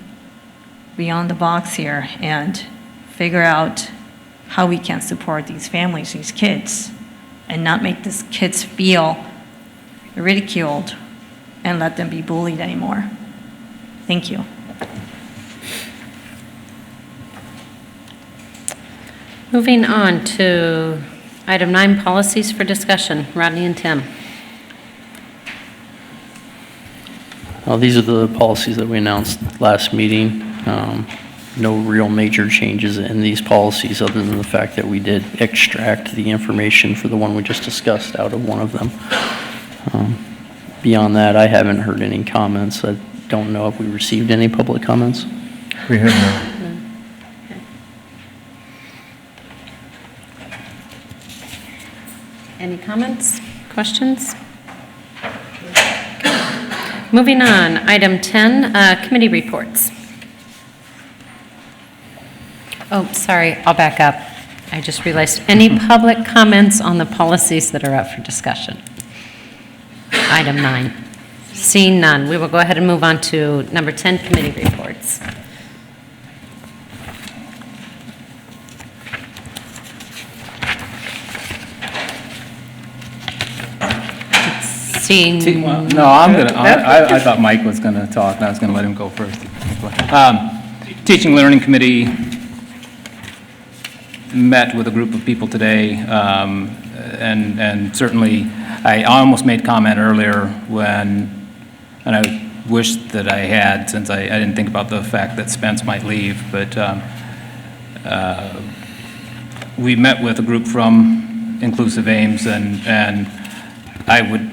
beyond the box here and figure out how we can support these families, these kids, and not make these kids feel ridiculed and let them be bullied anymore. Thank you. Moving on to item 9, policies for discussion. Rodney and Tim. Well, these are the policies that we announced last meeting. No real major changes in these policies other than the fact that we did extract the information for the one we just discussed out of one of them. Beyond that, I haven't heard any comments. I don't know if we received any public comments. We have no. Any comments, questions? Moving on, item 10, committee reports. Oh, sorry, I'll back up. I just realized, any public comments on the policies that are up for discussion? Item 9. Seeing none, we will go ahead and move on to number 10, committee reports. Seeing. No, I thought Mike was going to talk, and I was going to let him go first. Teaching Learning Committee met with a group of people today, and certainly I almost made comment earlier when and I wish that I had, since I didn't think about the fact that Spence might leave, but we met with a group from Inclusive Ames, and I would,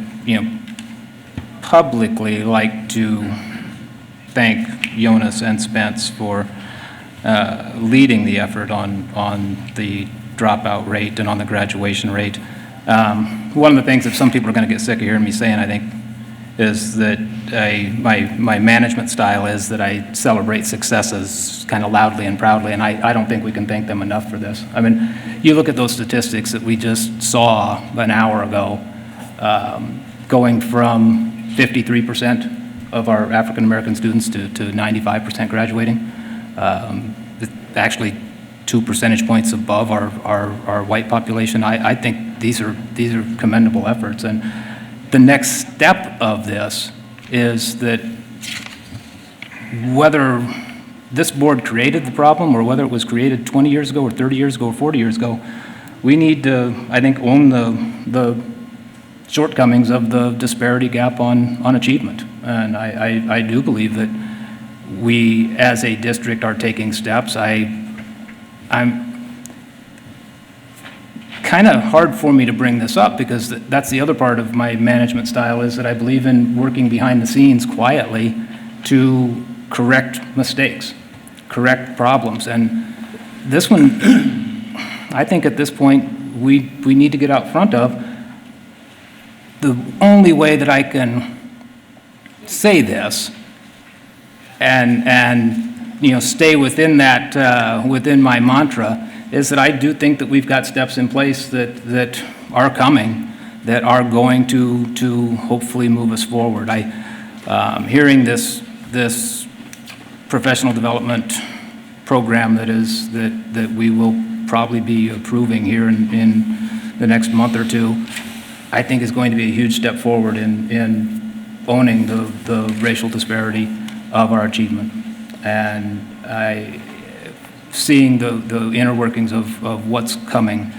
publicly like to thank Jonas and Spence for leading the effort on the dropout rate and on the graduation rate. One of the things that some people are going to get sick of hearing me saying, I think, is that my management style is that I celebrate successes kind of loudly and proudly, and I don't think we can thank them enough for this. I mean, you look at those statistics that we just saw an hour ago, going from 53% of our African-American students to 95% graduating. Actually 2 percentage points above our white population. I think these are commendable efforts. And the next step of this is that whether this board created the problem or whether it was created 20 years ago or 30 years ago or 40 years ago, we need to, I think, own the shortcomings of the disparity gap on achievement. And I do believe that we, as a district, are taking steps. I'm kind of hard for me to bring this up because that's the other part of my management style, is that I believe in working behind the scenes quietly to correct mistakes, correct problems. And this one, I think at this point, we need to get out front of. The only way that I can say this and stay within that, within my mantra, is that I do think that we've got steps in place that are coming, that are going to hopefully move us forward. Hearing this professional development program that we will probably be approving here in the next month or two, I think is going to be a huge step forward in owning the racial disparity of our achievement. And seeing the inner workings of what's coming,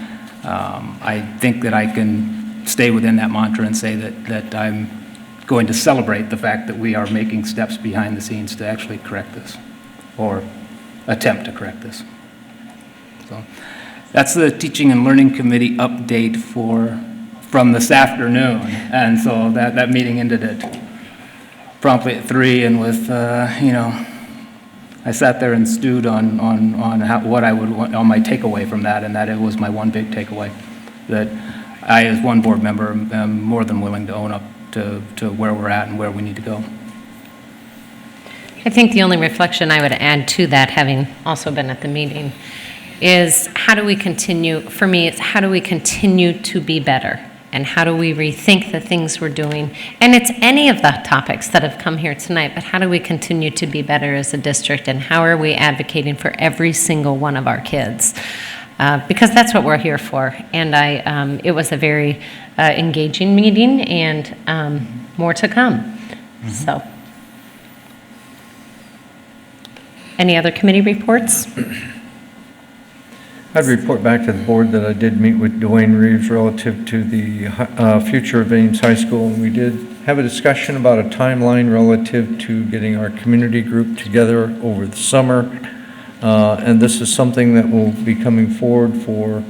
I think that I can stay within that mantra and say that I'm going to celebrate the fact that we are making steps behind the scenes to actually correct this, or attempt to correct this. So that's the Teaching and Learning Committee update from this afternoon. And so that meeting ended at promptly at 3, and with, I sat there and stewed on what I would want, on my takeaway from that, and that it was my one big takeaway, that I, as one board member, am more than willing to own up to where we're at and where we need to go. I think the only reflection I would add to that, having also been at the meeting, is how do we continue, for me, it's how do we continue to be better? And how do we rethink the things we're doing? And it's any of the topics that have come here tonight, but how do we continue to be better as a district, and how are we advocating for every single one of our kids? Because that's what we're here for. And it was a very engaging meeting, and more to come. Mm-hmm. So, any other committee reports? I'd report back to the board that I did meet with Dwayne Reeves relative to the future of Ames High School, and we did have a discussion about a timeline relative to getting our community group together over the summer, and this is something that will be coming forward for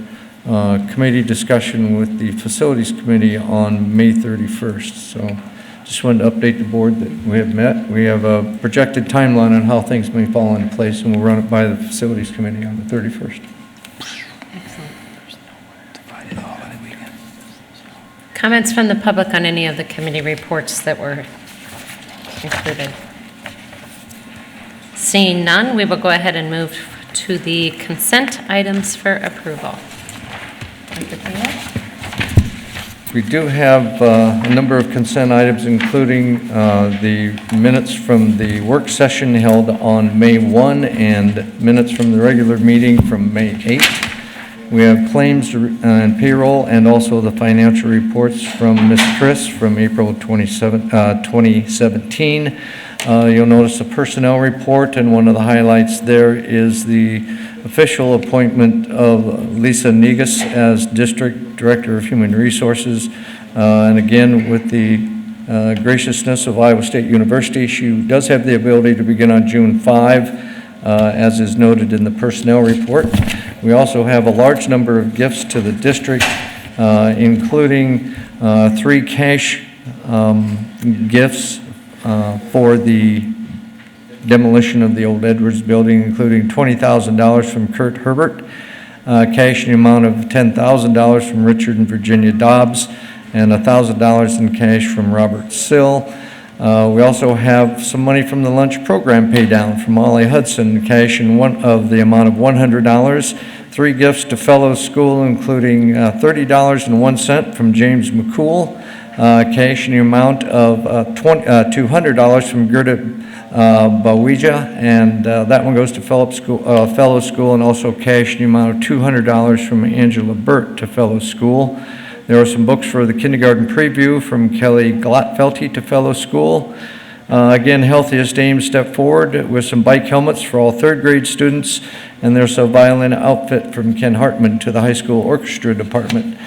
committee discussion with the Facilities Committee on May 31st. So just wanted to update the board that we have met. We have a projected timeline on how things may fall into place, and we'll run it by the Facilities Committee on the 31st. Comments from the public on any of the committee reports that were included? Seeing none, we will go ahead and move to the consent items for approval. We do have a number of consent items, including the minutes from the work session held on May 1 and minutes from the regular meeting from May 8. We have claims and payroll, and also the financial reports from Ms. Chris from April 2017. You'll notice a personnel report, and one of the highlights there is the official appointment of Lisa Negus as District Director of Human Resources. And again, with the graciousness of Iowa State University. She does have the ability to begin on June 5, as is noted in the personnel report. We also have a large number of gifts to the district, including 3 cash gifts for the demolition of the old Edwards building, including $20,000 from Kurt Herbert, cash in the amount of $10,000 from Richard and Virginia Dobbs, and $1,000 in cash from Robert Sill. We also have some money from the lunch program pay down from Ollie Hudson, cash in of the amount of $100, 3 gifts to Fellows School, including $30.01 from James McCool, cash in the amount of $200 from Gerda Bawija, and that one goes to Fellows School, and also cash in the amount of $200 from Angela Burt to Fellows School. There are some books for the kindergarten preview from Kelly Glotfelty to Fellows School. Again, Healthiest Ames stepped forward with some bike helmets for all 3rd grade students, and there's a violin outfit from Ken Hartman to the high school orchestra department.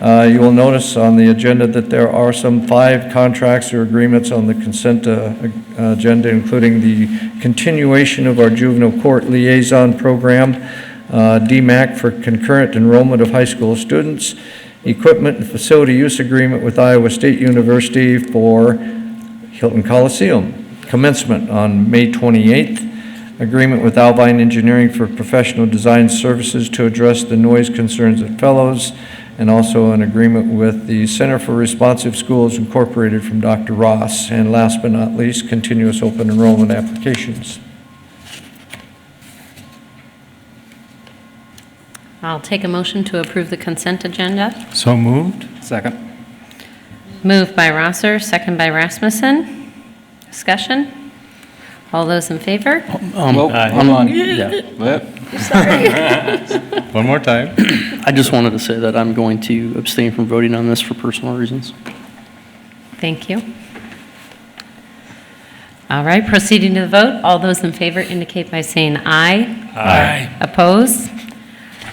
You will notice on the agenda that there are some 5 contracts or agreements on the consent agenda, including the continuation of our juvenile court liaison program, DMAC for concurrent enrollment of high school students, equipment and facility use agreement with Iowa State University for Hilton Coliseum, commencement on May 28th, agreement with Alvine Engineering for professional design services to address the noise concerns at Fellows, and also an agreement with the Center for Responsive Schools Incorporated from Dr. Ross, and last but not least, continuous open enrollment applications. I'll take a motion to approve the consent agenda. So moved? Second. Moved by Rosser, second by Rasmussen. Discussion? All those in favor? Hold on. Yeah. One more time. I just wanted to say that I'm going to abstain from voting on this for personal reasons. Thank you. All right, proceeding to the vote. All those in favor indicate by saying aye. Aye. Opposed?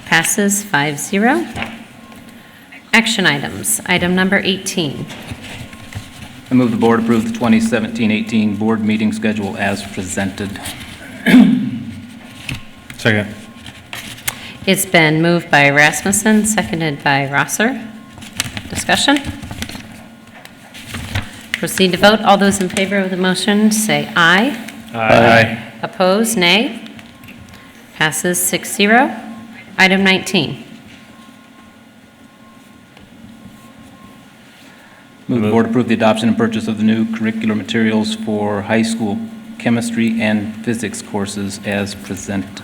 Passes 5-0. Action items. Item number 18. I move the board approve the 2017-18 board meeting schedule as presented. Second. It's been moved by Rasmussen, seconded by Rosser. Discussion? Proceed to vote. All those in favor of the motion say aye. Aye. Opposed, nay. Passes 6-0. Item 19. Move the board approve the adoption and purchase of the new curricular materials for high school chemistry and physics courses as presented.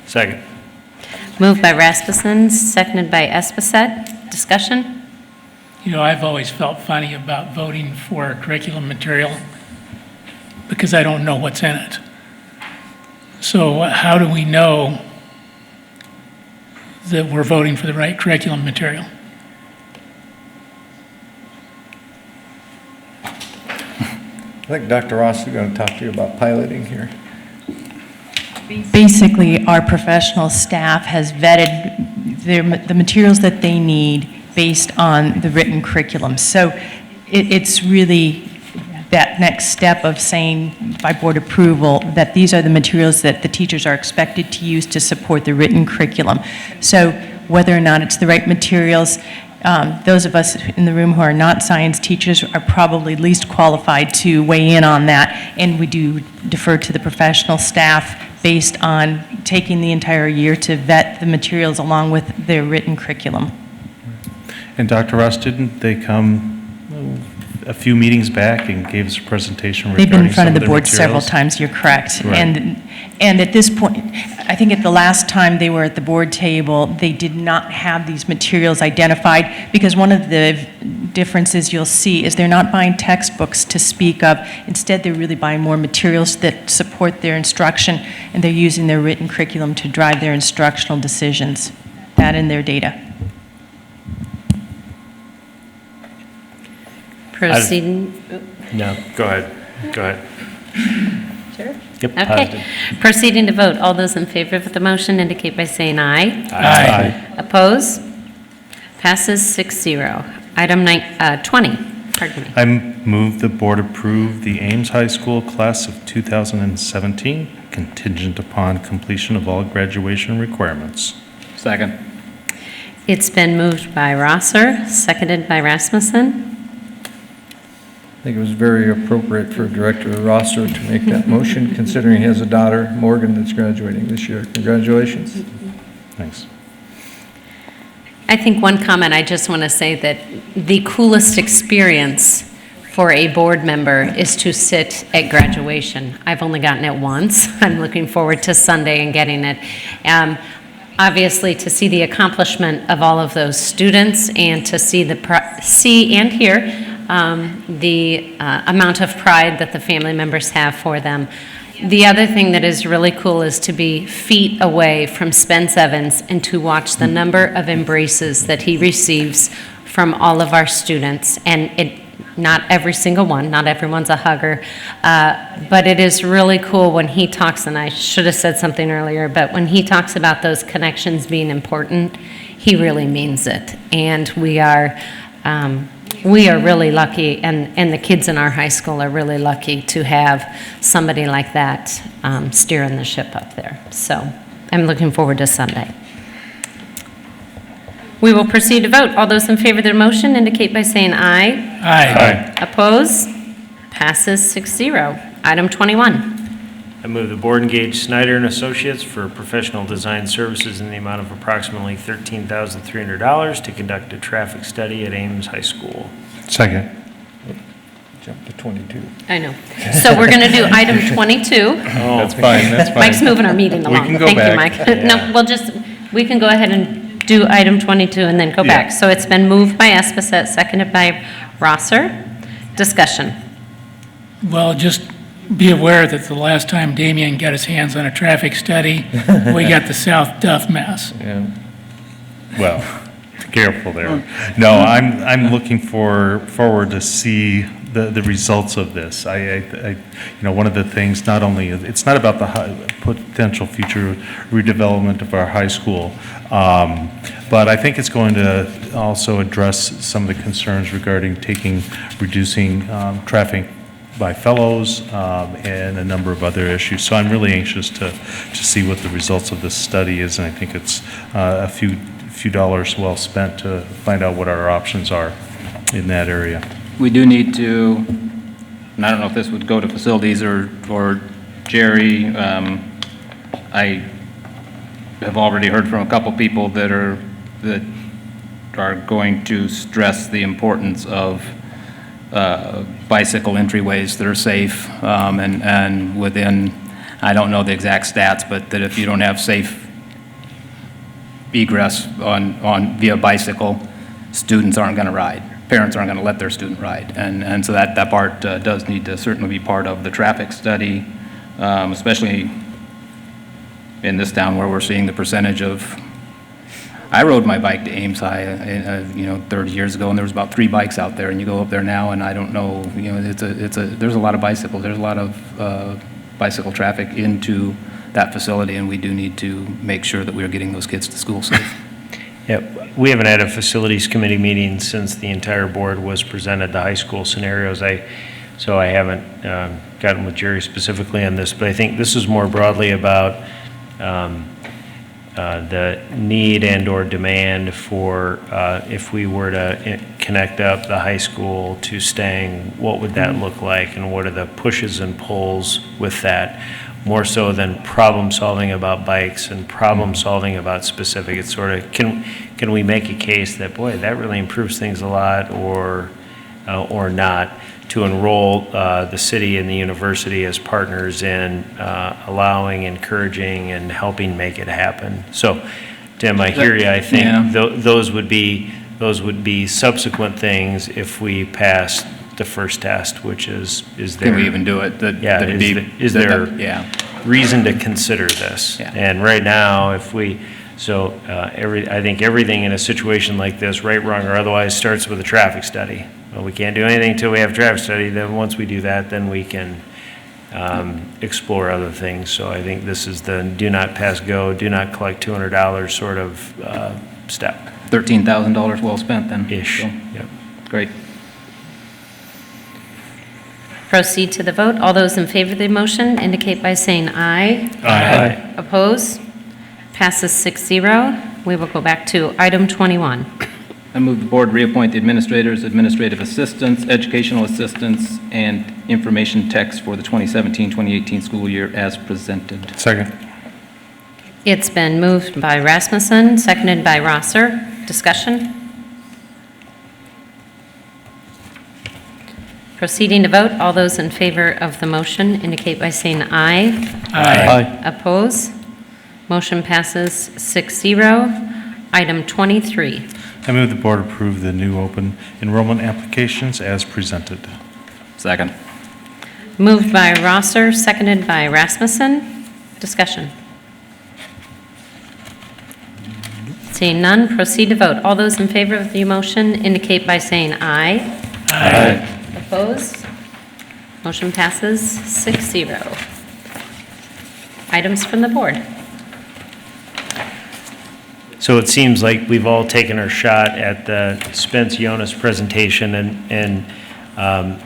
Second. Moved by Rasmussen, seconded by Esposito. Discussion? You know, I've always felt funny about voting for curriculum material because I don't know what's in it. So how do we know that we're voting for the right curriculum material? I think Dr. Ross is going to talk to you about piloting here. Basically, our professional staff has vetted the materials that they need based on the written curriculum. So it's really that next step of saying by board approval that these are the materials that the teachers are expected to use to support the written curriculum. So whether or not it's the right materials, those of us in the room who are not science teachers are probably least qualified to weigh in on that, and we do defer to the professional staff based on taking the entire year to vet the materials along with their written curriculum. And Dr. Ross, didn't they come a few meetings back and gave us a presentation regarding They've been in front of the some board materials? several times, you're correct. Right. And at this point, I think at the last time they were at the board table, they did not have these materials identified, because one of the differences you'll see is they're not buying textbooks to speak of. Instead, they're really buying more materials that support their instruction, and they're using their written curriculum to drive their instructional decisions. That in their data. Proceeding. No, go ahead. Go ahead. Sure? Yep, Okay. positive. Proceeding to vote. All those in favor of the motion indicate by saying aye. Aye. Oppose? Passes 6-0. Item 20, pardon me. I move the board approve the Ames High School class of 2017 contingent upon completion of all graduation requirements. Second. It's been moved by Rosser, seconded by Rasmussen. I think it was very appropriate for Director Rosser to make that motion, considering he has a daughter, Morgan, that's graduating this year. Congratulations. Thanks. I think one comment, I just want to say that the coolest experience for a board member is to sit at graduation. I've only gotten it once. I'm looking forward to Sunday and getting it. Obviously, to see the accomplishment of all of those students and to see and hear the amount of pride that the family members have for them. The other thing that is really cool is to be feet away from Spence Evans and to watch the number of embraces that he receives from all of our students. And not every single one, not everyone's a hugger, but it is really cool when he talks, and I should have said something earlier, but when he talks about those connections being important, he really means it. And we are really lucky, and the kids in our high school are really lucky to have somebody like that steering the ship up there. So I'm looking forward to Sunday. We will proceed to vote. All those in favor of the motion indicate by saying aye. Aye. Oppose? Passes 6-0. Item 21. I move the board engage Snyder and Associates for professional design services in the amount of approximately $13,300 to conduct a traffic study at Ames High School. Second. Jump to 22. I know. So we're going to do item 22. That's fine, that's fine. Mike's moving our meeting along. We can go Thank back. you, Mike. No, we can go ahead and do item 22 and then go back. So it's been moved by Esposito, seconded by Rosser. Discussion. Well, just be aware that the last time Damien got his hands on a traffic study, we got the South Duff mess. Yeah. Well, careful there. No, I'm looking forward to see the results of this. One of the things, not only, it's not about the potential future redevelopment of our high school, but I think it's going to also address some of the concerns regarding reducing traffic by fellows and a number of other issues. So I'm really anxious to see what the results of this study is, and I think it's a few dollars well spent to find out what our options are in that area. We do need to, and I don't know if this would go to facilities or Jerry, I have already heard from a couple people that are going to stress the importance of bicycle entryways that are safe and within, I don't know the exact stats, but that if you don't have safe egress via bicycle, students aren't going to ride. Parents aren't going to let their student ride. And so that part does need to certainly be part of the traffic study, especially in this town where we're seeing the percentage of, I rode my bike to Ames High, 30 years ago, and there was about 3 bikes out there, and you go up there now, and I don't know, there's a lot of bicycles, there's a lot of bicycle traffic into that facility, and we do need to make sure that we're getting those kids to school safe. Yep, we haven't had a facilities committee meeting since the entire board was presented the high school scenarios. So I haven't gotten with Jerry specifically on this, but I think this is more broadly about the need and/or demand for if we were to connect up the high school to Stang, what would that look like, and what are the pushes and pulls with that? More so than problem solving about bikes and problem solving about specific. It's sort of, can we make a case that, boy, that really improves things a lot, or not, to enroll the city and the university as partners in allowing, encouraging, and helping make it happen. So, Tim, I hear you. I think those would be subsequent things if we pass the first test, which is there. Can we even do it? Is there reason to consider this? Yeah. And right now, I think everything in a situation like this, right, wrong, or otherwise, starts with a traffic study. Well, we can't do anything until we have a traffic study. Then once we do that, then we can explore other things. So I think this is the do not pass go, do not collect $200 sort of step. $13,000 well spent then. Ish. So. Yep. Great. Proceed to the vote. All those in favor of the motion indicate by saying aye. Aye. Oppose? Passes 6-0. We will go back to item 21. I move the board reappoint the administrators, administrative assistants, educational assistants, and information techs for the 2017-2018 school year as presented. Second. It's been moved by Rasmussen, seconded by Rosser. Discussion? Proceeding to vote. All those in favor of the motion indicate by saying aye. Aye. Oppose? Motion passes 6-0. Item 23. I move the board approve the new open enrollment applications as presented. Second. Moved by Rosser, seconded by Rasmussen. Discussion. Seeing none, proceed to vote. All those in favor of the motion indicate by saying aye. Aye. Opposed? Motion passes 6-0. Items from the board. So it seems like we've all taken our shot at the Spence Jonas presentation and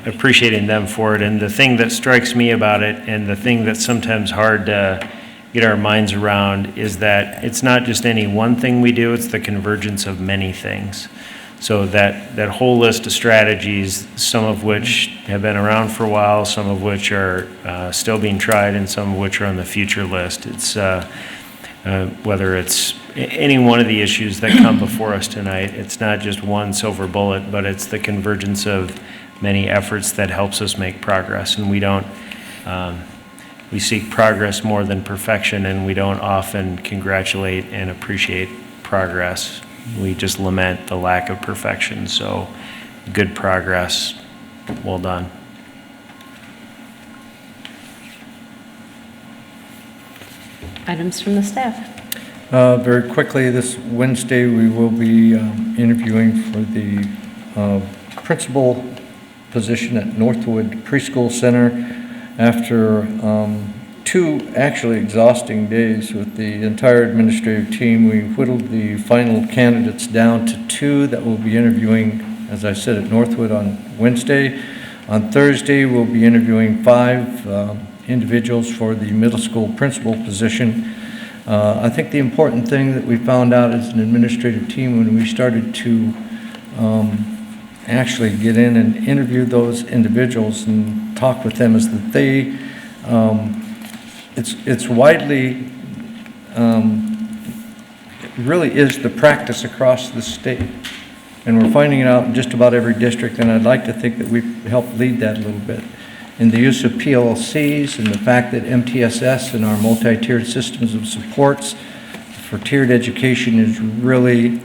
appreciating them for it. And the thing that strikes me about it, and the thing that's sometimes hard to get our minds around, is that it's not just any one thing we do, it's the convergence of many things. So that whole list of strategies, some of which have been around for a while, some of which are still being tried, and some of which are on the future list. It's whether it's any one of the issues that come before us tonight, it's not just one silver bullet, but it's the convergence of many efforts that helps us make progress. And we don't, we seek progress more than perfection, and we don't often congratulate and appreciate progress. We just lament the lack of perfection. So good progress, well done. Items from the staff. Very quickly, this Wednesday, we will be interviewing for the principal position at Northwood Preschool Center. After 2 actually exhausting days with the entire administrative team, we whittled the final candidates down to 2 that will be interviewing, as I said, at Northwood on Wednesday. On Thursday, we'll be interviewing 5 individuals for the middle school principal position. I think the important thing that we found out as an administrative team when we started to actually get in and interview those individuals and talk with them is that they, it's widely, it really is the practice across the state. And we're finding it out in just about every district, and I'd like to think that we've helped lead that a little bit. In the use of PLCs and the fact that MTSS and our multi-tiered systems of supports for tiered education is really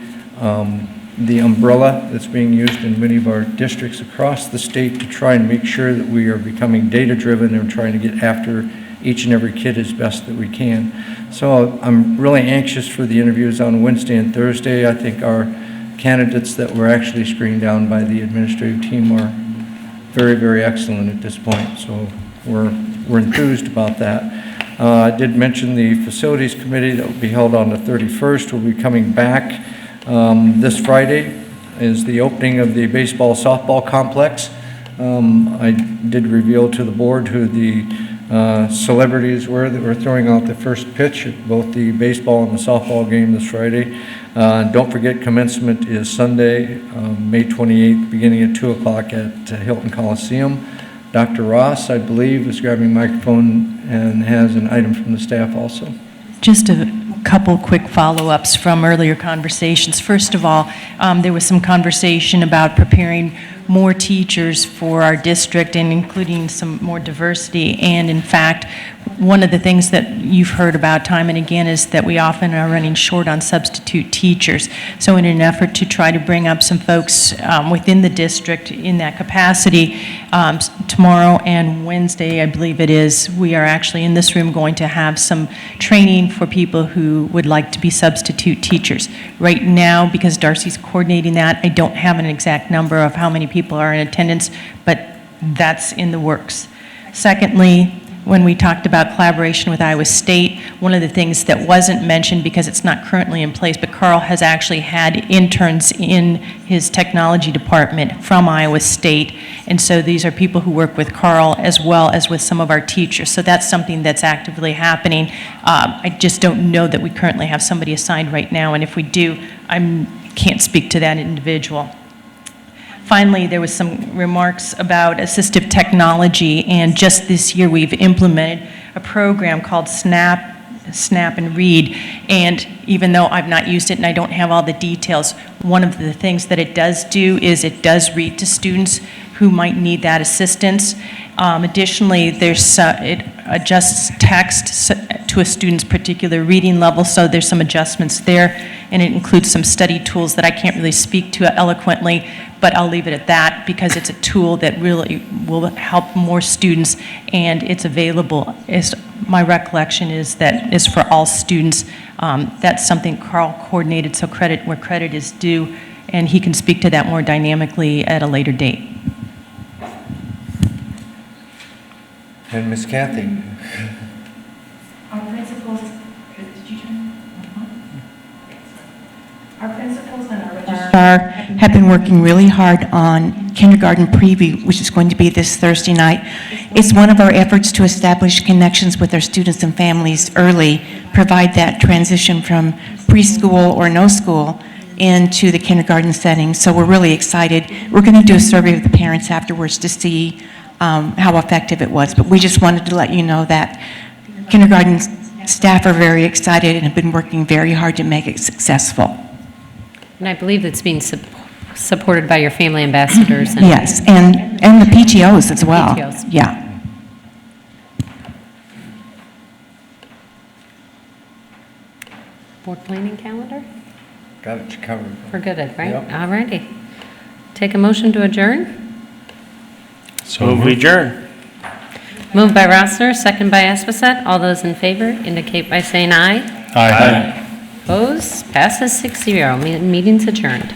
the umbrella that's being used in many of our districts across the state to try and make sure that we are becoming data-driven and trying to get after each and every kid as best that we can. So I'm really anxious for the interviews on Wednesday and Thursday. I think our candidates that were actually screened down by the administrative team are very, very excellent at this point. So we're enthused about that. I did mention the facilities committee that will be held on the 31st. We'll be coming back this Friday is the opening of the baseball softball complex. I did reveal to the board who the celebrities were that were throwing out the first pitch at both the baseball and the softball game this Friday. Don't forget, commencement is Sunday, May 28th, beginning at 2 o'clock at Hilton Coliseum. Dr. Ross, I believe, is grabbing a microphone and has an item from the staff also. Just a couple quick follow-ups from earlier conversations. First of all, there was some conversation about preparing more teachers for our district and including some more diversity. And in fact, one of the things that you've heard about time and again is that we often are running short on substitute teachers. So in an effort to try to bring up some folks within the district in that capacity, tomorrow and Wednesday, I believe it is, we are actually in this room going to have some training for people who would like to be substitute teachers. Right now, because Darcy's coordinating that, I don't have an exact number of how many people are in attendance, but that's in the works. Secondly, when we talked about collaboration with Iowa State, one of the things that wasn't mentioned because it's not currently in place, but Carl has actually had interns in his technology department from Iowa State. And so these are people who work with Carl as well as with some of our teachers. So that's something that's actively happening. I just don't know that we currently have somebody assigned right now. And if we do, I can't speak to that individual. Finally, there was some remarks about assistive technology, and just this year we've implemented a program called Snap and Read, and even though I've not used it and I don't have all the details, one of the things that it does do is it does read to students who might need that assistance. Additionally, it adjusts text to a student's particular reading level, so there's some adjustments there, and it includes some study tools that I can't really speak to eloquently, but I'll leave it at that because it's a tool that really will help more students, and it's available. My recollection is that it's for all students. That's something Carl coordinated, so credit where credit is due, and he can speak to that more dynamically at a later date. And Ms. Kathy? Our principals, Our principals and our registrar have been working really hard on kindergarten preview, which is going to be this Thursday night. It's one of our efforts to establish connections with our students and families early, provide that transition from preschool or no school into the kindergarten setting. So we're really excited. We're going to do a survey of the parents afterwards to see how effective it was. But we just wanted to let you know that kindergarten staff are very excited and have been working very hard to make it successful. And I believe it's being supported by your family ambassadors. And yes, and the PTOs as well. PTOs. Yeah. Board planning calendar? Got it covered. We're good at, right? Yep. All righty. Take a motion to adjourn. So we adjourn. Moved by Rossler, second by Esposito. All those in favor indicate by saying aye. Aye. Opposed? Passes 6-0. Meeting's adjourned.